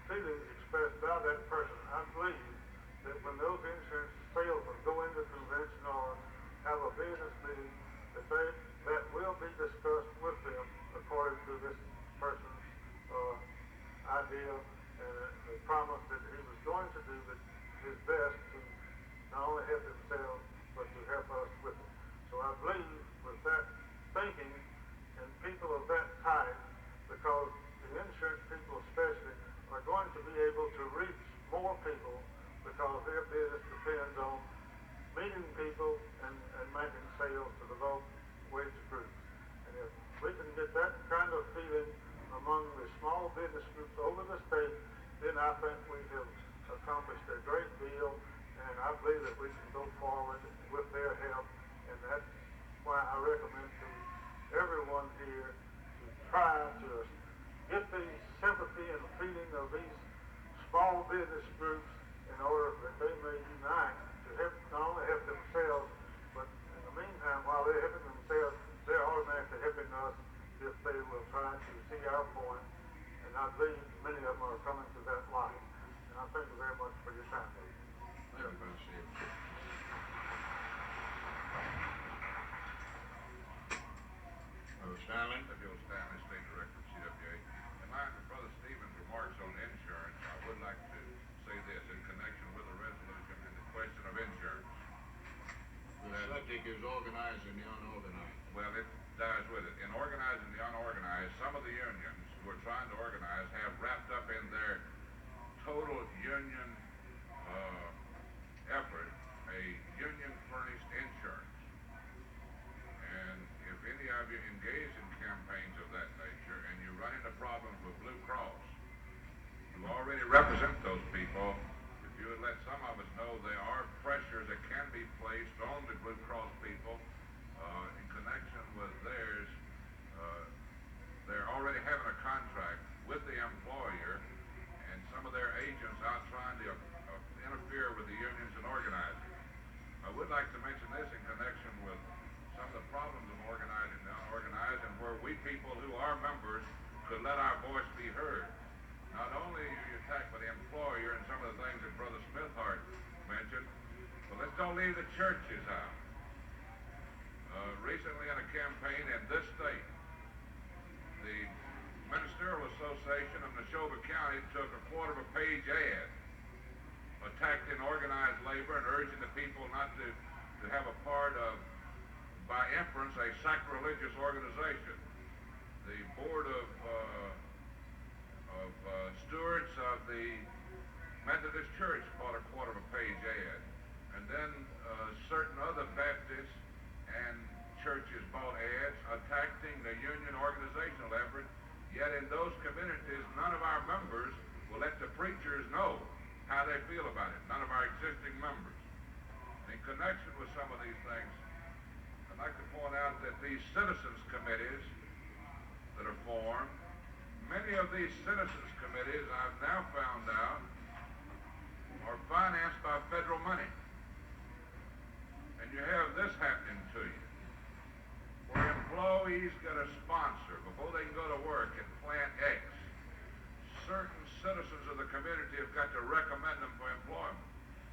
K: feelings expressed by that person, I believe that when those insurance salesmen go into convention or have a business meeting, that will be discussed with them according to this person's idea and the promise that he was going to do his best to not only help himself but to help us with it. So I believe with that thinking and people of that type, because the insurance people especially are going to be able to reach more people because their business depends on meeting people and making sales to the low wage groups. And if we can get that kind of feeling among the small business groups over the state, then I think we have accomplished a great deal, and I believe that we can go forward with their help, and that's why I recommend to everyone here to try to get the sympathy and feeling of these small business groups in order that they may unite to help, not only help themselves, but in the meantime, while they're helping themselves, they're automatically helping us if they will try to see our point. And I believe many of them are coming to that light. And I thank you very much for your time.
B: Thank you, Brother Steve. Brother Stanley?
D: Bill Stanley, State Director of CWA. In line with Brother Stevens' remarks on insurance, I would like to say this in connection with the resolution and the question of insurance.
B: The subject is organized and the unorganized.
D: Well, it dies with it. In organizing the unorganized, some of the unions who are trying to organize have wrapped up in their total union effort a union-furnished insurance. And if any of you engage in campaigns of that nature and you run into problems with Blue Cross, who already represent those people, if you would let some of us know there are pressures that can be placed on the Blue Cross people in connection with theirs. They're already having a contract with the employer, and some of their agents out trying to interfere with the unions and organizing. I would like to mention this in connection with some of the problems of organizing the unorganized, and where we people who are members could let our voice be heard. Not only are you attacked by the employer and some of the things that Brother Smithhart mentioned, but let's don't leave the churches out. Recently in a campaign in this state, the Ministerial Association of Neshoba County took a quarter-of-a-page ad attacking organized labor and urging the people not to have a part of, by inference, a sacrilegious organization. The board of stewards of the Methodist Church bought a quarter-of-a-page ad, and then certain other Baptists and churches bought ads attacking the union organizational effort. Yet in those communities, none of our members will let the preachers know how they feel about it. None of our existing members. In connection with some of these things, I'd like to point out that these citizens committees that are formed, many of these citizens committees, I've now found out, are financed by federal money. And you have this happening to you, where employees get a sponsor before they can go to work at Plant X, certain citizens of the community have got to recommend them for employment.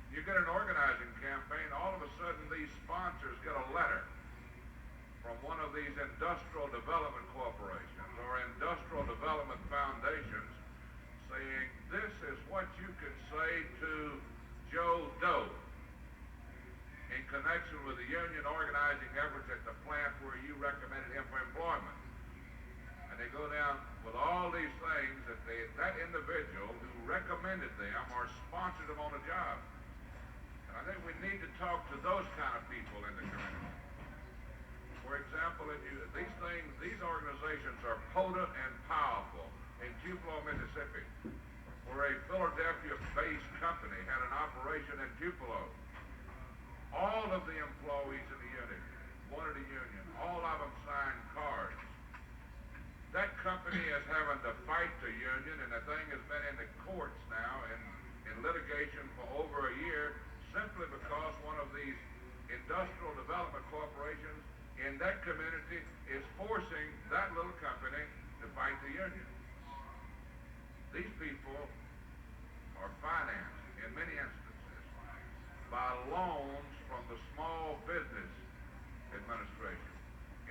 D: You get an organizing campaign, all of a sudden these sponsors get a letter from one of these industrial development corporations or industrial development foundations saying, this is what you can say to Joe Doe in connection with the union organizing efforts at the plant where you recommended him for employment. And they go down with all these things that that individual who recommended them or sponsored them on a job. And I think we need to talk to those kind of people in the community. For example, these organizations are potent and powerful. In Tupelo, Mississippi, where a Philadelphia-based company had an operation in Tupelo, all of the employees in the unit wanted a union. All of them signed cards. That company is having to fight the union, and the thing has been in the courts now in litigation for over a year, simply because one of these industrial development corporations in that community is forcing that little company to fight the union. These people are financed, in many instances, by loans from the Small Business Administration.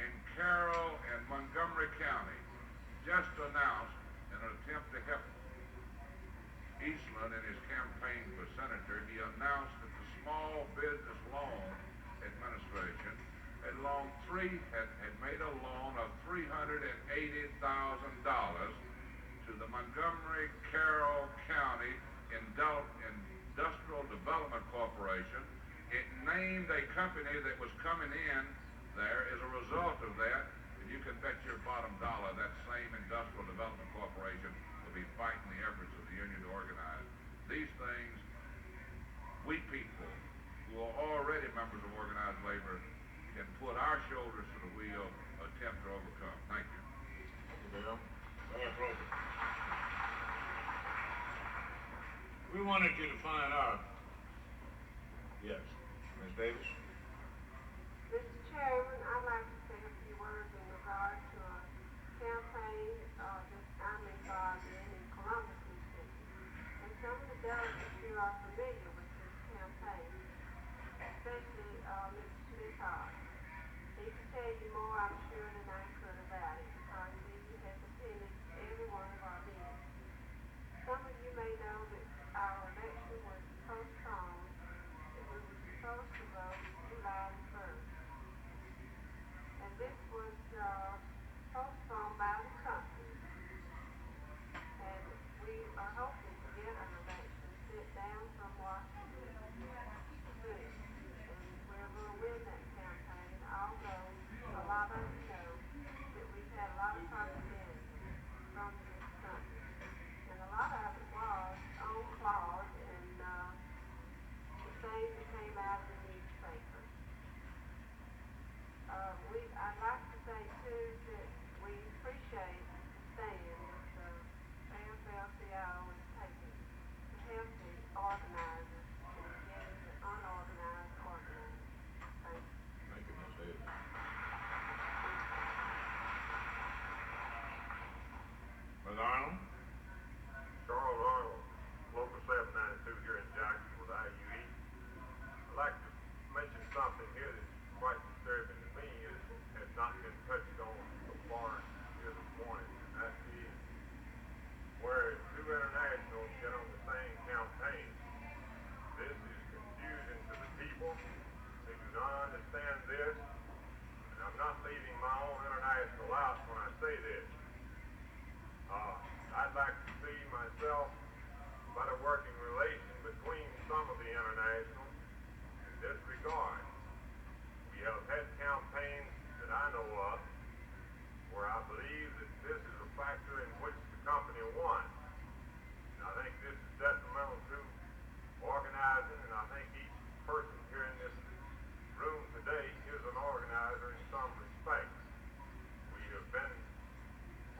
D: In Carroll and Montgomery County, just announced in an attempt to help Eastland in his campaign for senator, he announced that the Small Business Loan Administration had made a loan of $380,000 to the Montgomery Carroll County Industrial Development Corporation. It named a company that was coming in there as a result of that, and you can bet your bottom dollar that same Industrial Development Corporation will be fighting the efforts of the union to organize. These things, we people who are already members of organized labor can put our shoulders to the wheel, attempt to overcome. Thank you.
B: Thank you, Bill. Mayor Clover. We wanted you to find out. Yes, Ms. Davis?
L: Mr. Chairman, I'd like to say a few words in regard to a campaign that I'm involved in Columbus, Mississippi. And some of the delegates here are familiar with this campaign, especially Mr. Smith Hart. He can tell you more, I'm sure, than I could about it, because he has attended every one of our meetings. Some of you may know that our election was postponed, and we were supposed to vote July the 1st. And this was postponed by the company. And we are hoping to get an election sent down from Washington soon. And we're going to win that campaign, although a lot of you know that we've had a lot of propaganda from this company. And a lot of it was on Claude and the things that came out of the newspapers. I'd like to say too that we appreciate the stand that the AFL-CIO is taking to help the organizers and getting the unorganized organized. Thank you.
B: Thank you, Ms. Davis. Ms. Arnold?
K: Charles Arnold, Local 792 here in Jackson with IUE. I'd like to mention something here that's quite disturbing to me and has not been touched on so far here this morning. And that is where two internationals get on the same campaign. This is confusing to the people. They do not understand this. And I'm not leaving my own international out when I say this. I'd like to see myself better working relation between some of the internationals in this regard. We have had campaigns that I know of where I believe that this is a factor in which the company won. And I think this is detrimental to organizing, and I think each person here in this room today is an organizer in some respects. We have been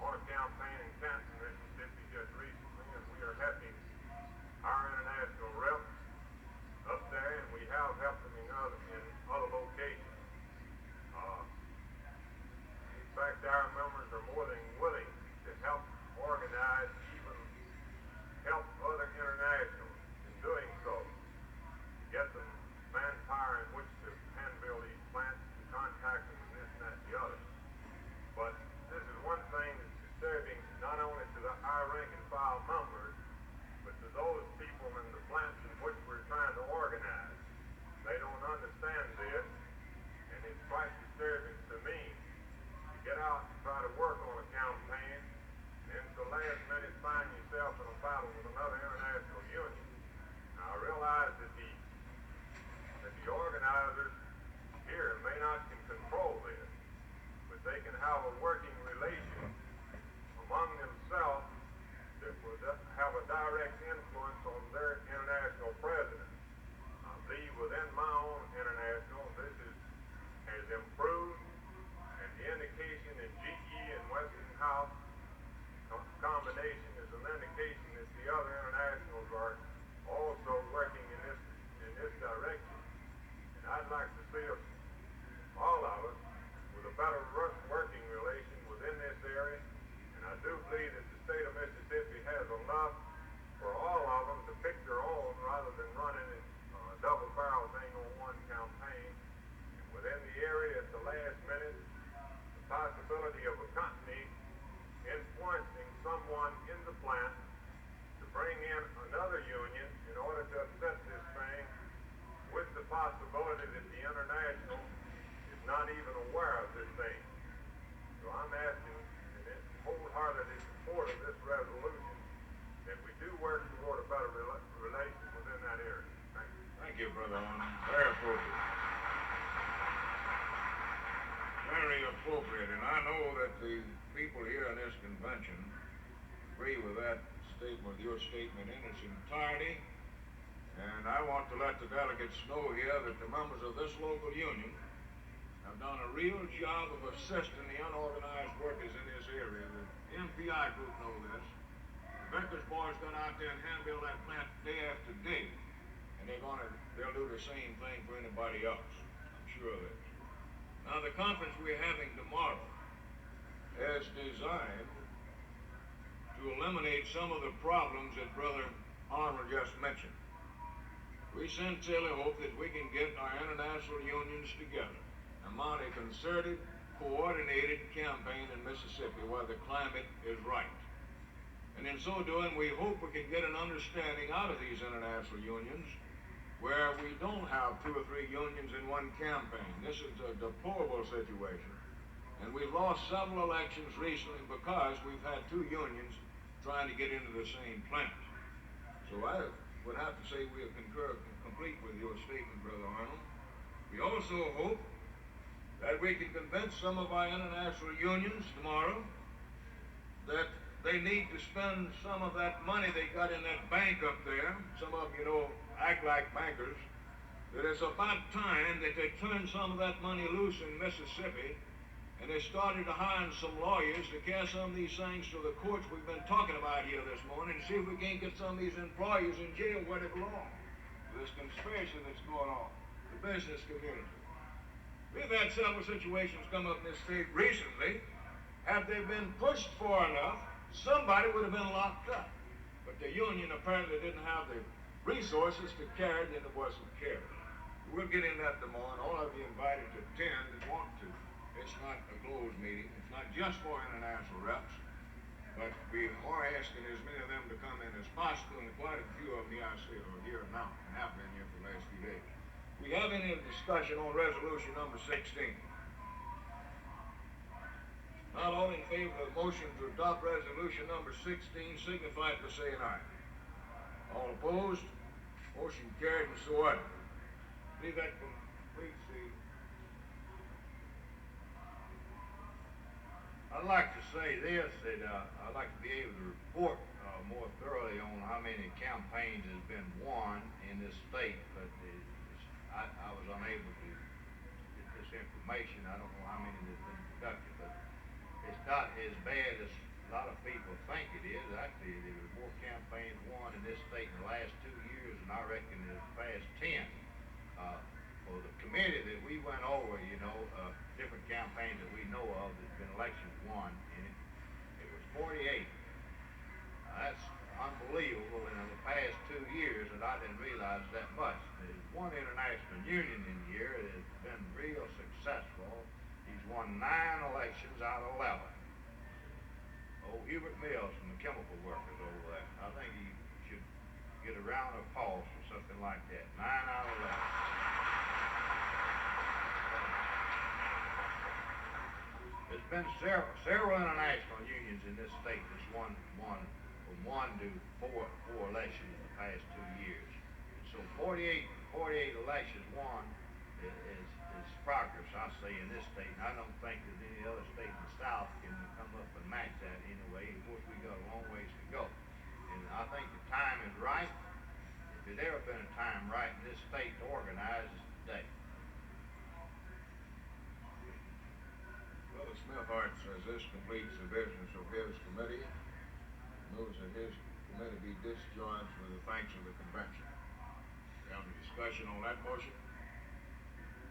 K: on a campaign in Canton, Mississippi just recently, and we are helping our international reps up there, and we have helped them in other locations. In fact, our members are more than willing to help organize even possibility of a company influencing someone in the plant to bring in another union in order to upset this thing, with the possibility that the International is not even aware of this thing. So I'm asking, in wholeheartedly support of this resolution, that we do work toward a better relation within that area. Thank you.
B: Thank you, Brother Arnold. Very appropriate. Very appropriate, and I know that the people here in this convention agree with that statement, your statement in its entirety. And I want to let the delegates know here that the members of this local union have done a real job of assisting the unorganized workers in this area. The MPI group know this. The Vickers boys got out there and hand-built that plant day after day, and they'll do the same thing for anybody else. I'm sure of it. Now, the conference we're having tomorrow is designed to eliminate some of the problems that Brother Arnold just mentioned. We sincerely hope that we can get our international unions together and mount a concerted, coordinated campaign in Mississippi where the climate is right. And in so doing, we hope we can get an understanding out of these international unions where we don't have 2 or 3 unions in one campaign. This is a deplorable situation. And we've lost several elections recently because we've had 2 unions trying to get into the same plant. So I would have to say we concur complete with your statement, Brother Arnold. We also hope that we can convince some of our international unions tomorrow that they need to spend some of that money they got in that bank up there. Some of them, act like bankers. That it's about time that they turn some of that money loose in Mississippi, and they started to hire some lawyers to carry some of these things to the courts we've been talking about here this morning, and see if we can't get some of these employers in jail where they belong. This conspiracy that's going on, the business community. We've had several situations come up in this state recently. Had they been pushed far enough, somebody would have been locked up. But the union apparently didn't have the resources to carry it, and it wasn't carried. We'll get in that tomorrow, and all of you invited to attend that want to. It's not a closed meeting. It's not just for international reps, but we are asking as many of them to come in as possible, and quite a few of them here I say are here now and have been here for the last few days. We have any discussion on resolution number 16? Not all in favor of the motion to adopt resolution number 16 signify by saying aye. All opposed? Motion carried and so ordered. I believe that completes the...
J: I'd like to say this, that I'd like to be able to report more thoroughly on how many campaigns has been won in this state, but I was unable to get this information. I don't know how many has been conducted, but it's not as bad as a lot of people think it is. Actually, there were more campaigns won in this state in the last 2 years than I reckon in the past 10. For the committee that we went over, different campaigns that we know of that's been elections won in it, it was 48. That's unbelievable in the past 2 years, and I didn't realize that much. There's one international union in here that has been real successful. He's won 9 elections out of 11. Old Hubert Mills from the chemical workers over there. I think he should get a round of applause for something like that. 9 out of 11. There's been several international unions in this state that's won from 1 to 4 elections in the past 2 years. And so 48 elections won is progress, I say, in this state. And I don't think that any other state in the South can come up and match that anyway. Of course, we got a long ways to go. And I think the time is right. If there's ever been a time right in this state to organize, it's today.
B: Brother Smithhart says this completes the business of his committee. Moves that his committee be discharged with the thanks of the convention. We have a discussion on that motion.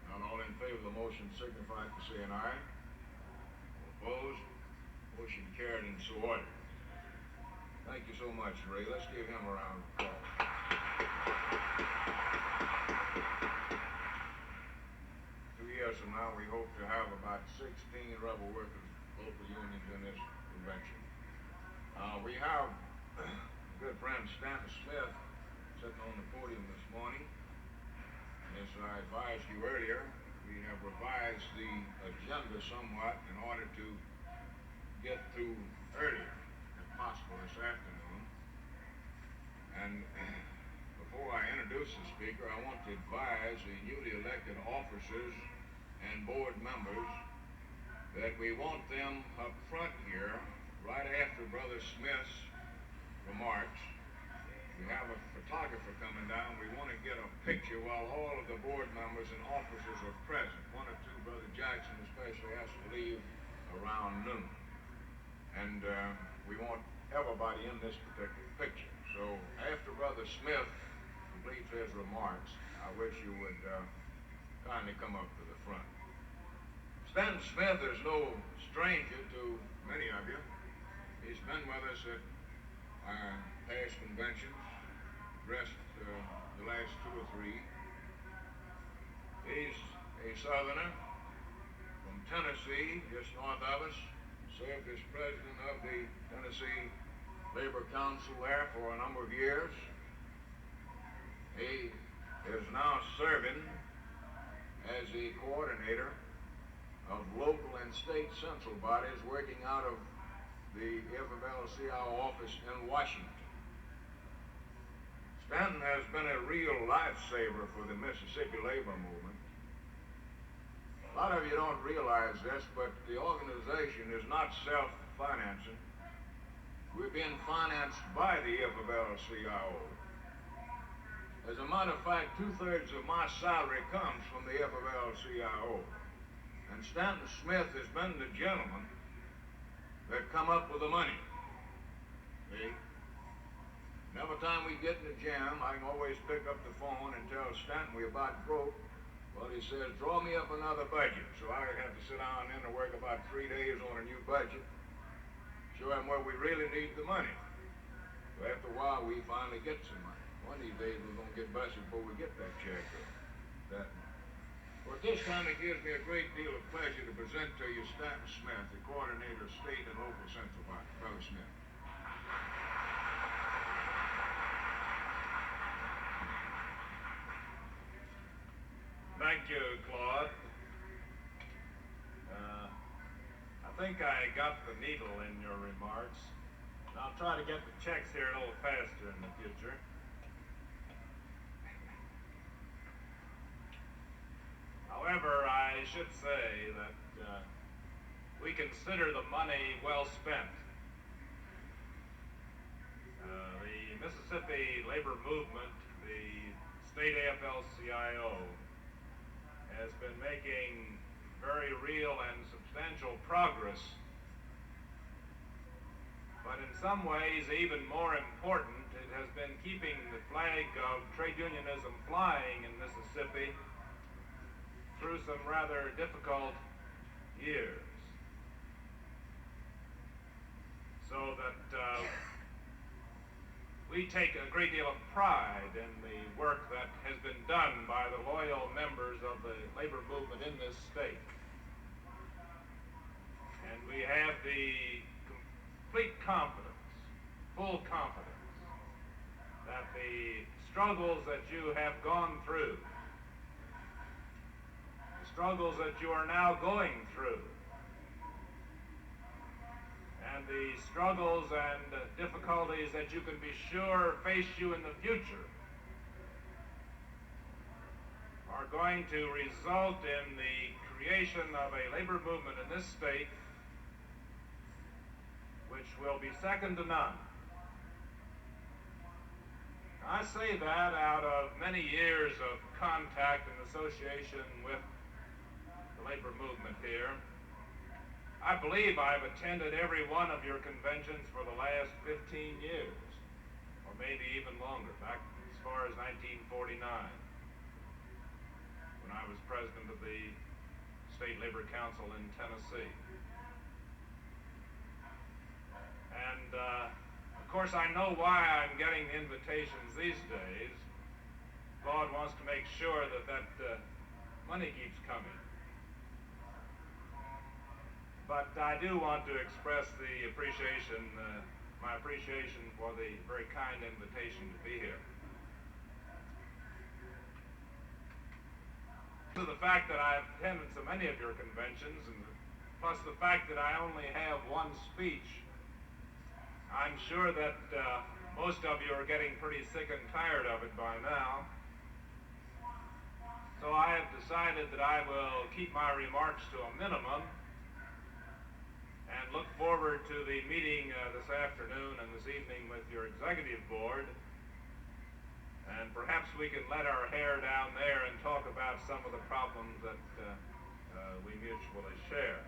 B: Not all in favor of the motion signify by saying aye. All opposed? Motion carried and so ordered. Thank you so much, Ray. Let's give him a round of applause. 2 years from now, we hope to have about 16 rebel workers local unions in this convention. We have good friend Stanton Smith sitting on the podium this morning. As I advised you earlier, we have revised the agenda somewhat in order to get through earlier, if possible, this afternoon. And before I introduce the speaker, I want to advise the newly elected officers and board members that we want them up front here right after Brother Smith's remarks. We have a photographer coming down. We want to get a picture while all of the board members and officers are present. One or two, Brother Jackson especially, has to leave around noon. And we want everybody in this particular picture. So after Brother Smith completes his remarks, I wish you would kindly come up to the front. Stanton Smith is no stranger to many of you. He's been with us at past conventions, addressed the last 2 or 3. He's a Southerner from Tennessee, just north of us, served as president of the Tennessee Labor Council there for a number of years. He is now serving as the coordinator of local and state central bodies working out of the FFL-CIO office in Washington. Stanton has been a real lifesaver for the Mississippi labor movement. A lot of you don't realize this, but the organization is not self-financing. We're being financed by the FFL-CIO. As a matter of fact, 2/3 of my salary comes from the FFL-CIO. And Stanton Smith has been the gentleman that come up with the money. See? And every time we get in the jam, I can always pick up the phone and tell Stanton we're about broke. Well, he says, draw me up another budget. So I have to sit down and work about 3 days on a new budget, show him where we really need the money. So after a while, we finally get some money. One of these days, we're going to get busted before we get that check. Well, at this time, it gives me a great deal of pleasure to present to you Stanton Smith, the coordinator of state and local central body. Brother Smith.
M: Thank you, Claude. I think I got the needle in your remarks. And I'll try to get the checks here a little faster in the future. However, I should say that we consider the money well spent. The Mississippi labor movement, the state AFL-CIO, has been making very real and substantial progress. But in some ways, even more important, it has been keeping the flag of trade unionism flying in Mississippi through some rather difficult years. So that we take a great deal of pride in the work that has been done by the loyal members of the labor movement in this state. And we have the complete confidence, full confidence, that the struggles that you have gone through, the struggles that you are now going through, and the struggles and difficulties that you can be sure face you in the future are going to result in the creation of a labor movement in this state which will be second to none. I say that out of many years of contact and association with the labor movement here. I believe I've attended every one of your conventions for the last 15 years, or maybe even longer, back as far as 1949, when I was president of the State Labor Council in Tennessee. And, of course, I know why I'm getting the invitations these days. God wants to make sure that money keeps coming. but I do want to express the appreciation, my appreciation for the very kind invitation to be here. To the fact that I've attended so many of your conventions, and plus the fact that I only have one speech, I'm sure that most of you are getting pretty sick and tired of it by now. So I have decided that I will keep my remarks to a minimum and look forward to the meeting this afternoon and this evening with your executive board. And perhaps we can let our hair down there and talk about some of the problems that we mutually share.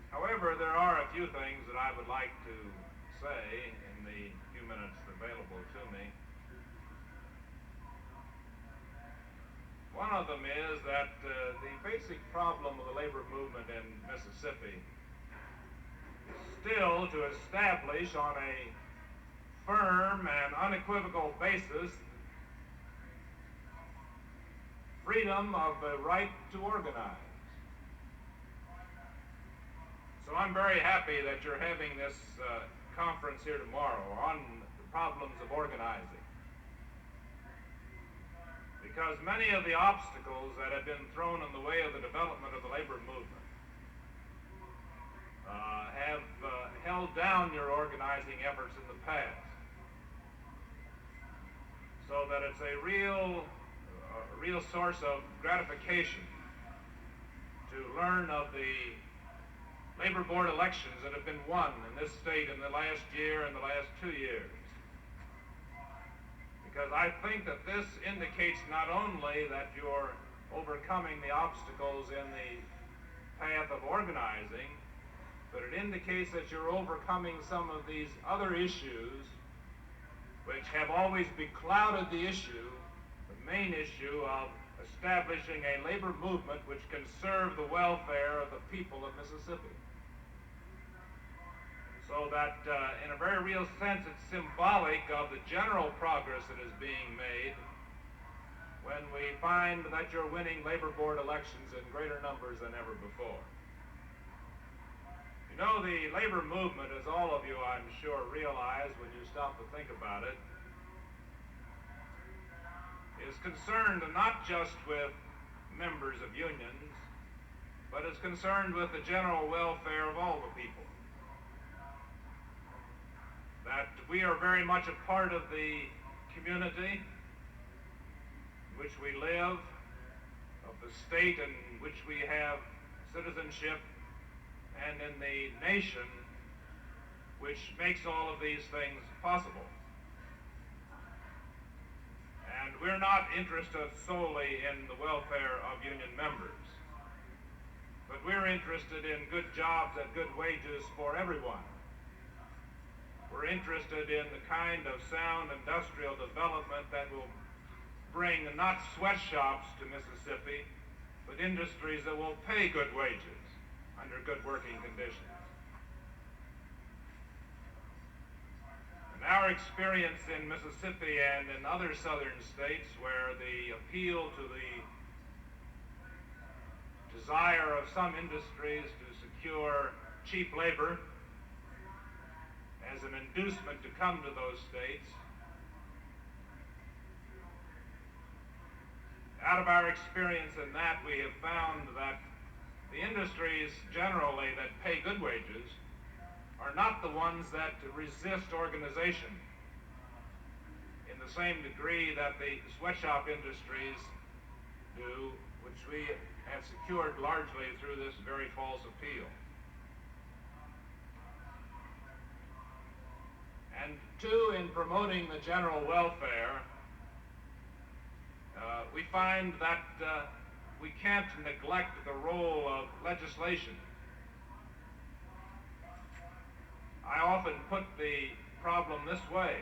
M: However, there are a few things that I would like to say in the few minutes available to me. One of them is that the basic problem of the labor movement in Mississippi is still to establish on a firm and unequivocal basis freedom of the right to organize. So I'm very happy that you're having this conference here tomorrow on the problems of organizing. Because many of the obstacles that have been thrown in the way of the development of the labor movement have held down your organizing efforts in the past. So that it's a real source of gratification to learn of the labor board elections that have been won in this state in the last year and the last 2 years. Because I think that this indicates not only that you're overcoming the obstacles in the path of organizing, but it indicates that you're overcoming some of these other issues which have always beclouded the issue, the main issue of establishing a labor movement which can serve the welfare of the people of Mississippi. So that in a very real sense it's symbolic of the general progress that is being made when we find that you're winning labor board elections in greater numbers than ever before. You know, the labor movement, as all of you I'm sure realize when you stop to think about it, is concerned not just with members of unions, but is concerned with the general welfare of all the people. That we are very much a part of the community in which we live, of the state in which we have citizenship, and in the nation which makes all of these things possible. And we're not interested solely in the welfare of union members, but we're interested in good jobs at good wages for everyone. We're interested in the kind of sound industrial development that will bring not sweatshops to Mississippi, but industries that will pay good wages under good working conditions. And our experience in Mississippi and in other southern states where the appeal to the desire of some industries to secure cheap labor as an inducement to come to those states, out of our experience in that, we have found that the industries generally that pay good wages are not the ones that resist organization in the same degree that the sweatshop industries do, which we have secured largely through this very false appeal. And two, in promoting the general welfare, we find that we can't neglect the role of legislation. I often put the problem this way,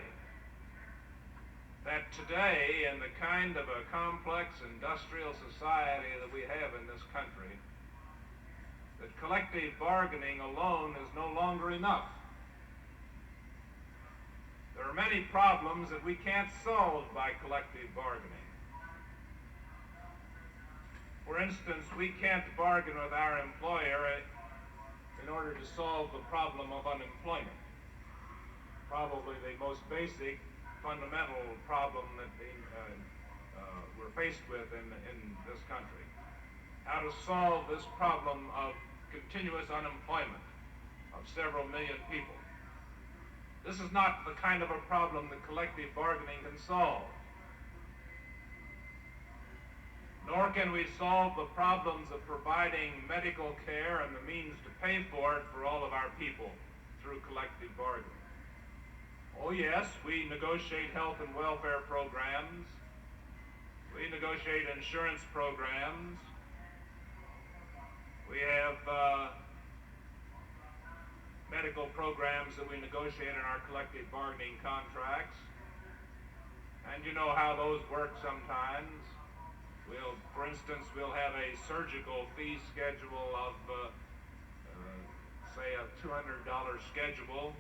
M: that today, in the kind of a complex industrial society that we have in this country, that collective bargaining alone is no longer enough. There are many problems that we can't solve by collective bargaining. For instance, we can't bargain with our employer in order to solve the problem of unemployment. Probably the most basic, fundamental problem that we're faced with in this country. How to solve this problem of continuous unemployment of several million people. This is not the kind of a problem that collective bargaining can solve. Nor can we solve the problems of providing medical care and the means to pay for it for all of our people through collective bargaining. Oh yes, we negotiate health and welfare programs. We negotiate insurance programs. We have medical programs that we negotiate in our collective bargaining contracts. And you know how those work sometimes. For instance, we'll have a surgical fee schedule of, say, a $200 schedule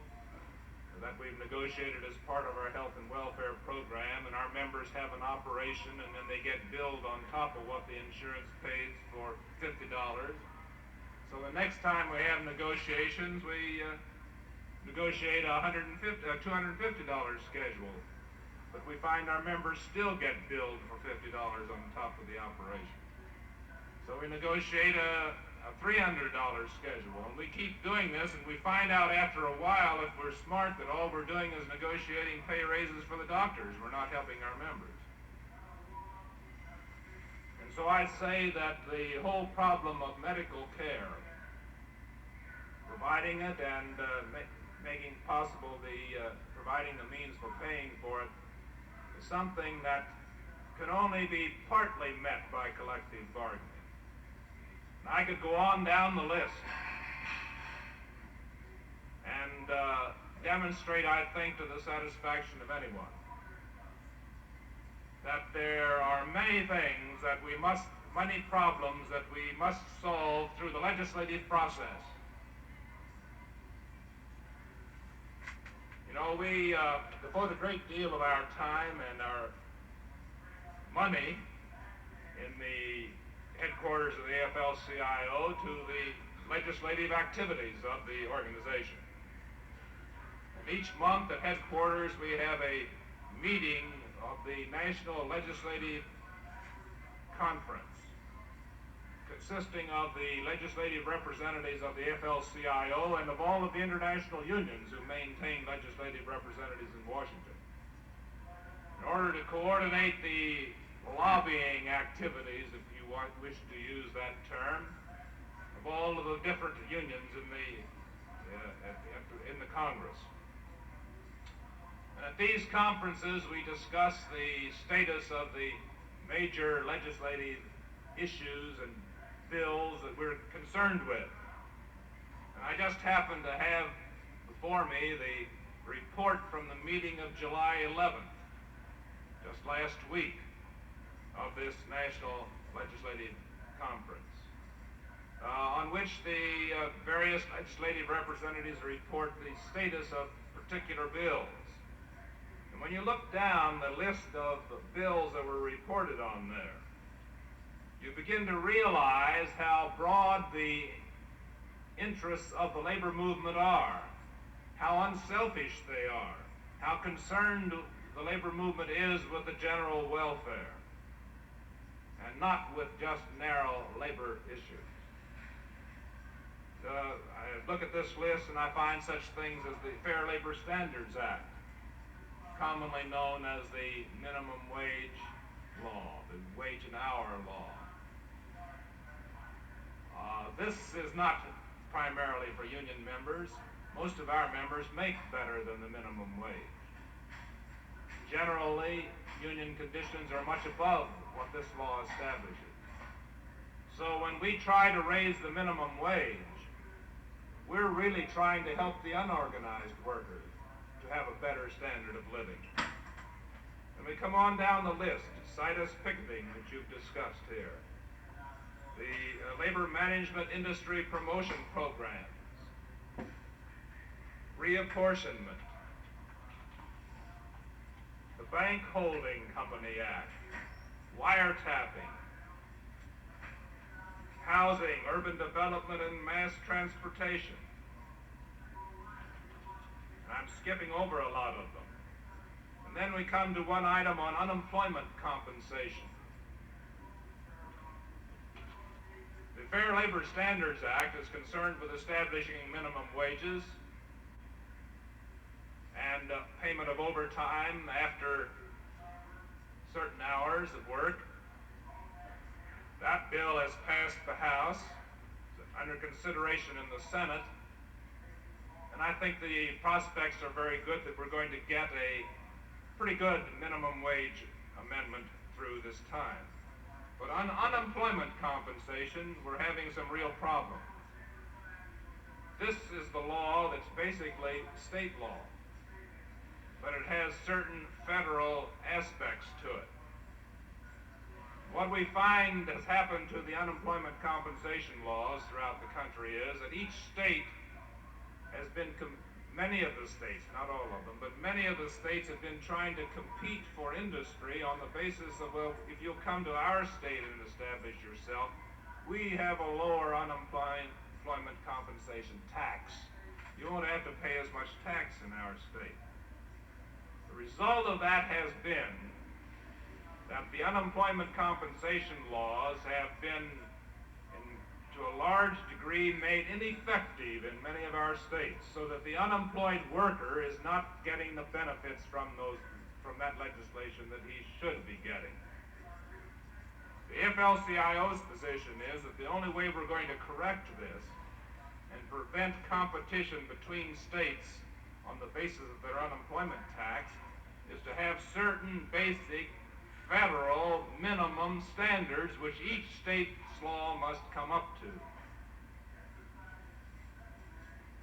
M: that we've negotiated as part of our health and welfare program, and our members have an operation, and then they get billed on top of what the insurance pays for $50. So the next time we have negotiations, we negotiate a $250 schedule. But we find our members still get billed for $50 on top of the operation. So we negotiate a $300 schedule, and we keep doing this, and we find out after a while, if we're smart, that all we're doing is negotiating pay raises for the doctors. We're not helping our members. And so I say that the whole problem of medical care, providing it and making possible providing the means for paying for it, something that can only be partly met by collective bargaining. And I could go on down the list and demonstrate, I think, to the satisfaction of anyone, that there are many many problems that we must solve through the legislative process. You know, we devote a great deal of our time and our money in the headquarters of the AFL-CIO to the legislative activities of the organization. And each month at headquarters we have a meeting of the National Legislative Conference, consisting of the legislative representatives of the AFL-CIO and of all of the international unions who maintain legislative representatives in Washington, in order to coordinate the lobbying activities, if you wish to use that term, of all of the different unions in the Congress. And at these conferences we discuss the status of the major legislative issues and bills that we're concerned with. And I just happen to have before me the report from the meeting of July 11th, just last week, of this National Legislative Conference, on which the various legislative representatives report the status of particular bills. And when you look down the list of the bills that were reported on there, you begin to realize how broad the interests of the labor movement are, how unselfish they are, how concerned the labor movement is with the general welfare, and not with just narrow labor issues. I look at this list and I find such things as the Fair Labor Standards Act, commonly known as the minimum wage law, the wage and hour law. This is not primarily for union members. Most of our members make better than the minimum wage. Generally, union conditions are much above what this law establishes. So when we try to raise the minimum wage, we're really trying to help the unorganized workers to have a better standard of living. And we come on down the list, situs picketing that you've discussed here, the labor management industry promotion programs, reapportionment, the Bank Holding Company Act, wiretapping, housing, urban development, and mass transportation. And I'm skipping over a lot of them. And then we come to one item on unemployment compensation. The Fair Labor Standards Act is concerned with establishing minimum wages and payment of overtime after certain hours of work. That bill has passed the House, under consideration in the Senate, and I think the prospects are very good that we're going to get a pretty good minimum wage amendment through this time. But on unemployment compensation, we're having some real problems. This is the law that's basically state law, but it has certain federal aspects to it. What we find has happened to the unemployment compensation laws throughout the country is that each state has been, many of the states, not all of them, but many of the states have been trying to compete for industry on the basis of, well, if you'll come to our state and establish yourself, we have a lower unemployment compensation tax. You won't have to pay as much tax in our state. The result of that has been that the unemployment compensation laws have been, to a large degree, made ineffective in many of our states, so that the unemployed worker is not getting the benefits from that legislation that he should be getting. The AFL-CIO's position is that the only way we're going to correct this and prevent competition between states on the basis of their unemployment tax is to have certain basic federal minimum standards which each state's law must come up to.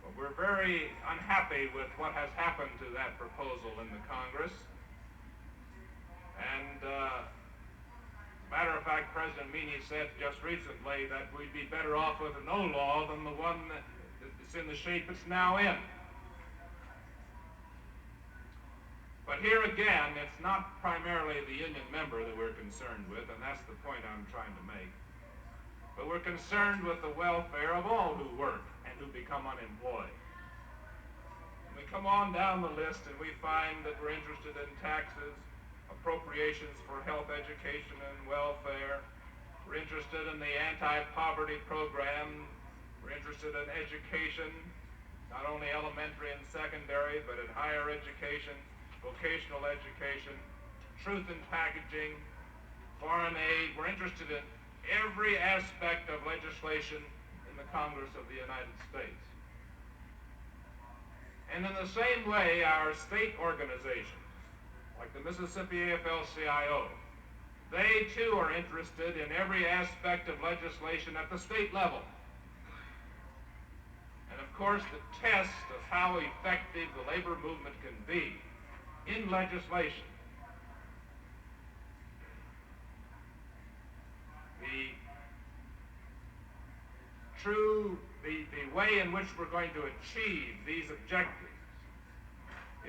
M: But we're very unhappy with what has happened to that proposal in the Congress. And matter of fact, President Meany said just recently that we'd be better off with no law than the one that's in the shape it's now in. But here again, it's not primarily the union member that we're concerned with, and that's the point I'm trying to make. But we're concerned with the welfare of all who work and who become unemployed. And we come on down the list and we find that we're interested in taxes, appropriations for health, education, and welfare. We're interested in the anti-poverty program. We're interested in education, not only elementary and secondary, but in higher education, vocational education, truth in packaging, foreign aid. We're interested in every aspect of legislation in the Congress of the United States. And in the same way, our state organizations, like the Mississippi AFL-CIO, they too are interested in every aspect of legislation at the state level. And of course, the test of how effective the labor movement can be in legislation, the way in which we're going to achieve these objectives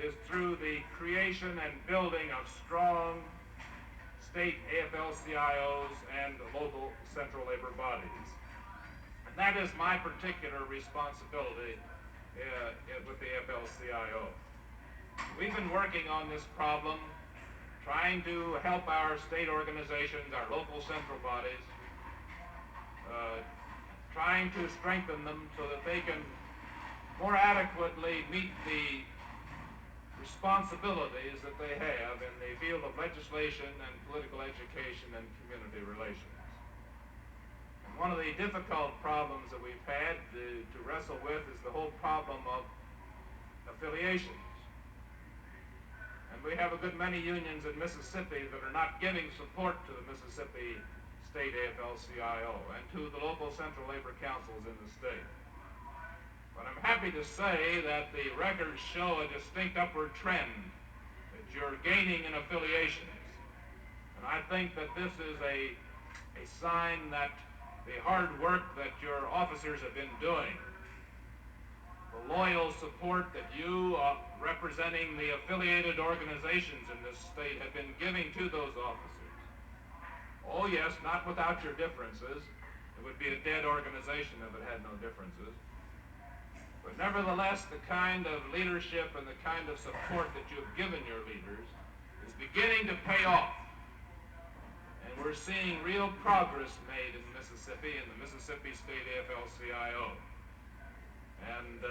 M: is through the creation and building of strong state AFL-CIOs and local central labor bodies. And that is my particular responsibility with the AFL-CIO. We've been working on this problem, trying to help our state organizations, our local central bodies, trying to strengthen them so that they can more adequately meet the responsibilities that they have in the field of legislation and political education and community relations. And one of the difficult problems that we've had to wrestle with is the whole problem of affiliations. And we have a good many unions in Mississippi that are not giving support to the Mississippi State AFL-CIO and to the local central labor councils in the state. But I'm happy to say that the records show a distinct upward trend, that you're gaining in affiliations. And I think that this is a sign that the hard work that your officers have been doing, the loyal support that you, representing the affiliated organizations in this state, have been giving to those officers. Oh yes, not without your differences, It would be a dead organization if it had no differences. But nevertheless, the kind of leadership and the kind of support that you have given your leaders is beginning to pay off. And we're seeing real progress made in Mississippi, in the Mississippi State AFL-CIO. And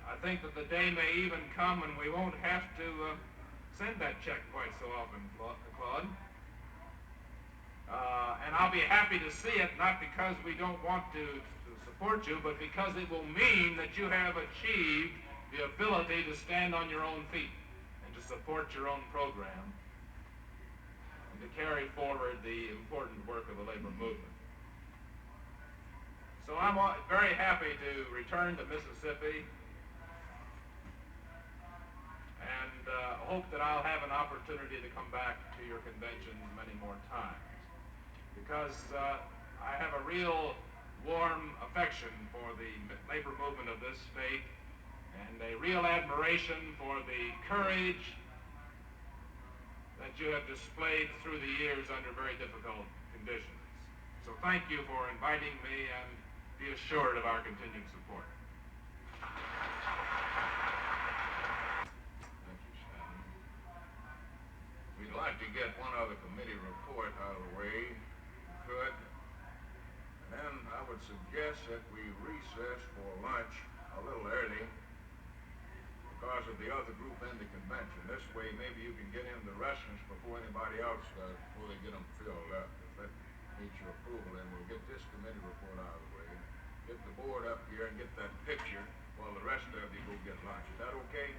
M: I think that the day may even come when we won't have to send that check quite so often, Claude. And I'll be happy to see it, not because we don't want to support you, but because it will mean that you have achieved the ability to stand on your own feet and to support your own program and to carry forward the important work of the labor movement. So I'm very happy to return to Mississippi and hope that I'll have an opportunity to come back to your convention many more times, because I have a real warm affection for the labor movement of this state and a real admiration for the courage that you have displayed through the years under very difficult conditions. So thank you for inviting me, and be assured of our continued support.
B: Thank you, Stanley. We'd like to get one other committee report out of the way, if we could. And then I would suggest that we recess for lunch a little early because of the other group in the convention. This way, maybe you can get in the restrooms before anybody else does, before they get them filled up. If that needs your approval, then we'll get this committee report out of the way, get the board up here and get that picture while the rest of you go get lunch. Is that okay?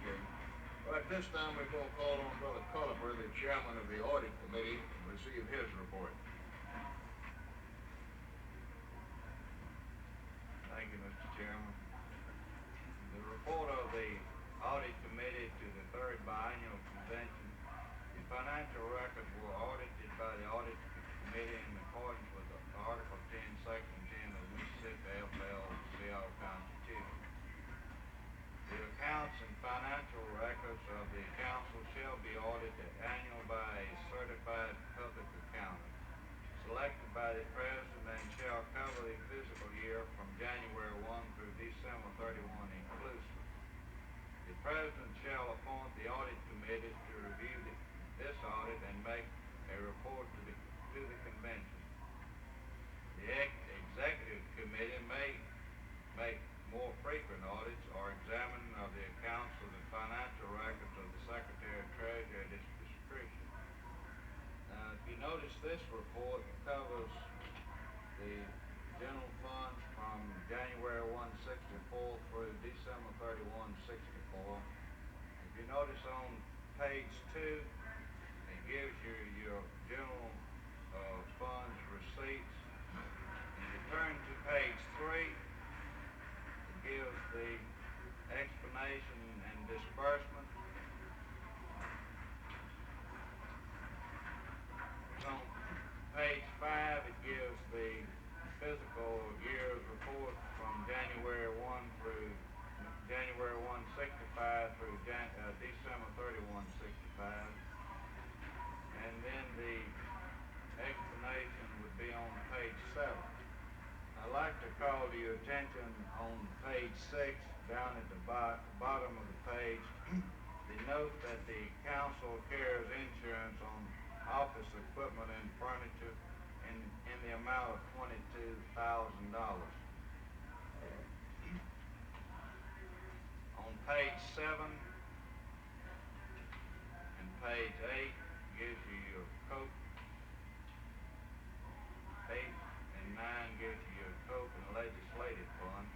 B: Okay. Well, at this time, we're going to call on Brother Culliver, the chairman of the audit committee, to receive his report.
J: Thank you, Mr. Chairman. The report of the Audit Committee to the third biennial convention. The financial records were audited by the Audit Committee in accordance with Article 10, Section 10 of the Mississippi AFL-CIO Constitution. The accounts and financial records of the council shall be audited annually by a certified public accountant selected by the president and shall cover the fiscal year from January 1 through December 31 inclusive. The president shall appoint the audit committee to review this audit and make a report to the convention. The executive committee may make more frequent audits or examining of the accounts of the financial records of the Secretary of Treasury at its discretion. If you notice, this report covers the general funds from January 1/64 through December 31/64. If you notice on page 2, it gives you your general funds receipts. If you turn to page 3, it gives the explanation and disbursement. On page 5, it gives the fiscal year's report from January 1 through January 1/65 through December 31/65. And then the explanation would be on page 7. I'd like to call to your attention on page 6, down at the bottom of the page, the note that the council carries insurance on office equipment and furniture in the amount of $22,000. On page 7 and page 8 gives you your coat. 8 and 9 gives you your coat and legislative fund.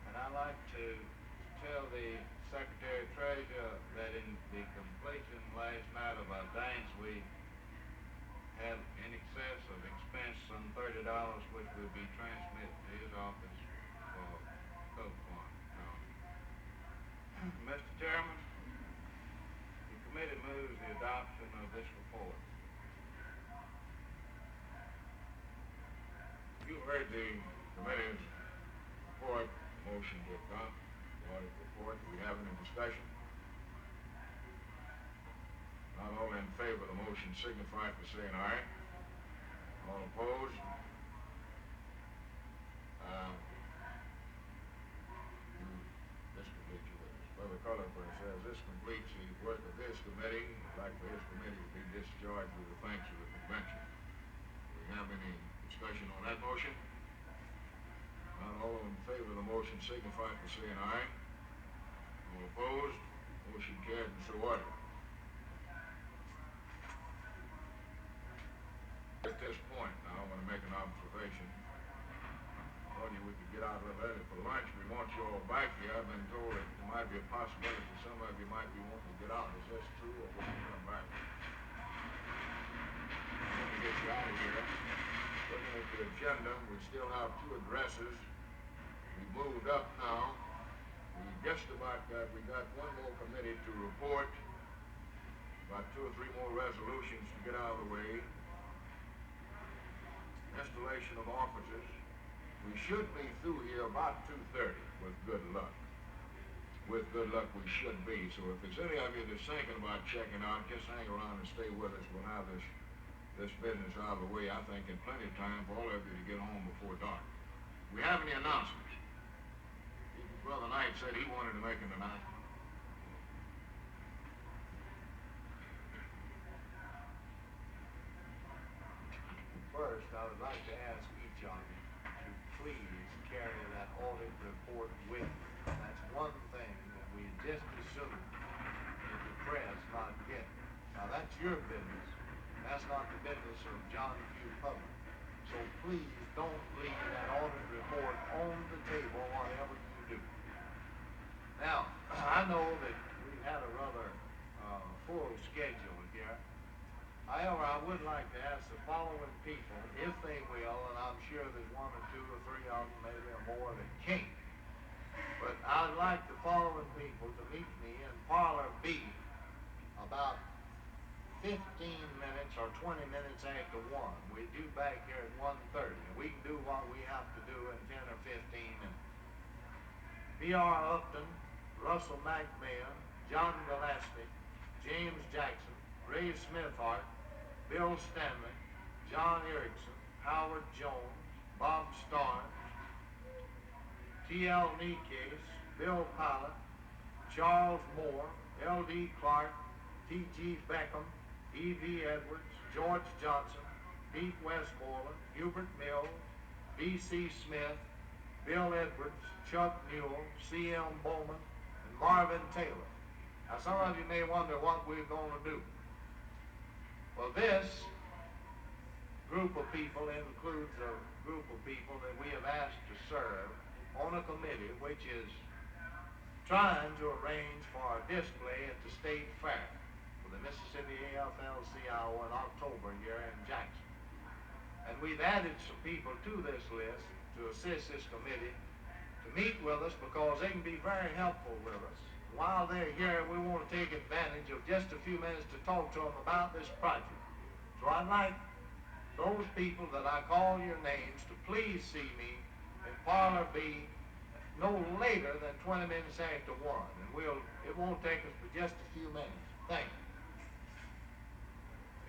J: And I'd like to tell the Secretary of Treasury that in the completion last night of our dance, we had in excess of expense some $30, which will be transmitted to his office for coat fund. Mr. Chairman, the committee moves the adoption of this report.
B: You heard the committee's report, motion to adopt the audit report. Do we have any discussion? Not all in favor of the motion signify by saying aye. All opposed? This completes your witness. Brother Cullenberg says this completes the work of his committee. I'd like for his committee to be discharged with the thanks of the convention. Do we have any discussion on that motion? Not all in favor of the motion signify by saying aye. All opposed? Motion carried and so ordered. At this point, now I want to make an observation. I told you we could get out a little early for lunch. We want you all back here. I've been told that there might be a possibility some of you might be wanting to get out. Is this true, or will you come back? Let me get you out of here. Looking at the agenda, we still have 2 addresses. We moved up now. We just about got, we got 1 more committee to report. About 2 or 3 more resolutions to get out of the way. Installation of officers. We should be through here about 2:30 with good luck. With good luck we should be. So if there's any of you that's thinking about checking out, just hang around and stay with us. We'll have this business out of the way, I think, in plenty of time for all of you to get home before dark. We have any announcements? Brother Knight said he wanted to make an announcement.
J: First, I would like to ask each of you to please carry that audit report with you. That's one thing that we just assume that the press not get. Now that's your business. That's not the business of John Q. Public. So please don't leave that audit report on the table whatever you do. Now, I know that we've had a rather full schedule here. However, I would like to ask the following people, if they will, and I'm sure there's 1 or 2 or 3 of them, maybe or more, that can't. But I'd like the following people to meet me in Parlor B about 15 minutes or 20 minutes after 1. We're due back here at 1:30. And we can do what we have to do in 10 or 15 minutes. B.R. Upton, Russell McMahon, John Gillespie, James Jackson, Ray Smithart, Bill Stanley, John Erickson, Howard Jones, Bob Starnes, T.L. Niecase, Bill Pilot, Charles Moore, L.D. Clark, T.G. Beckham, E.V. Edwards, George Johnson, Pete Westmoreland, Hubert Mills, B.C. Smith, Bill Edwards, Chuck Newell, C.M. Bowman, and Marvin Taylor. Now some of you may wonder what we're going to do. Well, this group of people includes a group of people that we have asked to serve on a committee which is trying to arrange for a display at the State Fair for the Mississippi AFL-CIO in October here in Jackson. And we've added some people to this list to assist this committee to meet with us because they can be very helpful with us. While they're here, we want to take advantage of just a few minutes to talk to them about this project. So I'd like those people that I call your names to please see me in Parlor B no later than 20 minutes after 1. And it won't take us but just a few minutes. Thank you.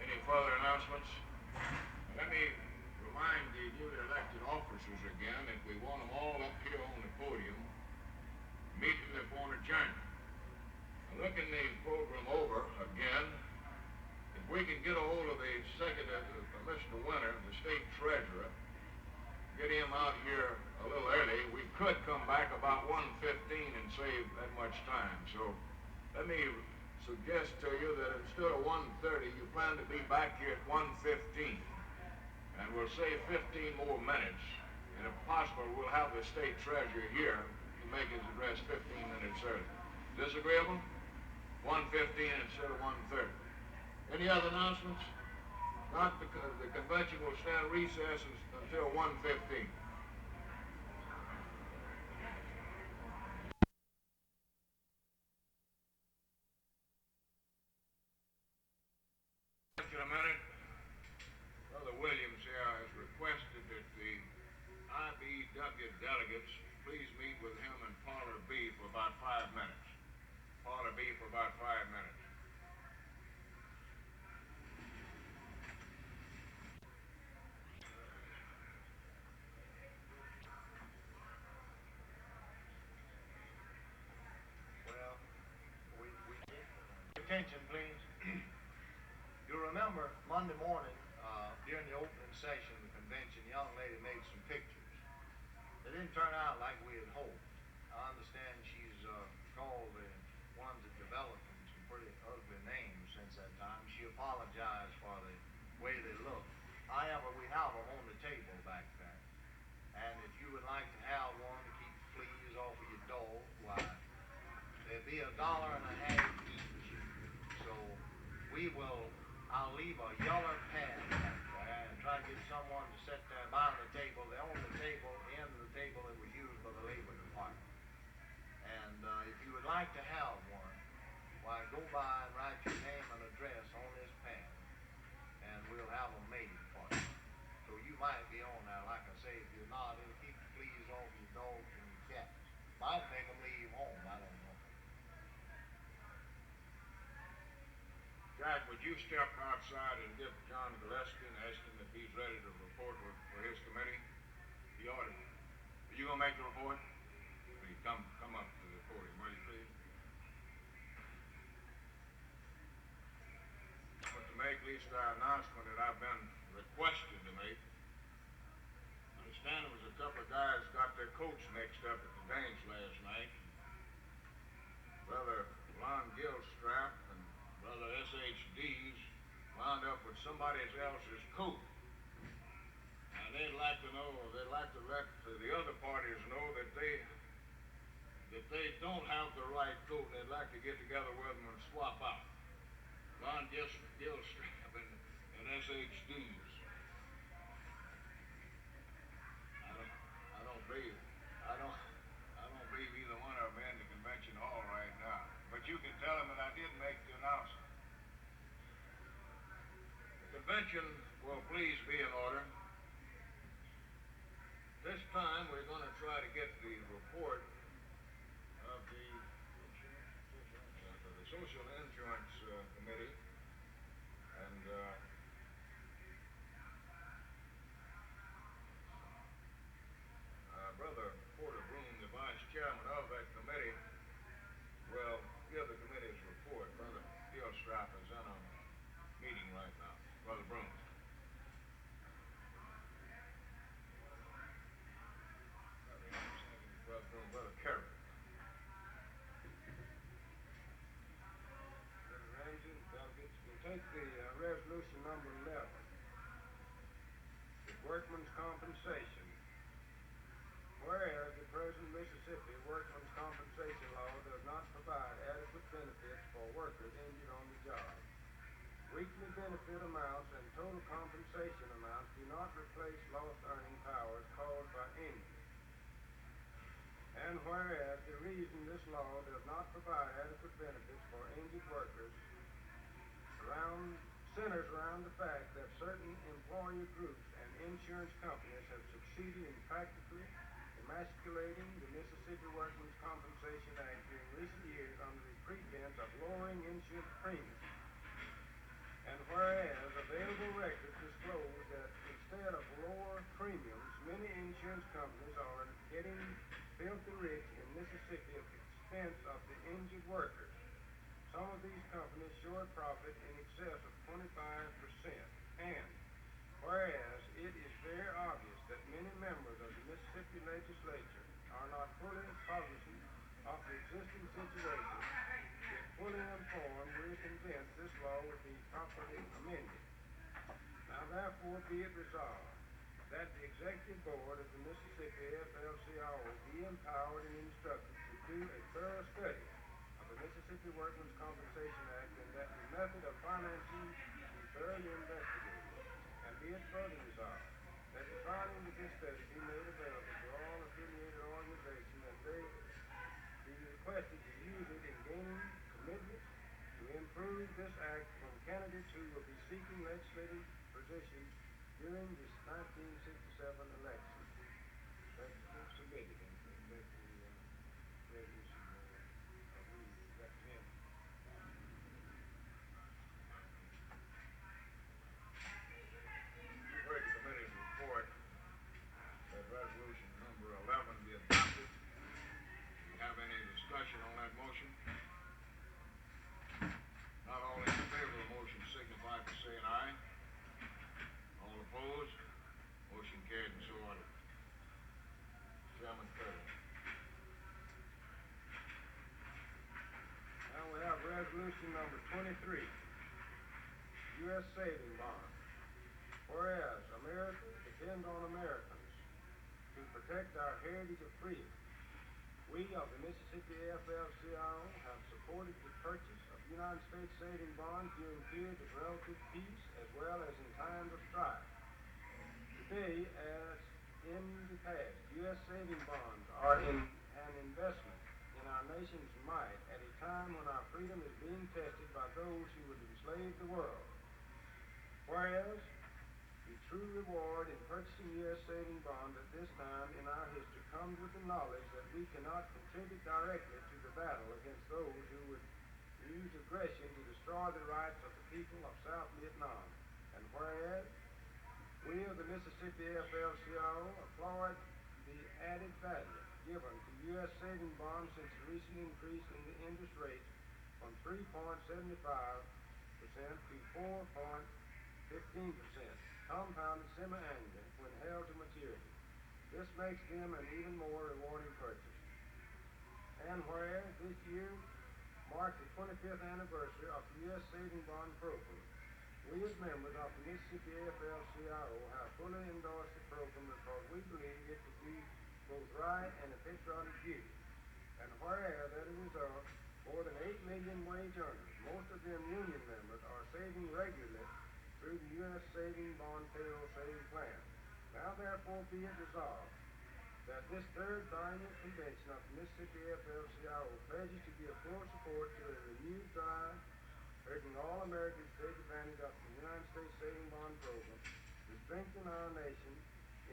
B: Any further announcements? Let me remind the newly elected officers again that we want them all up here on the podium immediately upon adjournment. Looking the program over again, if we can get a hold of the Mr. Winter, the state treasurer, get him out here a little early, we could come back about 1:15 and save that much time. So let me suggest to you that instead of 1:30, you plan to be back here at 1:15. And we'll save 15 more minutes. And if possible, we'll have the state treasurer here to make his address 15 minutes early. Disagreeable? 1:15 instead of 1:30. Any other announcements? Not the convention will stand recess until 1:15. Just a minute. Brother Williams here has requested that the IBW delegates please meet with him in Parlor B for about 5 minutes. Parlor B for about 5 minutes.
J: understand she's called the ones that developed them some pretty ugly names since that time. She apologized for the way they look. However, we have them on the table back there. And if you would like to have one to keep fleas off of your dog, why, they'd be $1.50 each. So I'll leave a yeller pad back there and try to get someone to sit there by the table. They're on the table, end of the table that was used by the Labor Department. And if you would like to have one, why, go by and write your name and address on this pad, and we'll have them made for you. So you might be on there. Like I say, if you're not, it'll keep the fleas off your dogs and your cats. Might make them leave home, I don't know.
B: Jack, would you step outside and give John Gillespie and ask him if he's ready to report for his committee? He ought to. Are you gonna make the report? Please come up to the podium, will you please? But to make at least our announcement that I've been requested to make. I understand there was a couple of guys got their coats mixed up at the dance last night. Brother Lon Gilstrap and Brother SHD's wound up with somebody else's coat. And they'd like to let the other parties know that they don't have the right coat, and they'd like to get together with them and swap out. Lon Gilstrap and SHD's. I don't believe either one of them in the convention hall right now. But you can tell them that I did make the announcement. The convention will please be in order. This time we're going to try to get the report of the Social Insurance Committee, and Brother Porter Broom, the vice chairman of that committee, will give the committee's report. Brother Gilstrap is in a meeting right now. Brother Broom. Brother Broom, Brother Carey.
N: Ramsey, delegates, we'll take the resolution number 11. The workman's compensation. Whereas the present Mississippi workman's compensation law does not provide adequate benefits for workers injured on the job. Weekly benefit amounts and total compensation amounts do not replace lost earning powers caused by injury. And whereas the reason this law does not provide adequate benefits for injured workers centers around the fact that certain employer groups and insurance companies have succeeded in practically emasculating the Mississippi Workmen's Compensation Act during recent years under the pretense of lowering insurance premiums. And whereas available records disclose that instead of lower premiums, many insurance companies are getting filthy rich in Mississippi at the expense of the injured workers. Some of these companies show a profit in excess of 25%. And whereas it is very obvious that many members of the Mississippi legislature are not fully cognizant of the existing situation, yet fully informed, we are convinced this law would be properly amended. Now therefore be it resolved that the executive board of the Mississippi AFL-CIO be empowered and instructed to do a thorough study of the Mississippi Workmen's Compensation Act, and that the method of financing be thoroughly investigated. And be it further resolved that the findings of this study be made available to all affiliated organizations, that they be requested to use it in gaining commitments to improve this act from candidates who will be seeking legislative positions during this 1967 election. That's submitted and that the resolution we recommend.
B: You've heard the committee's report that resolution number 11 be adopted. Do you have any discussion on that motion? Not all in favor of the motion signify by saying aye. All opposed? Motion carried and so ordered.
N: Resolution number 23, U.S. Saving Bond. Whereas America depends on Americans to protect our heritage of freedom, we of the Mississippi AFL-CIO have supported the purchase of United States saving bonds during periods of relative peace as well as in times of strife. Today, as in the past, U.S. saving bonds are an investment in our nation's might at a time when our freedom is being tested by those who would enslave the world. Whereas, the true reward in purchasing U.S. saving bonds at this time in our history comes with the knowledge that we cannot contribute directly to the battle against those who would use aggression to destroy the rights of the people of South Vietnam. And whereas, we of the Mississippi AFL-CIO applaud the added value given to U.S. saving bonds since the recent increase in the interest rate from 3.75% to 4.15%, compounded semi-annually when held to maturity. This makes them an even more rewarding purchase. And whereas this year marks the 25th anniversary of the U.S. saving bond program, we as members of the Mississippi AFL-CIO have fully endorsed the program because we believe it to be both right and a patriotic duty. And whereas, as a result, more than 8 million wage earners, most of them union members, are saving regularly through the U.S. Saving Bond Payroll Saving Plan. Now therefore be it resolved that this third biennial convention of the Mississippi AFL-CIO pledges to give full support to a renewed drive urging all Americans to take advantage of the United States Saving Bond Program to strengthen our nation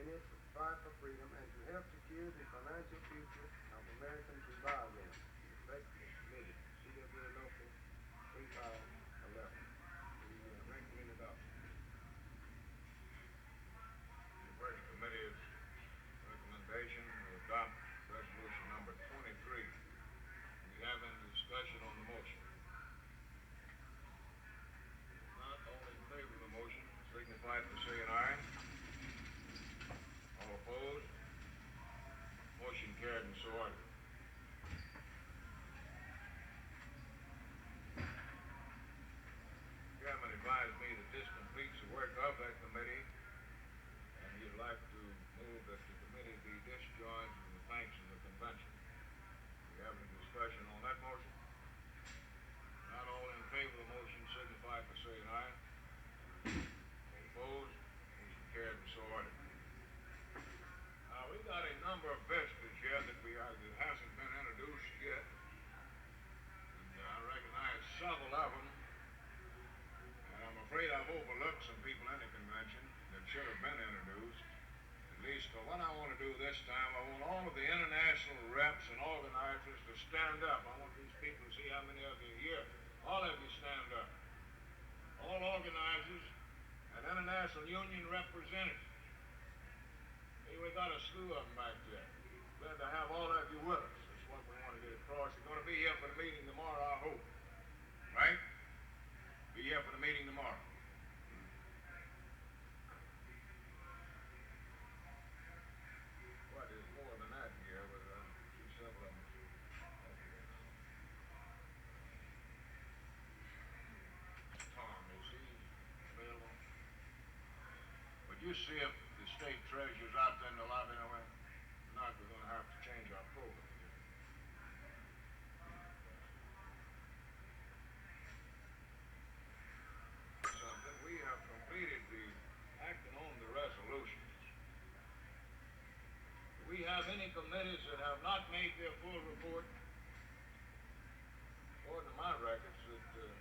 N: in its fight for freedom and to help secure the financial future of Americans who buy them. Respectfully submitted, CWA Local 3511. We recommend adoption.
B: You've heard the committee's recommendation to adopt resolution number 23. Do we have any discussion on the motion? Not all in favor of the motion, signify by saying aye. All opposed? Motion carried and so ordered. Chairman advised me that this completes the work of that committee, and he'd like to move that the committee be discharged in the thanks of the convention. Do we have any discussion on that motion? Not all in favor of the motion, signify by saying aye. All opposed? Motion carried and so ordered. We've got a number of visitors here that that hasn't been introduced yet. And I recognize several of them. And I'm afraid I've overlooked some people in the convention that should have been introduced. At least what I want to do this time, I want all of the international reps and organizers to stand up. I want these people to see how many of you are here. All of you stand up. All organizers and international union representatives. Hey, we got a slew of them back there. Glad to have all of you with us. That's what we want to get across. You're going to be here for the meeting tomorrow, I hope. Right? Be here for the meeting tomorrow. Well, there's more than that here, but I see several of them. Tom, is he available? Would you see if the state treasurer's out there in the lobby anyway? If not, we're going to have to change our program. Something, we have completed the acting on the resolutions. Do we have any committees that have not made their full report? According to my records, that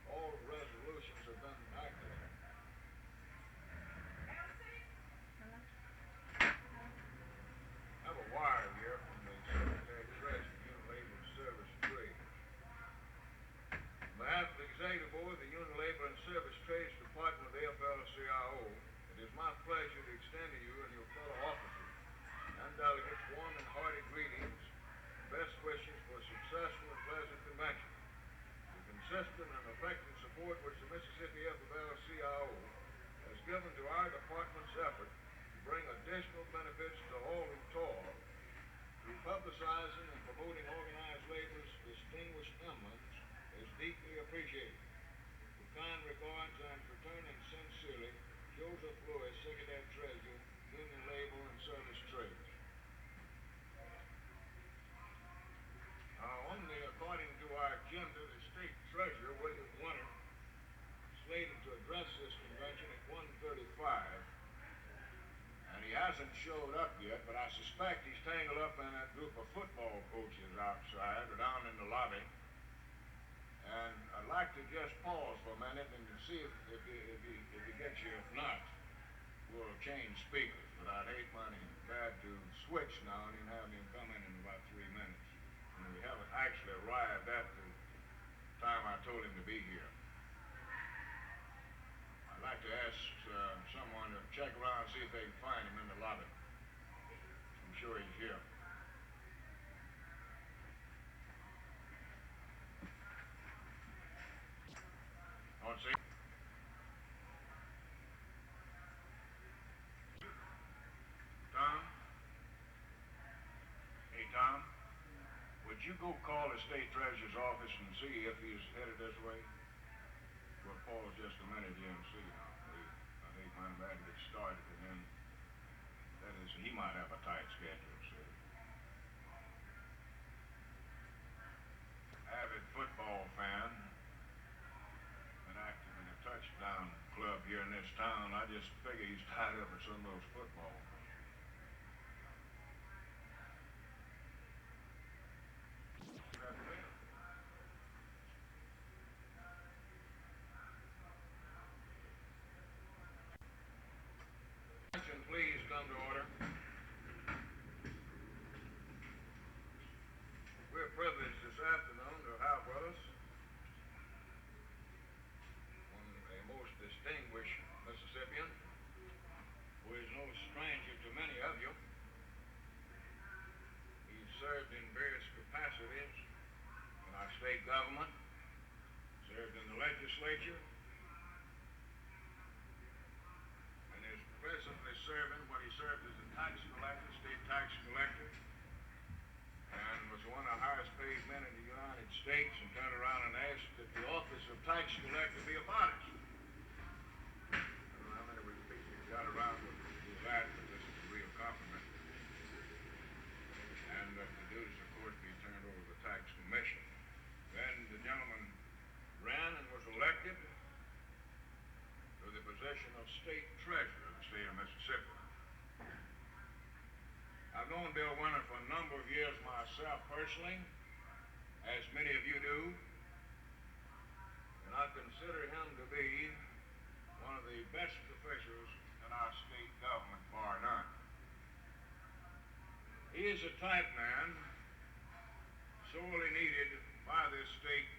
B: all resolutions have been acted on. I have a wire here from the Secretary of Treasury, Union Labor and Service Trade. On behalf of the Executive Board of the Union Labor and Service Trades Department of the AFL-CIO, it is my pleasure to extend to you and your fellow officers and delegates warm and hearty greetings, best wishes for a successful and pleasant convention. The consistent and effective support which the Mississippi AFL-CIO has given to our department's effort to bring additional benefits to all who toil through publicizing and promoting organized labor's distinguished emblems is deeply appreciated. With kind regards and fraternally and sincerely, Joseph Lewis, Secretary Treasurer, Union Labor and Service Trades. Only according to our agenda, the State Treasurer, William Winter, slated to address this convention at 1:35, and he hasn't showed up yet, but I suspect he's tangled up in that group of football coaches outside or down in the lobby. And I'd like to just pause for a minute and see if he gets here. If not, we'll change speakers. But I'd hate money bad to switch now and then have him come in about 3 minutes. And we haven't actually arrived at the time I told him to be here. I'd like to ask someone to check around and see if they can find him in the lobby. I'm sure he's here. Don't see. Tom? Hey, Tom? Would you go call the State Treasurer's office and see if he's headed this way? We'll pause just a minute here and see. I hate mine bad to get started, and then, that is, he might have a tight schedule, see. Avid football fan. Been active in a touchdown club here in this town. I just figure he's tied up with some of those football. Please come to order. We're privileged this afternoon to have with us a most distinguished Mississippian who is no stranger to many of you. He's served in various capacities in our state government, served in the legislature, presently serving what he served as a tax collector, state tax collector, and was one of the highest paid men in the United States, and turned around and asked that the office of tax collector be abolished. I don't know how many people got around to do that, but this is a real compliment. And that the duties, of course, be turned over to the tax commission. Then the gentleman ran and was elected to the position of state treasurer of the state of Mississippi. I've known Bill Winter for a number of years myself personally, as many of you do, and I consider him to be one of the best officials in our state government, bar none. He is a type man sorely needed by this state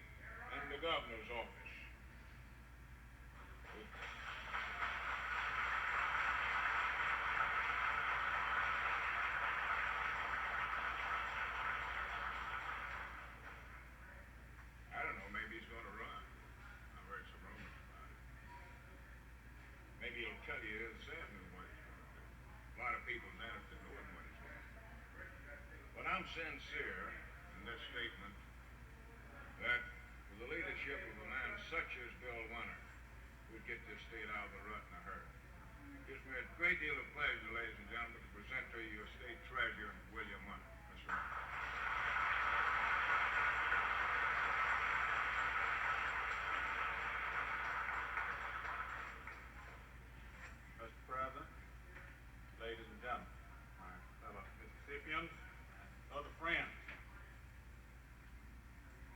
B: in the governor's office. Maybe he'll tell you this afternoon what he's going to do. A lot of people's interested in knowing what he's going to do. But I'm sincere in this statement that with the leadership of a man such as Bill Winter, we'd get this state out of the rut in a hurry. It gives me a great deal of pleasure, ladies and gentlemen, to present to you your state treasurer, William Winter. Mr. Winter.
C: Ladies and gentlemen, my fellow Mississippians and other friends,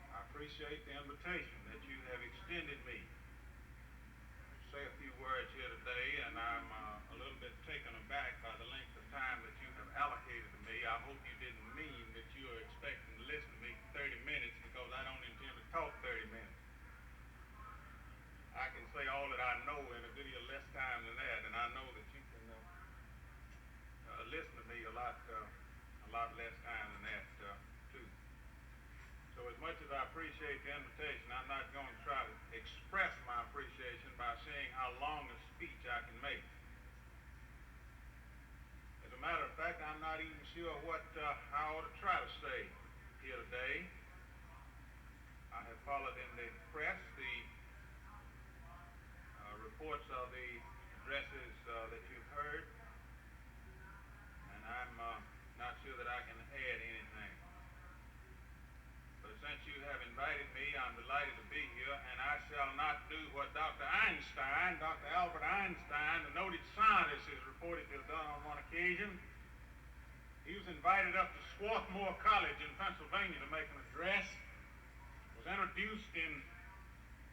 C: I appreciate the invitation that you have extended me to say a few words here today, and I'm a little bit taken aback by the length of time that you have allocated to me. I hope you didn't mean that you are expecting to listen to me for 30 minutes, because I don't intend to talk 30 minutes. I can say all that I know in a video less time than that, and I know that you can listen to me a lot less time than that, too. So as much as I appreciate the invitation, I'm not going to try to express my appreciation by saying how long a speech I can make. As a matter of fact, I'm not even sure what I ought to try to say here today. I have followed in the press the reports of the addresses that you've heard, and I'm not sure that I can add anything. But since you have invited me, I'm delighted to be here, and I shall not do what Dr. Einstein, Dr. Albert Einstein, the noted scientist, is reported to have done on one occasion. He was invited up to Swarthmore College in Pennsylvania to make an address. Was introduced in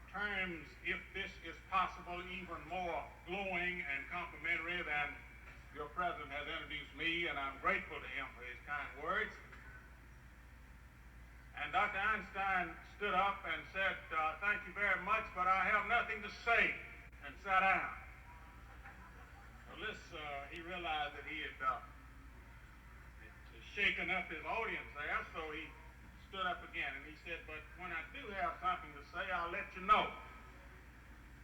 C: terms, if this is possible, even more glowing and complimentary than your president has introduced me, and I'm grateful to him for his kind words. And Dr. Einstein stood up and said, thank you very much, but I have nothing to say, and sat down. Well, he realized that he had shaken up his audience there, so he stood up again, and he said, but when I do have something to say, I'll let you know.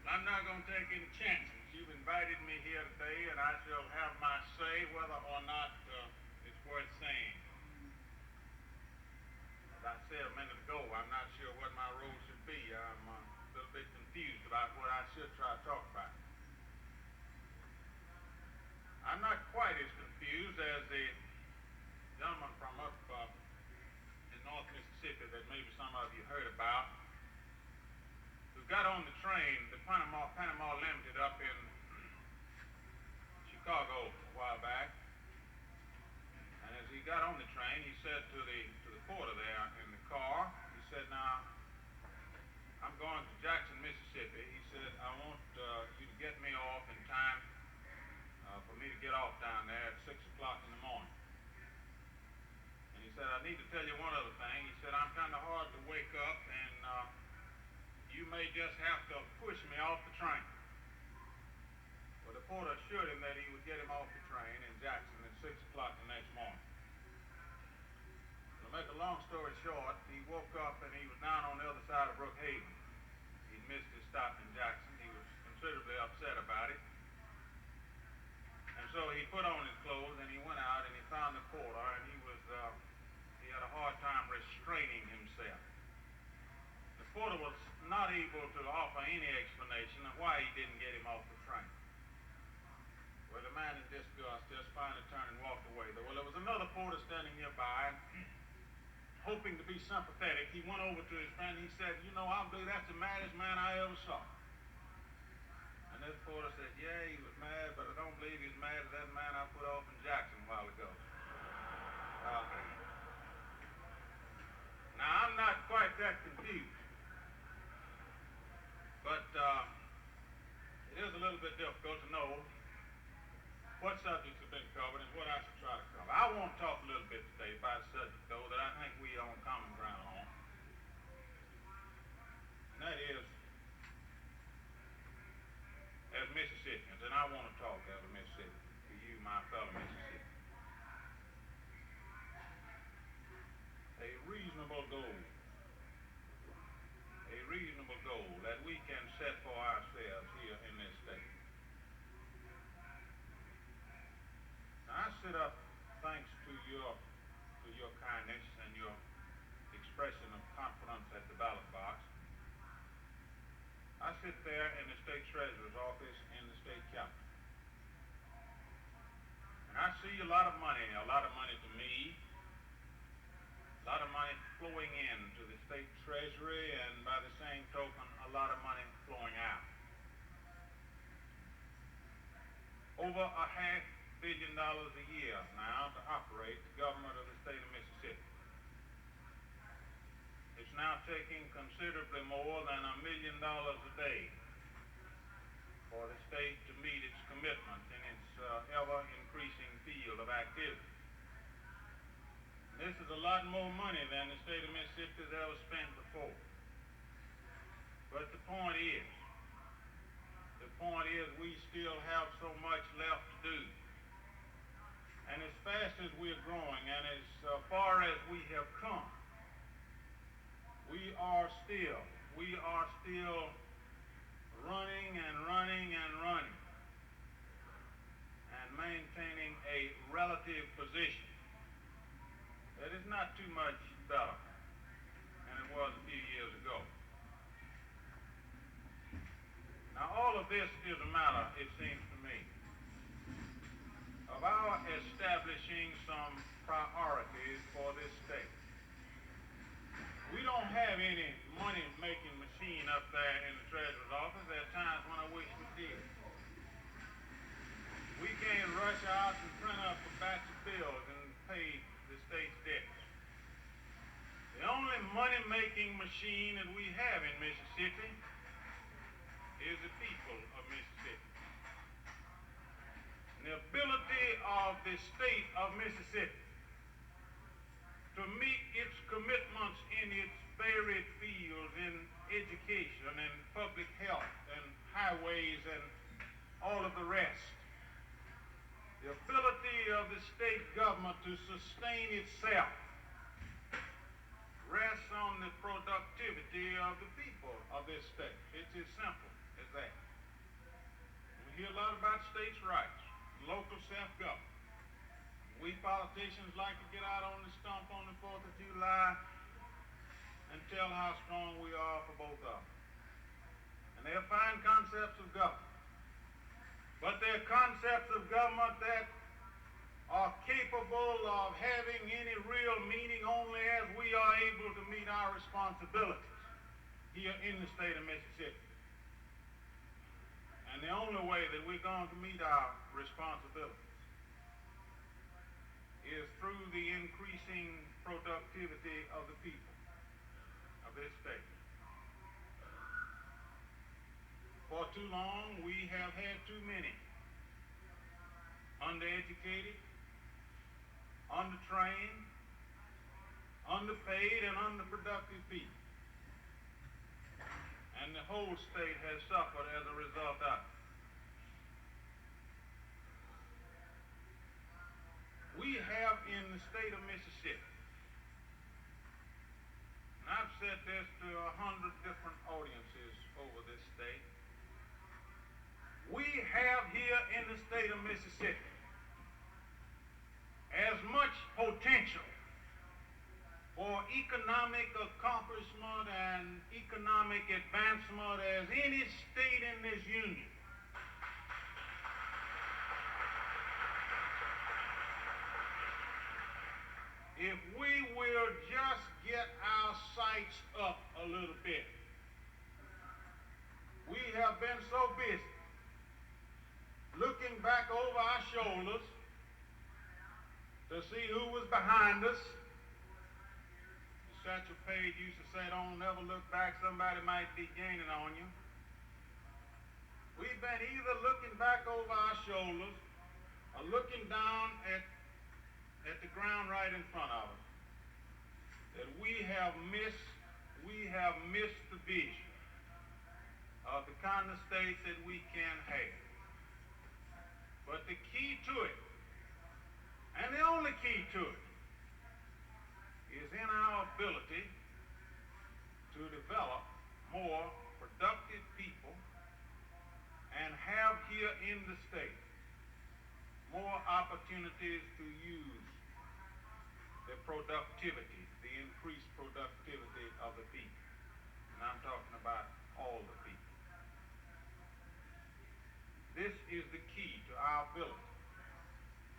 C: I'm not going to take any chances. You've invited me here today, and I shall have my say whether or not it's worth saying. As I said a minute ago, I'm not sure what my role should be. I'm a little bit confused about what I should try to talk about. I'm not quite as confused as the gentleman from up in North Mississippi that maybe some of you heard about, who got on the train, the Panama Limited up in Chicago a while back, and as he got on the train, he said to the porter there in the car, he said, now, I'm going to Jackson, Mississippi. He said, I want you to get me off in time for me to get off down there at 6 o'clock in the morning. And he said, I need to tell you one other thing. He said, I'm kind of hard to wake up, and you may just have to push me off the train. Well, the porter assured him that he would get him off the train in Jackson at 6 o'clock the next morning. To make a long story short, he woke up and he was down on the other side of Brookhaven. He'd missed his stop in Jackson. He was considerably upset about it. And so he put on his clothes and he went out and he found the porter, and he had a hard time restraining himself. The porter was not able to offer any explanation of why he didn't get him off the train. Well, the man in disgust just finally turned and walked away. Well, there was another porter standing nearby, hoping to be sympathetic. He went over to his friend. He said, you know, I believe that's the maddest man I ever saw. And this porter said, yeah, he was mad, but I don't believe he's mad as that man I put off in Jackson a while ago. Now, I'm not quite that confused. But it is a little bit difficult to know what subjects have been covered and what I should try to cover. I want to talk a little bit today about a subject, though, that I think we are on common ground on. And that is, as Mississippians, and I want to talk as a Mississippian to you, my fellow Mississippians. A reasonable goal that we can set for ourselves here in this state. Now, I sit up, thanks to your kindness and your expression of confidence at the ballot box. I sit there in the state treasurer's office in the state capitol. And I see a lot of money to me, a lot of money flowing into the state treasury, and by the same token, a lot of money flowing out. Over $500 million a year now to operate the government of the state of Mississippi. It's now taking considerably more than $1 million a day for the state to meet its commitment in its ever-increasing field of activity. This is a lot more money than the state of Mississippi has ever spent before. But the point is we still have so much left to do. And as fast as we're growing and as far as we have come, we are still running and maintaining a relative position that is not too much better than it was a few years ago. this is a matter, it seems to me, of our establishing some priorities for this state. We don't have any money-making machine up there in the treasurer's office. There are times when I wish we did. We can't rush out and print up a batch of bills and pay the state's debts. The only money-making machine that we have in Mississippi is the people of Mississippi. And the ability of the state of Mississippi to meet its commitments in its varied fields, in education and public health and highways and all of the rest. The ability of the state government to sustain itself rests on the productivity of the people of this state. It's as simple as that. We hear a lot about states' rights, local self-government. We politicians like to get out on the stump on the 4th of July and tell how strong we are for both of them. And they're fine concepts of government. But they're concepts of government that are capable of having any real meaning only as we are able to meet our responsibilities here in the state of Mississippi. And the only way that we're going to meet our responsibilities is through the increasing productivity of the people of this state. For too long, we have had too many undereducated, undertrained, underpaid, and underproductive people. And the whole state has suffered as a result of it. We have in the state of Mississippi, and I've said this to 100 different audiences over this state, we have here in the state of Mississippi as much potential for economic accomplishment and economic advancement as any state in this union. If we will just get our sights up a little bit. We have been so busy looking back over our shoulders to see who was behind us. Satchel Paige used to say, don't never look back, somebody might be gaining on you. We've been either looking back over our shoulders or looking down at the ground right in front of us, that we have missed the vision of the kind of state that we can have. But the key to it, and the only key to it, is in our ability to develop more productive people and have here in the state more opportunities to use the productivity, the increased productivity of the people. And I'm talking about all the people. This is the key to our ability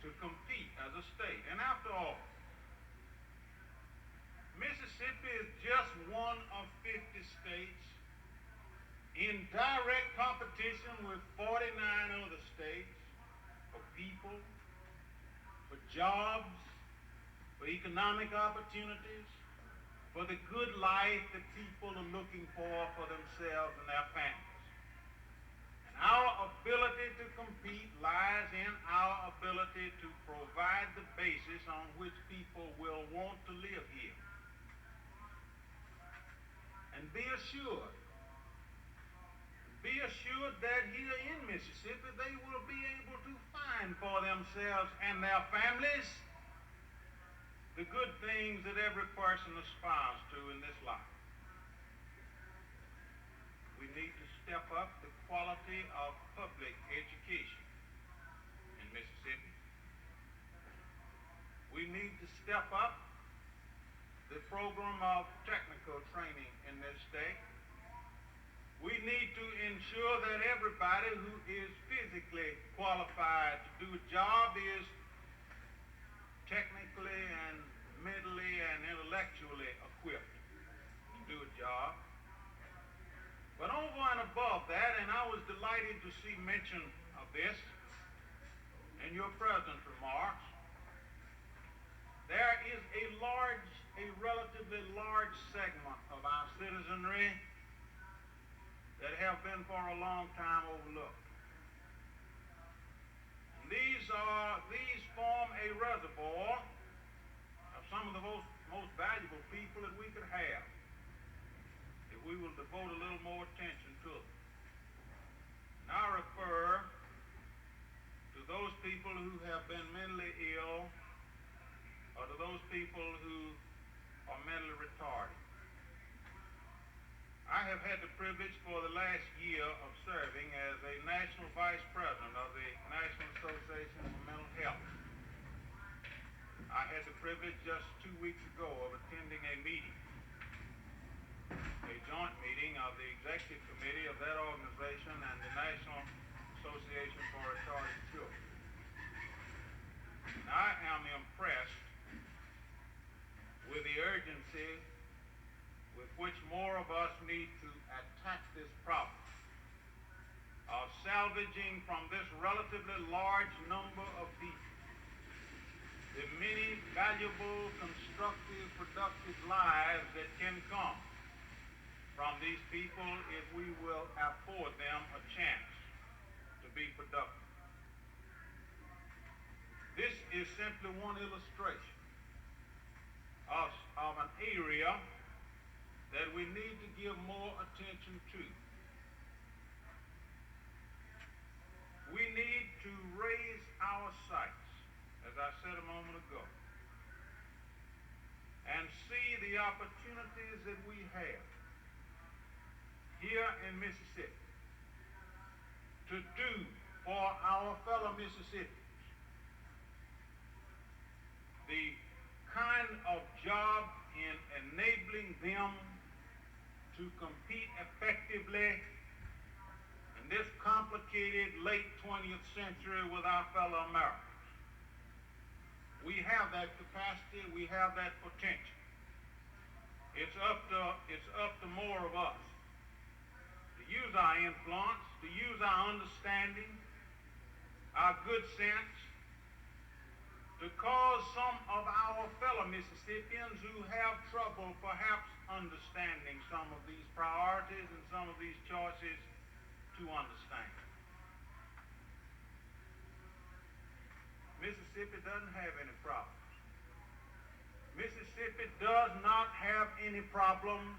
C: to compete as a state. And after all, Mississippi is just one of 50 states in direct competition with 49 other states for people, for jobs, for economic opportunities, for the good life that people are looking for themselves and their families. And our ability to compete lies in our ability to provide the basis on which people will want to live here. And be assured that here in Mississippi they will be able to find for themselves and their families the good things that every person aspires to in this life. We need to step up the quality of public education in Mississippi. We need to step up the program of technical training in this state. We need to ensure that everybody who is physically qualified to do a job is technically and mentally and intellectually equipped to do a job. But over and above that, and I was delighted to see mention of this in your president's remarks, there is a relatively large segment of our citizenry that have been for a long time overlooked. And these form a reservoir of some of the most valuable people that we could have if we will devote a little more attention to them. And I refer to those people who have been mentally ill or to those people who are mentally retarded. I have had the privilege for the last year of serving as a national vice president of the National Association for Mental Health. I had the privilege just 2 weeks ago of attending a joint meeting of the executive committee of that organization and the National Association for Retarded Children. And I am impressed with the urgency with which more of us need to attack this problem of salvaging from this relatively large number of people the many valuable, constructive, productive lives that can come from these people if we will afford them a chance to be productive. This is simply one illustration of an area that we need to give more attention to. We need to raise our sights, as I said a moment ago, and see the opportunities that we have here in Mississippi to do for our fellow Mississippians the kind of job in enabling them to compete effectively in this complicated late 20th century with our fellow Americans. We have that capacity, we have that potential. It's up to more of us to use our influence, to use our understanding, our good sense, to cause some of our fellow Mississippians who have trouble perhaps understanding some of these priorities and some of these choices to understand. Mississippi doesn't have any problems. Mississippi does not have any problems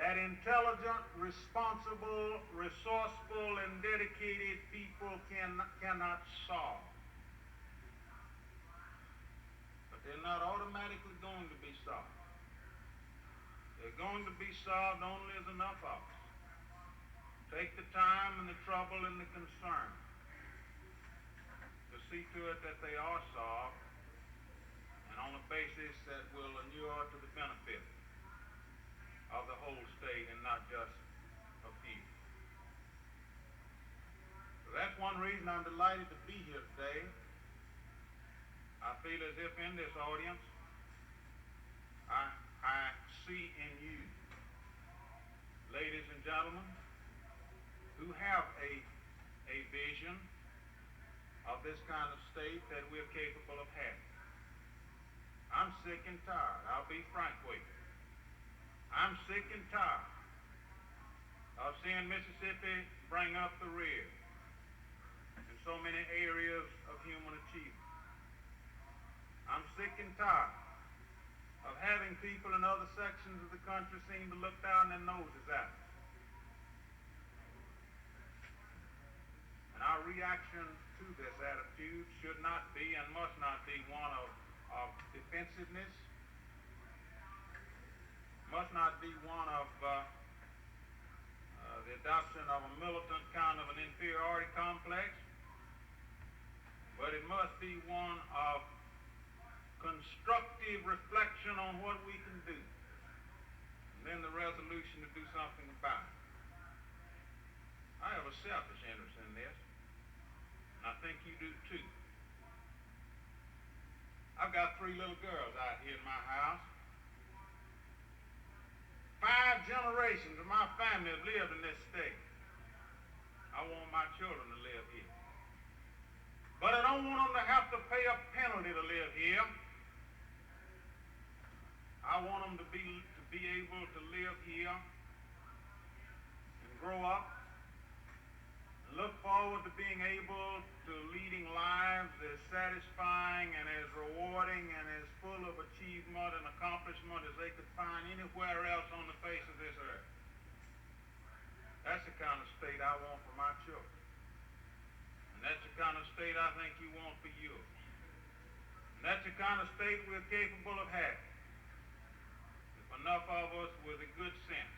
C: that intelligent, responsible, resourceful, and dedicated people cannot solve. They're not automatically going to be solved. They're going to be solved only as enough of us take the time and the trouble and the concern to see to it that they are solved and on a basis that will inure to the benefit of the whole state and not just a few. So that's one reason I'm delighted to be here today. I feel as if in this audience, I see in you, ladies and gentlemen, who have a vision of this kind of state that we're capable of having. I'm sick and tired. I'll be frank with you. I'm sick and tired of seeing Mississippi bring up the rear in so many areas of human achievement. I'm sick and tired of having people in other sections of the country seem to look down their noses at us. And our reaction to this attitude should not be and must not be one of defensiveness, must not be one of the adoption of a militant kind of an inferiority complex, but it must be one of constructive reflection on what we can do, and then the resolution to do something about it.
D: I have a selfish interest in this, and I think you do too. I've got 3 little girls out here in my house. 5 generations of my family have lived in this state. I want my children to live here. But I don't want them to have to pay a penalty to live here. I want them to be able to live here and grow up and look forward to being able to leading lives as satisfying and as rewarding and as full of achievement and accomplishment as they could find anywhere else on the face of this earth. That's the kind of state I want for my children. And that's the kind of state I think you want for yours. And that's the kind of state we're capable of having. If enough of us with the good sense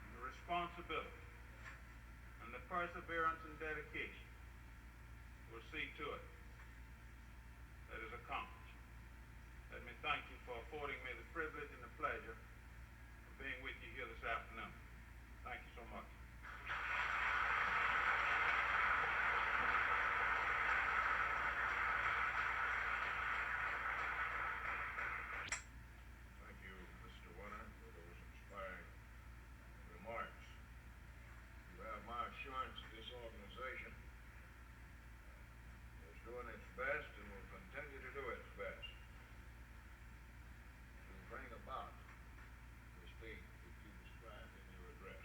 D: and the responsibility and the perseverance and dedication will see to it that is accomplished. Let me thank you for affording me the privilege and the pleasure of being with you here this afternoon. Thank you so much. Thank you, Mr. Winter, for those inspiring remarks. You have my assurance that this organization is doing its best and will continue to do its best to bring about the state that you described in your address.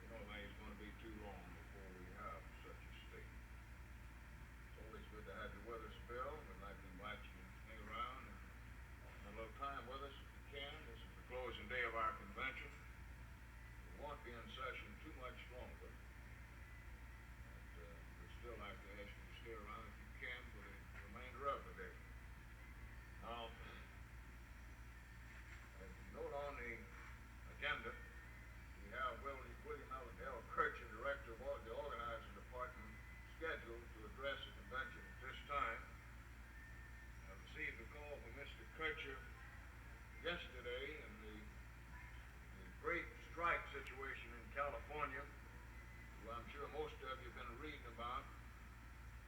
D: We don't think it's going to be too long before we have such a state. It's always good to have you with us, Bill. We'd like to invite you to hang around and spend a little time with us if you can. This is the closing day of our convention. We won't be in session too much longer. But we'd still like to ask you to stay around if you can for the remainder of the day. Now, as you note on the agenda, we have William L. Kircher, Director of the Organizing Department, scheduled to address the convention at this time. I received a call from Mr. Kircher yesterday in the great strike situation in California, who I'm sure most of you have been reading about,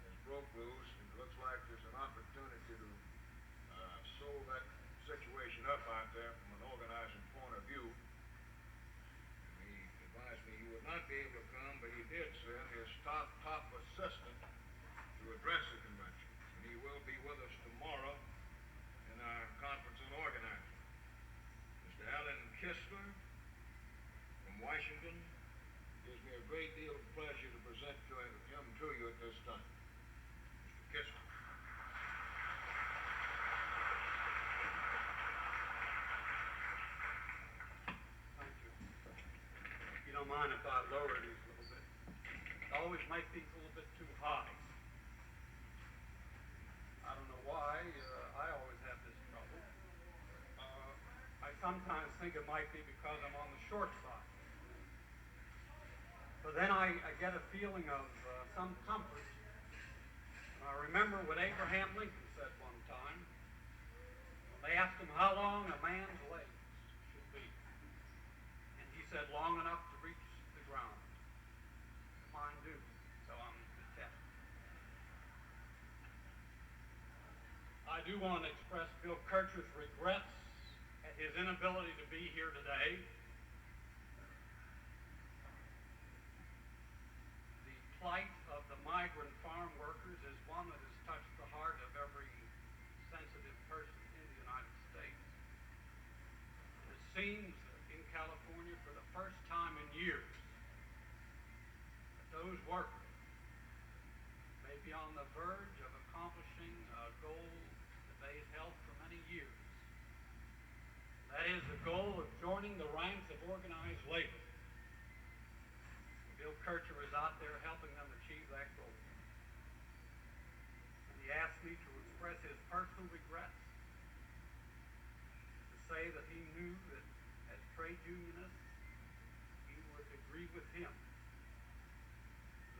D: has broke loose. It looks like there's an opportunity to sew that situation up out there from an organizing point of view. He advised me he would not be able to come, but he did send his top assistant to address the convention. And he will be with us tomorrow in our conference on organizing. Mr. Alan Kistler from Washington. Gives me a great deal of pleasure to present him to you at this time. Mr. Kistler.
O: Thank you. If you don't mind if I lower these a little bit. I always make these a little bit too high. I don't know why. I always have this trouble. I sometimes think it might be because I'm on the short side. But then I get a feeling of some comfort. And I remember what Abraham Lincoln said one time. They asked him how long a man's legs should be. And he said long enough to reach the ground. Mine do, so I'm content. I do want to express Bill Kircher's regrets at his inability to be here today. The plight of the migrant farm workers is one that has touched the heart of every sensitive person in the United States. It seems that in California, for the first time in years, that those workers may be on the verge of accomplishing a goal that they have held for many years. That is the goal of joining the ranks of organized labor. Bill Kircher is out there helping them achieve that goal. And he asked me to express his personal regrets, to say that he knew that as trade unionists, he would agree with him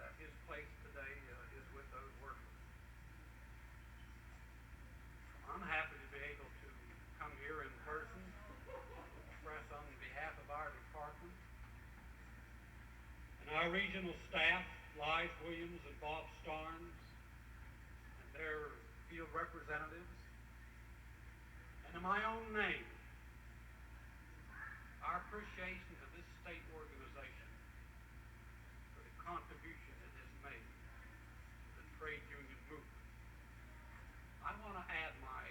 O: that his place today is with those workers. I'm happy to be able to come here in person, express on behalf of our department our regional staff, Lige Williams and Bob Starnes, and their field representatives, and in my own name, our appreciation to this state organization for the contribution it has made to the trade union movement. I want to add my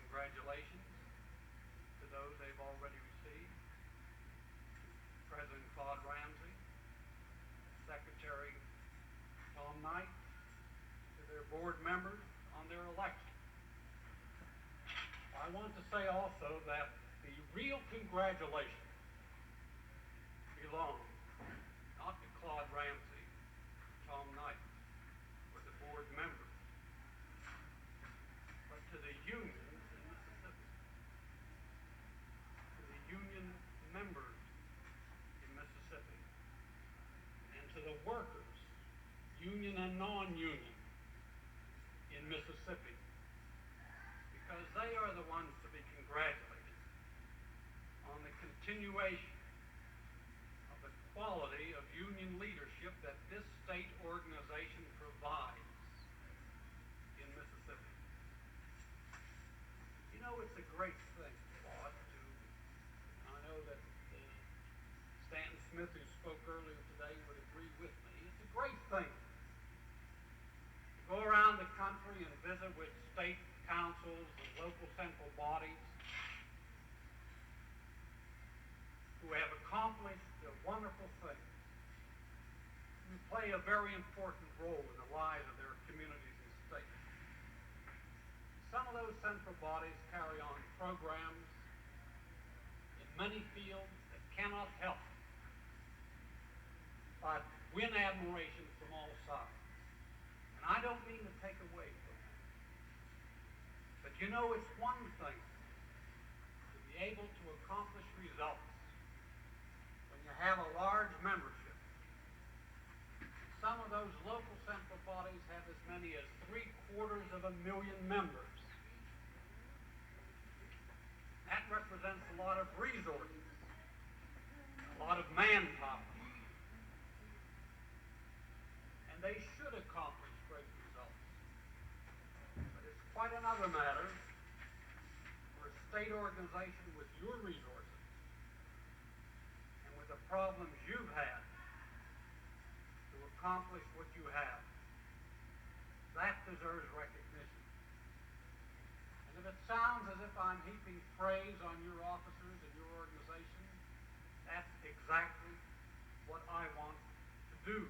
O: congratulations to those they've already received. President Claude Ramsey, Secretary Tom Knight, to their board members on their election. I want to say also that the real congratulations belong not to Claude Ramsey, Tom Knight, or the board members, but to the unions in Mississippi, to the union members in Mississippi, and to the workers, union and non-union, in Mississippi, because they are the ones to be congratulated on the continuation of the quality of union leadership that this state organization provides in Mississippi. You know, it's a great thing, Claude, I know that Stanton Smith, who spoke earlier today, would agree with me. It's a great thing to go around the country and visit with state councils and local central bodies who have accomplished wonderful things, who play a very important role in the lives of their communities and states. Some of those central bodies carry on programs in many fields that cannot help but win admiration from all sides. And I don't mean to take away from that. But you know, it's one thing to be able to accomplish results when you have a large membership. Some of those local central bodies have as many as 750,000 members. That represents a lot of resources, a lot of manpower. And they should accomplish great results. But it's quite another matter for a state organization with your resources and with the problems you've had to accomplish what you have. That deserves recognition. And if it sounds as if I'm heaping praise on your officers and your organization, that's exactly what I want to do.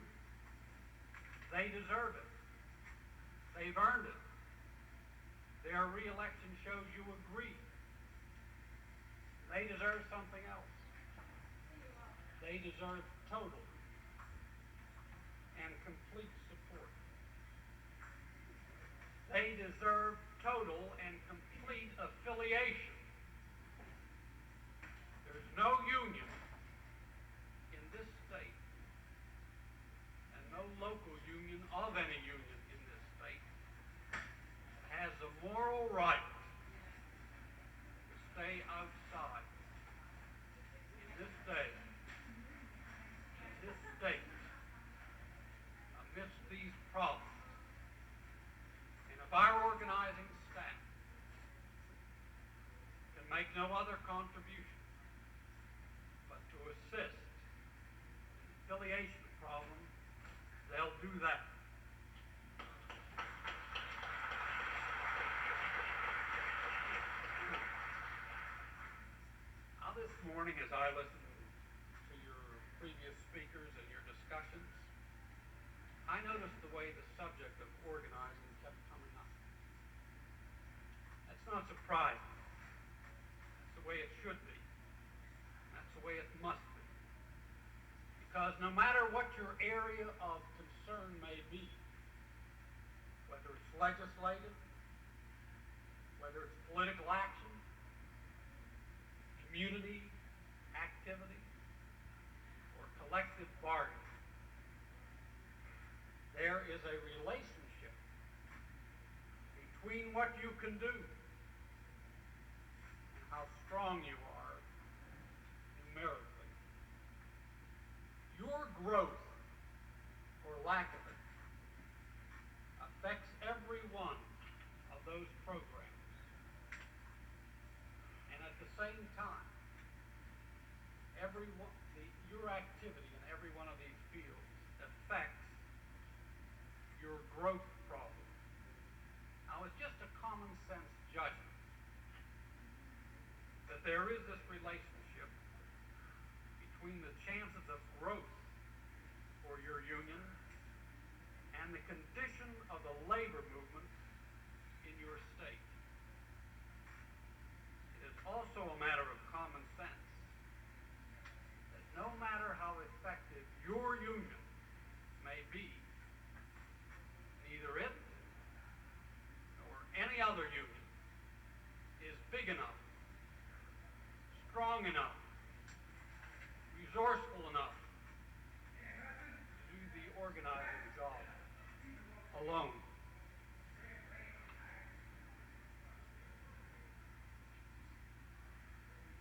O: They deserve it. They've earned it. Their re-election shows you agree. They deserve something else. They deserve total and complete support. They deserve total and complete affiliation. There's no union in this state, and no local union of any union in this state, that has the moral right to stay outside in this day, in this state, amidst these problems. And if our organizing staff can make no other contribution but to assist in the affiliation problem, they'll do that. Now this morning, as I listened to your previous speakers and your discussions, I noticed the way the subject of organizing kept coming up. That's not surprising. That's the way it should be. That's the way it must be. Because no matter what your area of concern may be, whether it's legislative, whether it's political action, community activity, or collective bargaining, there is a relationship between what you can do and how strong you are numerically. Your growth lack of it, affects every one of those programs. And at the same time, your activity in every one of these fields affects your growth problem. Now, it's just a common sense judgment that there is this relationship between the chances of growth for your union and the condition of the labor movement in your state. It is also a matter of common sense that no matter how effective your union may be, neither it nor any other union is big enough, strong enough, resourceful enough to do the organizing job alone.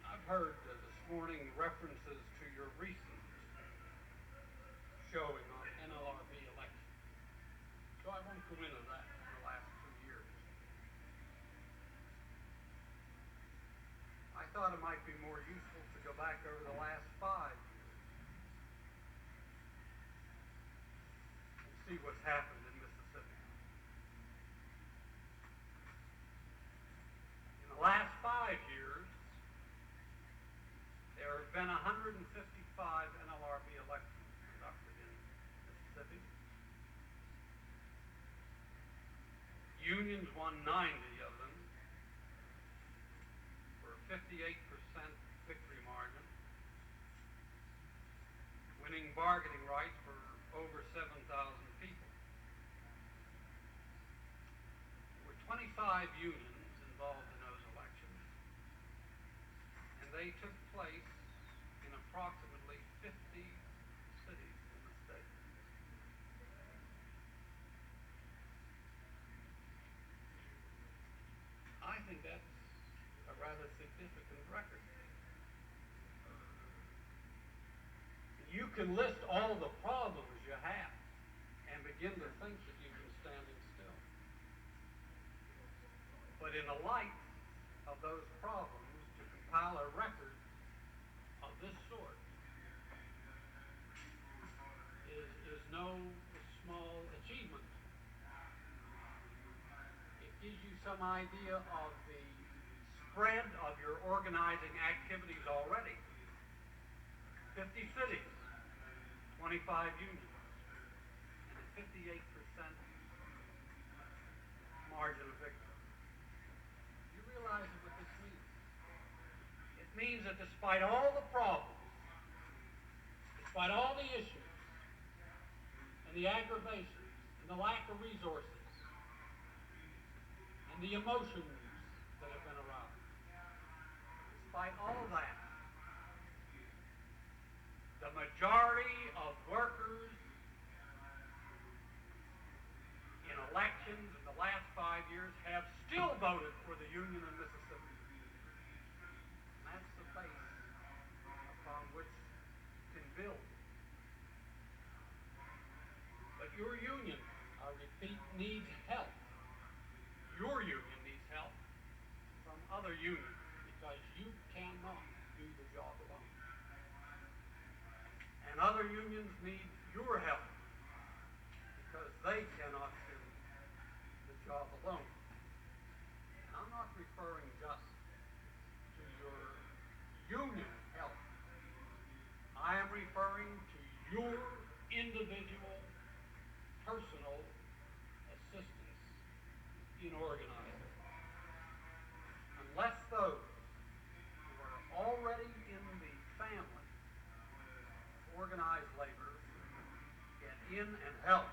O: I've heard this morning references to your recent showing on NLRB elections, so I won't go into that for the last 2 years. I thought it might be more useful to go back over the last 5 years and see what's happened in Mississippi. In the last 5 years, there have been 155 NLRB elections conducted in Mississippi. Unions won 90 of them for a 58% victory margin, winning bargaining rights for over 7,000 people. There were 25 unions involved in those elections, and they took place in approximately 50 cities in the state. I think that's a rather significant record. You can list all the problems you have and begin to think that you've been standing still. But in the light of those problems, to compile a record of this sort is no small achievement. It gives you some idea of the spread of your organizing activities already. 50 cities, 25 unions, and a 58% margin of victory. You realize what this means? It means that despite all the problems, despite all the issues, and the aggravations, and the lack of resources, and the emotions that have been aroused, despite all that, the majority of workers in elections in the last 5 years have still voted for the union in Mississippi. And that's the base upon which you can build. But your union, I repeat, needs help. Your union needs help from other unions because you cannot do the job alone. And other unions need your help because they cannot do the job alone. And I'm not referring just to your union help. I am referring to your individual, personal assistance in organizing. Unless those who are already in the family organized labor get in and help,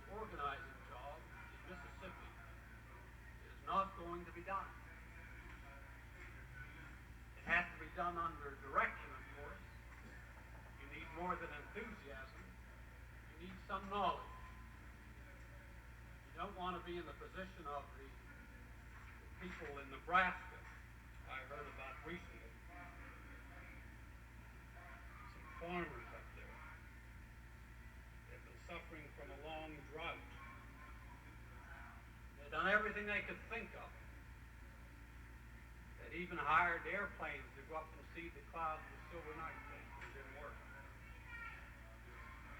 O: the organizing job in Mississippi is not going to be done. It has to be done under direction, of course. You need more than enthusiasm. You need some knowledge. You don't want to be in the position of the people in Nebraska I heard about recently. Farmers up there done everything they could think of. They'd even hired airplanes to go up and see the clouds of the silver night thing. It didn't work.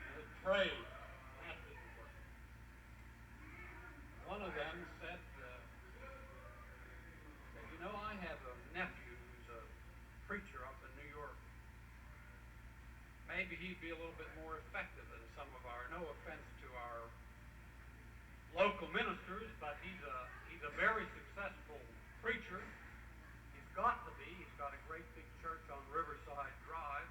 O: And they prayed. That didn't work. One of them said, you know, I have a nephew who's a preacher up in New York. Maybe he'd be a little bit more effective than some of our, no offense to our local ministers, but he's a very successful preacher. He's got to be. He's got a great big church on Riverside Drive.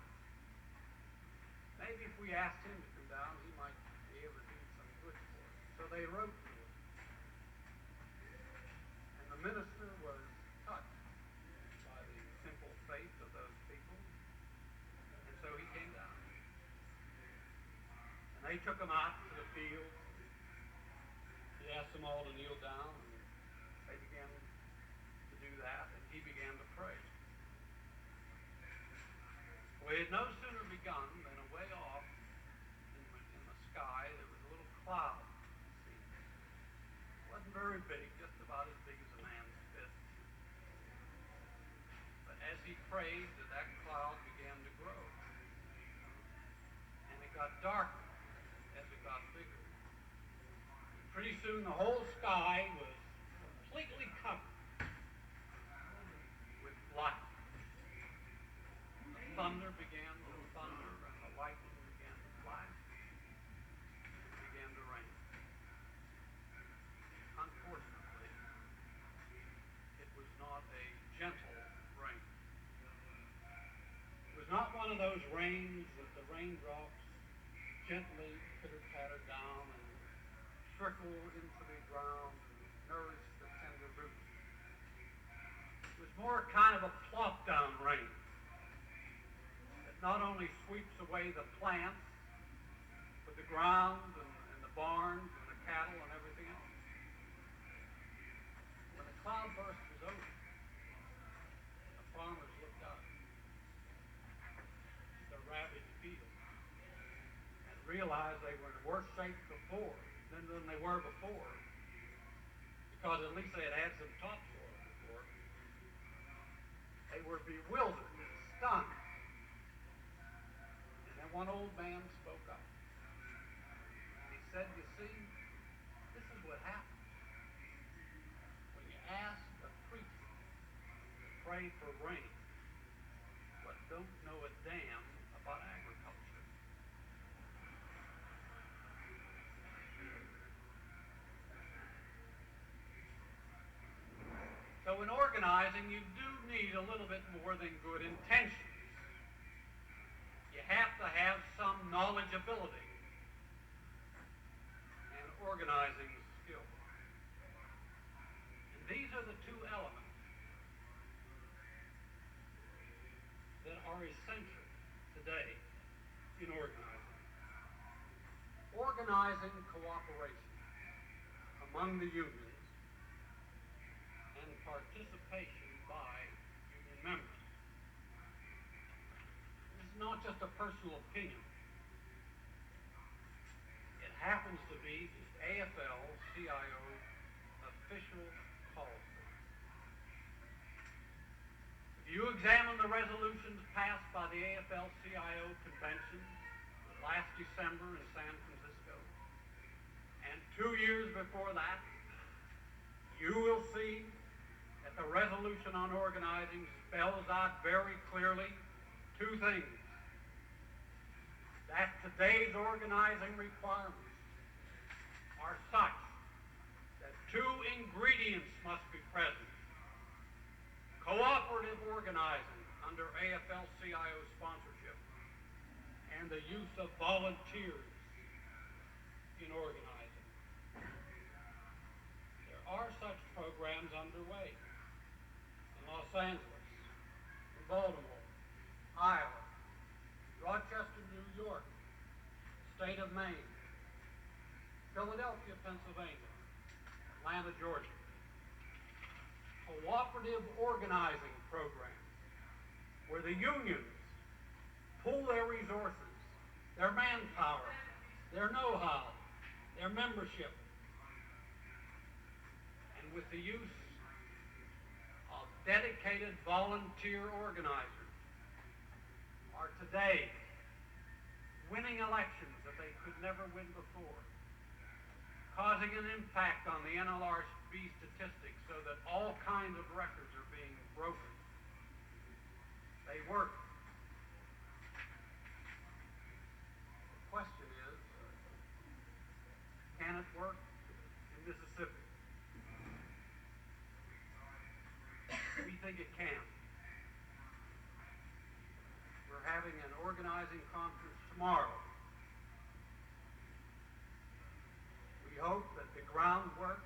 O: Maybe if we asked him to come down, he might be able to do some good for us. So they wrote to him. And the minister was touched by the simple faith of those people. And so he came down. And they took him out to the field. He asked them all to kneel down, and they began to do that, and he began to pray. We had no sooner begun than away off in the sky there was a little cloud. It wasn't very big, just about as big as a man's fist. But as he prayed, that cloud began to grow. And it got darker as it got bigger. Pretty soon the whole sky was completely covered with light. The thunder began to thunder and the lightning began to flash. It began to rain. Unfortunately, it was not a gentle rain. It was not one of those rains that the raindrops gently pitter-patter down and trickle into the ground and nourish the tender roots. It was more kind of a plop-down rain that not only sweeps away the plants, but the ground and the barns and the cattle and everything else. When the cloud burst was over, the farmers looked out at the ravaged fields and realized they were in worse shape before than they were before, because at least they had had some topsoil before. They were bewildered and stunned. And then one old man spoke up. And he said, you see, this is what happens when you ask a preacher to pray for rain, but don't know a damn about agriculture. So in organizing, you do need a little bit more than good intentions. You have to have some knowledgeability and organizing skill. And these are the two elements that are essential today in organizing. Organizing cooperation among the unions and participation by union members. This is not just a personal opinion. It happens to be the AFL-CIO official policy. If you examine the resolutions passed by the AFL-CIO convention last December in San Francisco, and 2 years before that, you will see that the resolution on organizing spells out very clearly two things. That today's organizing requirements are such that two ingredients must be present. Cooperative organizing under AFL-CIO sponsorship and the use of volunteers in organizing. There are such programs underway in Los Angeles, in Baltimore, Iowa, Rochester, New York, state of Maine, Philadelphia, Pennsylvania, Atlanta, Georgia. Cooperative organizing programs where the unions pool their resources, their manpower, their know-how, their membership, with the use of dedicated volunteer organizers, are today winning elections that they could never win before, causing an impact on the NLRB statistics so that all kinds of records are being broken. They work. The question is, can it work in Mississippi? We think it can. We're having an organizing conference tomorrow. We hope that the groundwork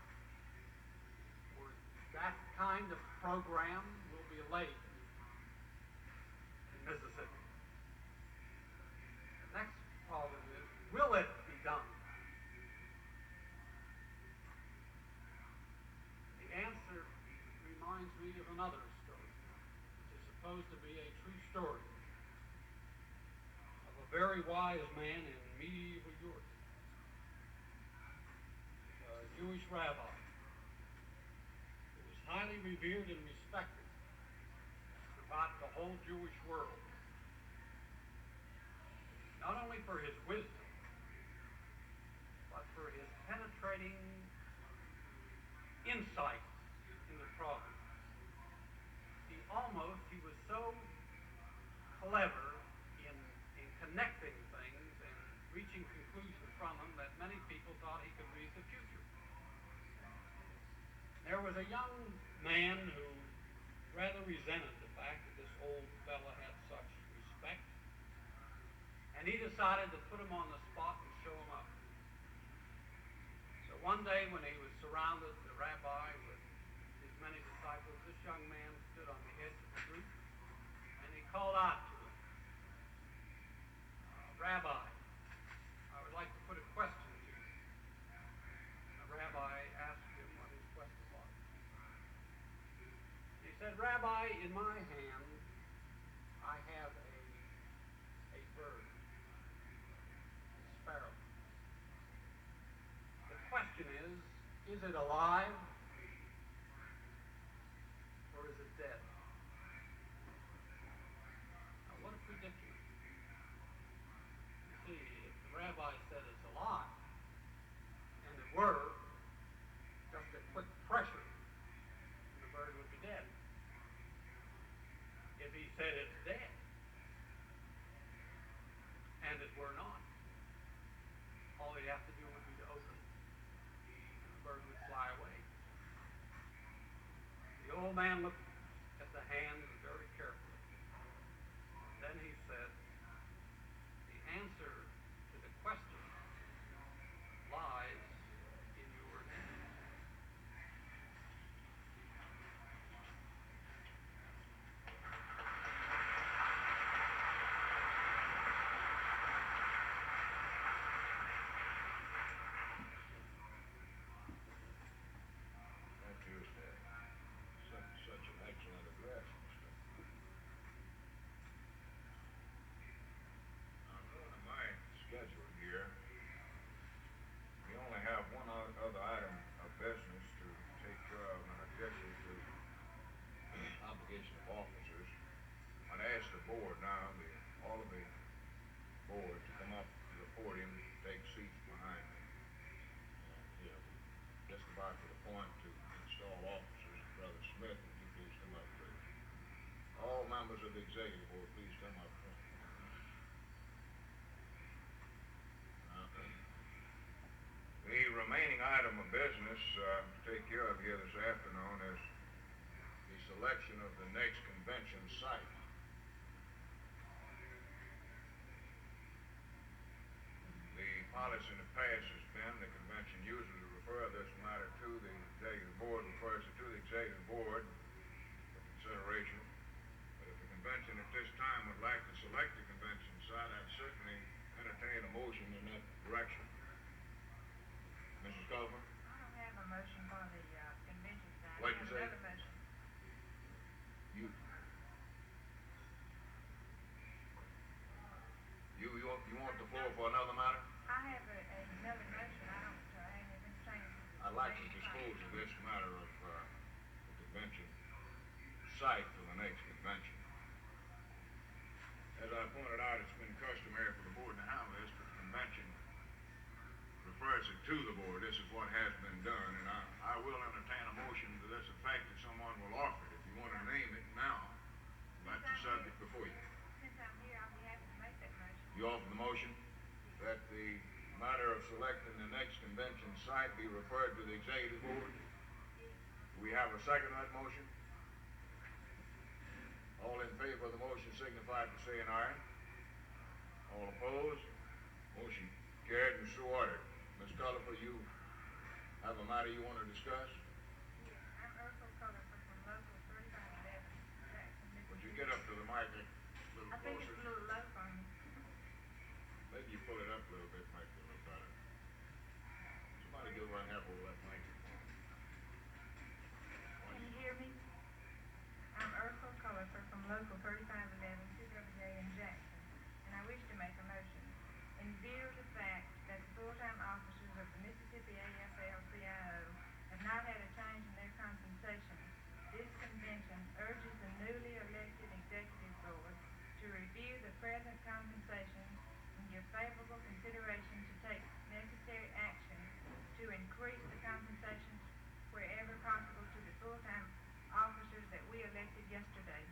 O: for that kind of program will be laid in Mississippi. The next problem is, will it be done? The answer reminds me of another story, which is supposed to be a true story of a very wise man in medieval Europe, a Jewish rabbi who was highly revered and respected throughout the whole Jewish world, not only for his wisdom, but for his penetrating insight in the problem. He was so clever in connecting things and reaching conclusions from them that many people thought he could read the future. There was a young man who rather resented the fact that this old fella had such respect, and he decided to put him on the spot and show him up. So one day when he was surrounded, the rabbi, with his many disciples, this young man stood on the edge of the group, and he called out to him, "Rabbi, I would like to put a question to you." The rabbi asked him what his question was. He said, "Rabbi, in my hand, I have a bird, a sparrow. The question is it alive or is it dead?" Now, what a predicament. You see, if the rabbi said it's alive, and it were, just a quick pressure, the bird would be dead. If he said it's dead, and it were not, all he'd have to do would be to open it, and the bird would fly away. The old man looked at the hand very carefully. Then he said, "The answer to the question lies in your hand."
B: Thank you, such an excellent address, Mr. I'm going to my schedule here. We only have one other item of business to take care of, and I guess it's the obligation of officers. I'd ask the board now, all of the board, to come up to the podium, take seats behind me. And, just about to the point to install officers. Brother Smith, would you please come up, please? All members of the executive board, please come up front. The remaining item of business to take care of here this afternoon is the selection of the next convention site. The policy in the past has been the convention usually refer this matter to the executive board, refers it to the executive board for consideration. But if the convention at this time would like to select the convention site, I'd certainly entertain a motion in that direction. Mrs. Coleman?
P: I don't have a motion for the convention site.
B: Wait
P: I
B: a
P: have
B: second.
P: another motion.
B: You want the floor for another matter?
P: I have another motion. I don't
B: convention. As I pointed out, it's been customary for the board to handle this, but the convention refers it to the board. This is what has been done, and I will entertain a motion to this effect if someone will offer it. If you want to name it now, that's the subject before you.
P: Since I'm here, I'll be happy to make that motion.
B: You offer the motion that the matter of selecting the next convention site be referred to the executive board? Do we have a second to that motion? All in favor of the motion signify by saying aye. All opposed? Motion carried and so ordered. Ms. Culliver, you have a matter you want to discuss?
P: Yes, I'm Ursula Culliver from local 3511 Jackson, Mississippi.
B: Would you get up to the mic a little
P: I think
B: closer?
P: it's a little low for me.
B: Maybe you pull it up a little bit, might be a little better. Somebody go around and help over that microphone.
P: Can you hear me? I'm Ursula Culliver from local 3511 CWJ in Jackson, and I wish to make a motion. In view of the fact that the full-time officers of the Mississippi AFL-CIO have not had a change in their compensation, this convention urges the newly elected executive board to review the present compensation and give favorable consideration to take necessary action to increase the compensation wherever possible to the full-time officers that we elected yesterday.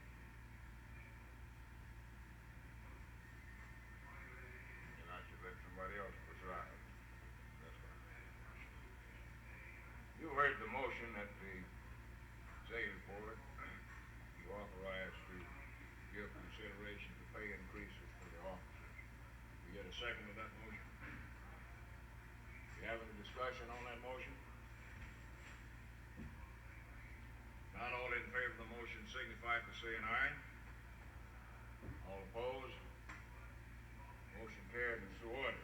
B: And I should let somebody else preside. That's fine. You heard the motion that the executive board you authorized to give consideration to pay increases for the officers. You get a second to that motion? You have any discussion on that motion? Not all in favor of the motion signify by saying aye. All opposed? Motion carried and so ordered.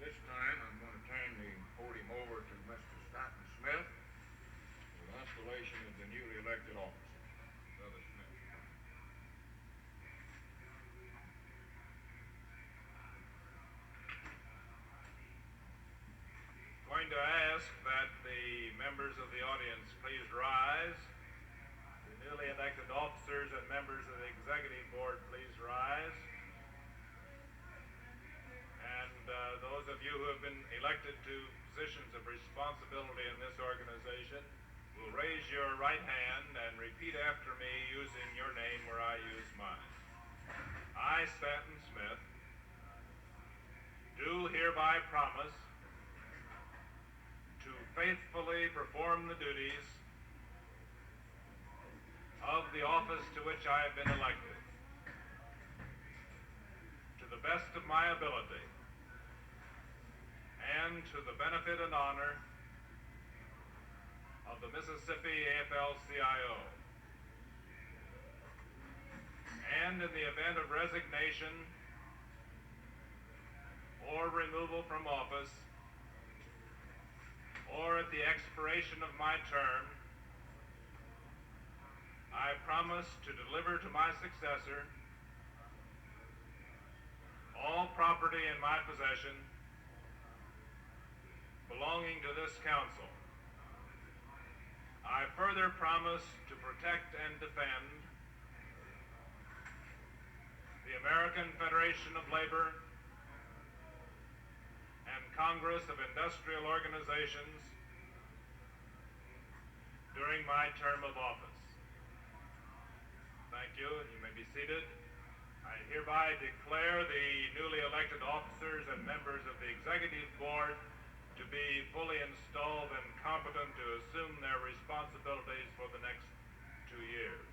B: This time, I'm going to turn the podium over to Mr. Stanton Smith for the installation of the newly elected officers. Brother Smith.
M: Going to ask that the members of the audience please rise. The newly elected officers and members of the executive board please rise. And those of you who have been elected to positions of responsibility in this organization will raise your right hand and repeat after me using your name where I use mine. I, Stanton Smith, do hereby promise to faithfully perform the duties of the office to which I have been elected, to the best of my ability, and to the benefit and honor of the Mississippi AFL-CIO. And in the event of resignation or removal from office, or at the expiration of my term, I promise to deliver to my successor all property in my possession belonging to this council. I further promise to protect and defend the American Federation of Labor and Congress of Industrial Organizations during my term of office. Thank you, and you may be seated. I hereby declare the newly elected officers and members of the executive board to be fully installed and competent to assume their responsibilities for the next 2 years.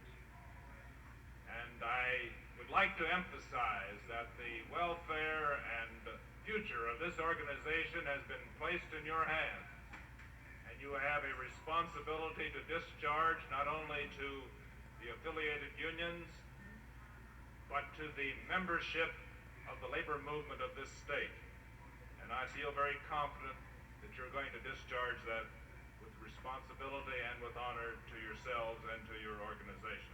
M: And I would like to emphasize that the welfare and future of this organization has been placed in your hands, and you have a responsibility to discharge not only to the affiliated unions, but to the membership of the labor movement of this state. And I feel very confident that you're going to discharge that with responsibility and with honor to yourselves and to your organization.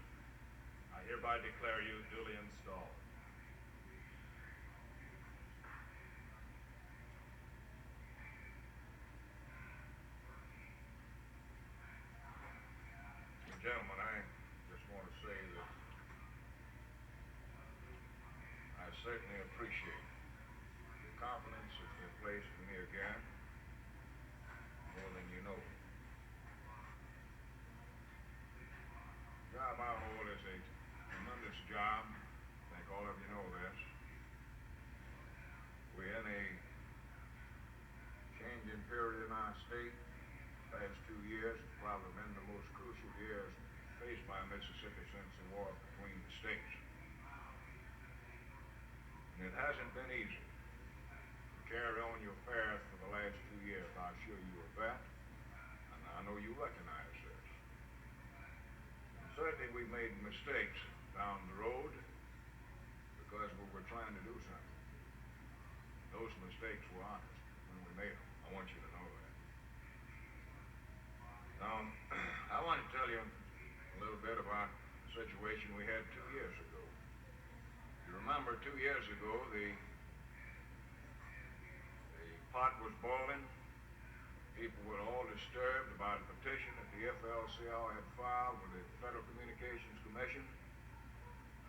M: I hereby declare you duly installed.
B: Gentlemen, I just want to say that certainly appreciate the confidence that's been placed in me again, more than you know. The job I hold is a tremendous job. I think all of you know this. We're in a changing period in our state. The past 2 years have probably been the most crucial years faced by Mississippi since the war between the states. And it hasn't been easy to carry on your path for the last 2 years. I assure you of that. And I know you recognize this. And certainly we made mistakes down the road because we were trying to do something. Those mistakes were honest when we made them. I want you to know that. Now, I want to tell you a little bit about the situation we had 2 years ago. You remember 2 years ago, the pot was boiling. People were all disturbed about a petition that the FLCL had filed with the Federal Communications Commission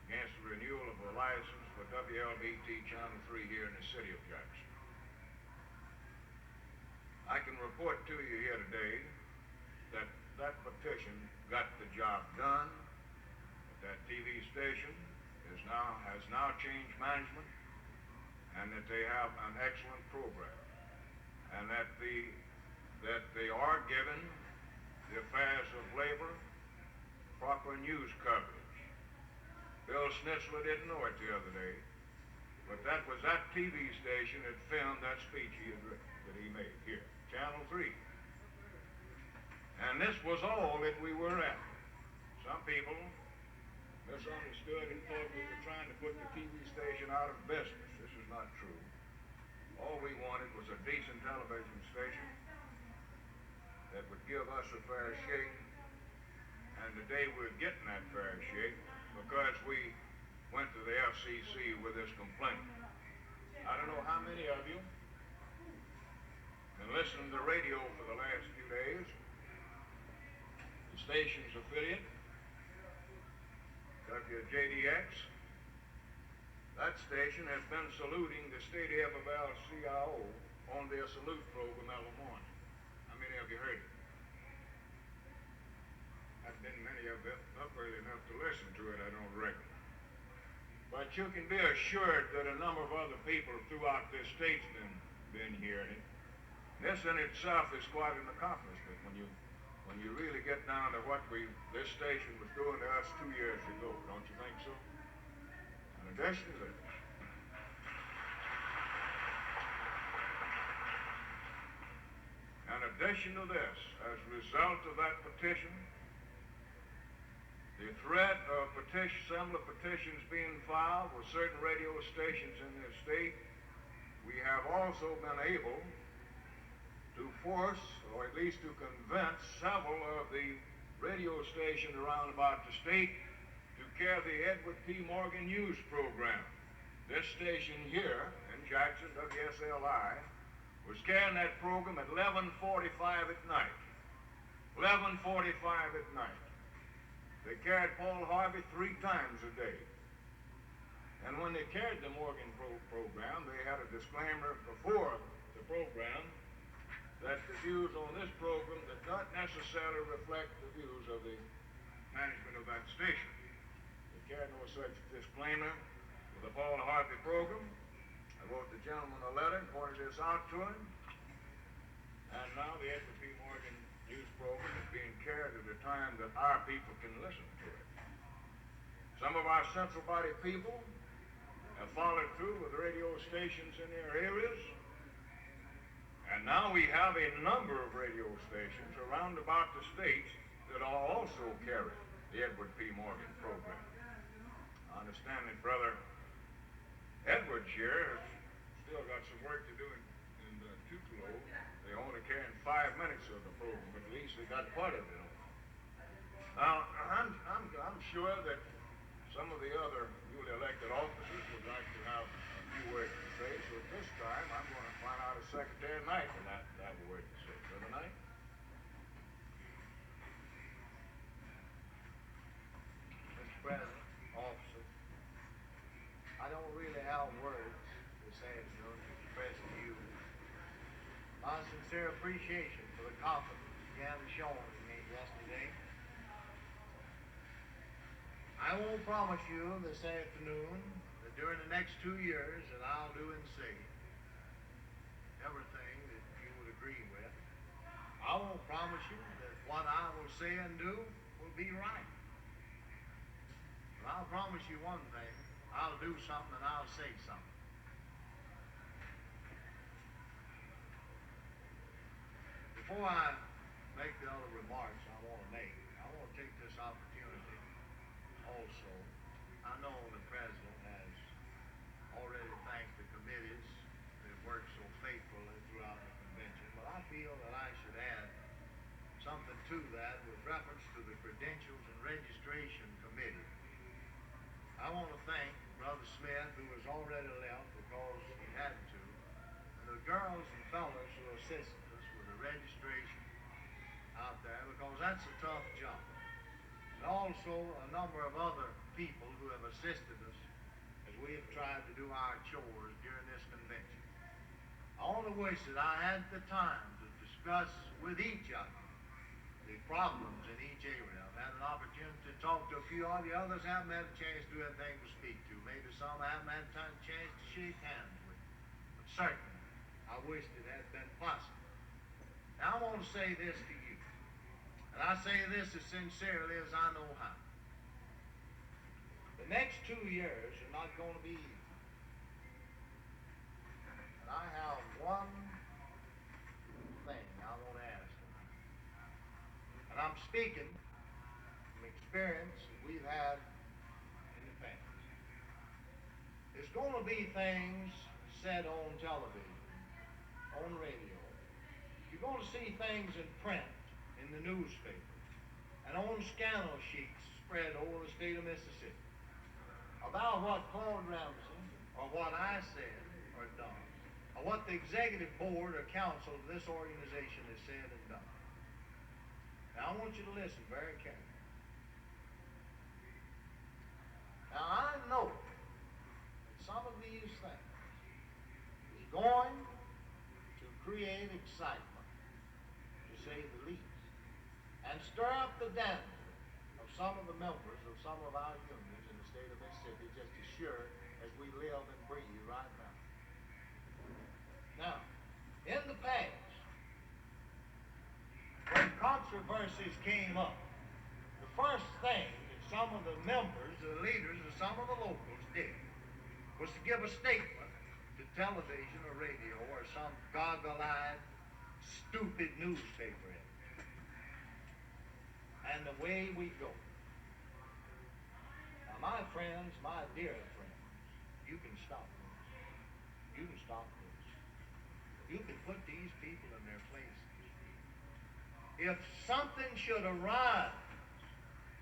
B: against the renewal of a license for WLBT Channel 3 here in the city of Jackson. I can report to you here today that that petition got the job done. That TV station has now changed management, and that they have an excellent program, and that they are given the affairs of labor proper news coverage. Bill Schnitzler didn't know it the other day, but that was that TV station that filmed that speech that he made here, Channel 3. And this was all that we were after. Some people misunderstood and thought we were trying to put the TV station out of business. This is not true. All we wanted was a decent television station that would give us a fair shake, and today we're getting that fair shake because we went to the FCC with this complaint. I don't know how many of you been listening to the radio for the last few days. The station's affiliate, WJDX, that station has been saluting the state FLCIO on their salute program every morning. How many of you heard it? Haven't been many of you up early enough to listen to it, I don't reckon. But you can be assured that a number of other people throughout this state's been hearing it. This in itself is quite an accomplishment when you really get down to what this station was doing to us 2 years ago. Don't you think so? In addition to this, as a result of that petition, the threat of similar petitions being filed with certain radio stations in this state, we have also been able to force, or at least to convince, several of the radio stations around about the state to carry the Edward P. Morgan News program. This station here in Jackson, WSLI, was carrying that program at 11:45 at night. 11:45 at night. They carried Paul Harvey 3 times a day. And when they carried the Morgan program, they had a disclaimer before the program that the views on this program did not necessarily reflect the views of the management of that station. They carried no such disclaimer with the Paul Harvey program. I wrote the gentleman a letter and pointed this out to him. And now the Edward P. Morgan News program is being carried at a time that our people can listen to it. Some of our central body people have followed through with radio stations in their areas. And now we have a number of radio stations around about the state that are also carrying the Edward P. Morgan program. I understand that Brother Edwards here has still got some work to do in Tupelo. They only carrying 5 minutes of the program, but at least they got part of it. Now, I'm sure that some of the other newly elected officers would like to have a few words to say, so at this time I'm going to find out if Secretary Knight will have a word to say. Brother Knight?
Q: Mr. President, officers, I don't really have
I: appreciation for the confidence you have shown in me yesterday. I won't promise you this afternoon that during the next 2 years that I'll do and say everything that you would agree with. I won't promise you that what I will say and do will be right. But I'll promise you one thing. I'll do something and I'll say something. Before I make the other remarks I want to make, I want to take this opportunity also. I know the President has already thanked the committees that worked so faithfully throughout the convention, but I feel that I should add something to that with reference to the Credentials and Registration Committee. I want to thank Brother Smith, who has already left because he had to, and the girls and fellows who assisted us with the registration out there, because that's a tough job. And also a number of other people who have assisted us as we have tried to do our chores during this convention. I only wish that I had the time to discuss with each of you the problems in each area. I've had an opportunity to talk to a few of you. Others haven't had a chance to do anything to speak to. Maybe some haven't had a chance to shake hands with. But certainly, I wish it had been possible. Now I want to say this to you. And I say this as sincerely as I know how. The next 2 years are not going to be easy. And I have one thing I want to ask you. And I'm speaking from experience that we've had in the past. There's going to be things said on television, on radio. You're going to see things in print, in the newspaper, and on scandal sheets spread over the state of Mississippi about what Claude Ramsey or what I said or done, or what the executive board or council of this organization has said and done. Now I want you to listen very carefully. Now I know that some of these things is going to create excitement, to say the least, and stir up the dander of some of the members of some of our unions in the state of Mississippi, just as sure as we live and breathe right now. Now, in the past, when controversies came up, the first thing that some of the members, the leaders of some of the locals did was to give a statement to television or radio or some goggle-eyed, stupid newspaper. And away we go. Now, my friends, my dear friends, you can stop this. You can stop this. You can put these people in their places. If something should arise,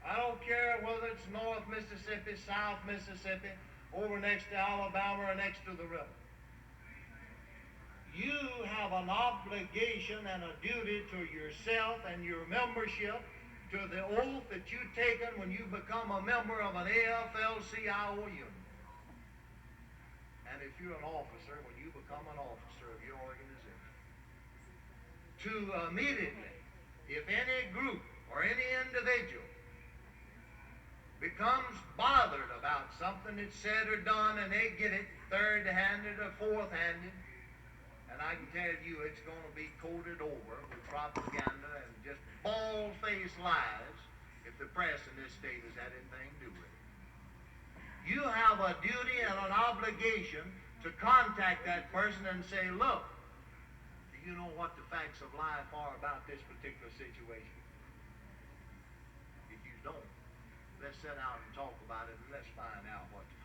I: I don't care whether it's North Mississippi, South Mississippi, over next to Alabama or next to the river, you have an obligation and a duty to yourself and your membership, to the oath that you've taken when you become a member of an AFL-CIO union. And if you're an officer, when you become an officer of your organization, to immediately, if any group or any individual becomes bothered about something that's said or done and they get it third-handed or fourth-handed, and I can tell you it's going to be coated over with propaganda and just bald-faced lies if the press in this state has had anything to do with it. You have a duty and an obligation to contact that person and say, look, do you know what the facts of life are about this particular situation? If you don't, let's sit down and talk about it and let's find out what the